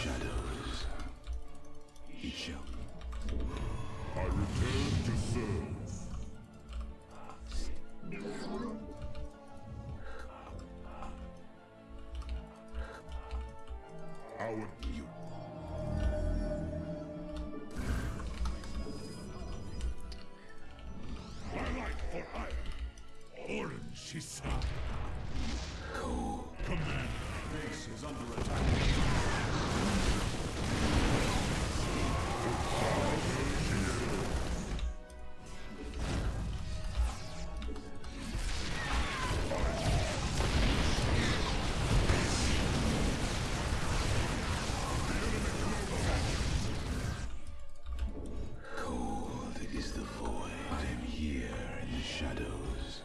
E: Shadows. He shall.
C: I return to serve. Our My light for hire. Orange, she said. Command. Base is under attack.
E: Cold is the void. I am here in the shadows.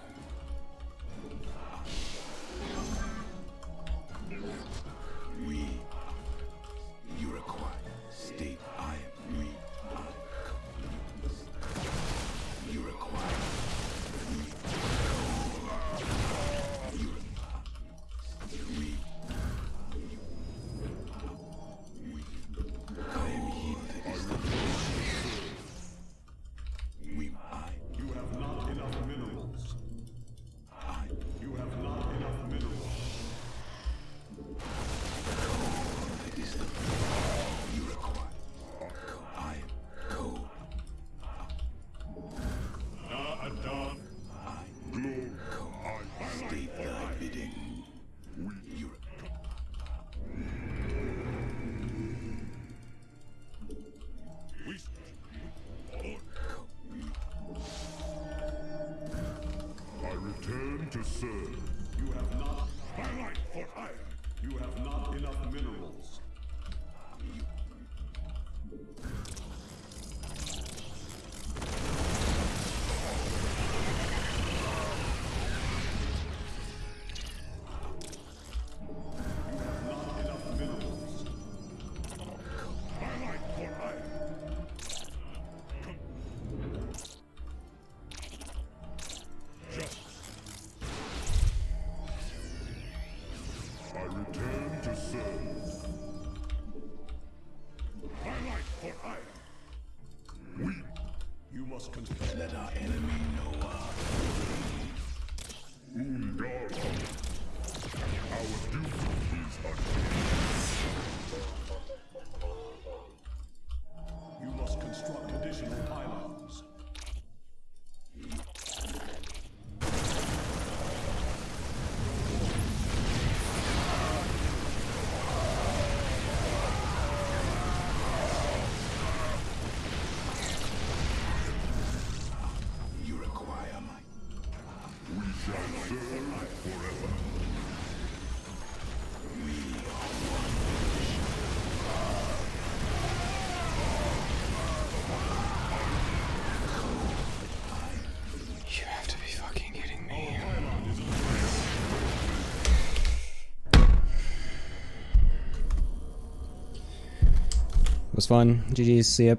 E: We. You require. State I am. We. You require. We. I am here. Is the we.
C: You have not enough minerals. You have not enough minerals.
E: Is the you require. I am cold.
C: Na Adam.
E: State thy bidding. You
C: We. I return to serve. You have not. My light for hire. You have not enough minerals. You have not enough minerals. My light for hire. Justice. I return to serve. My light for hire. We. You must confess.
E: let our enemy know our
C: Our duty is unclear. You must construct additional pylons.
A: was fun. GG's. See ya.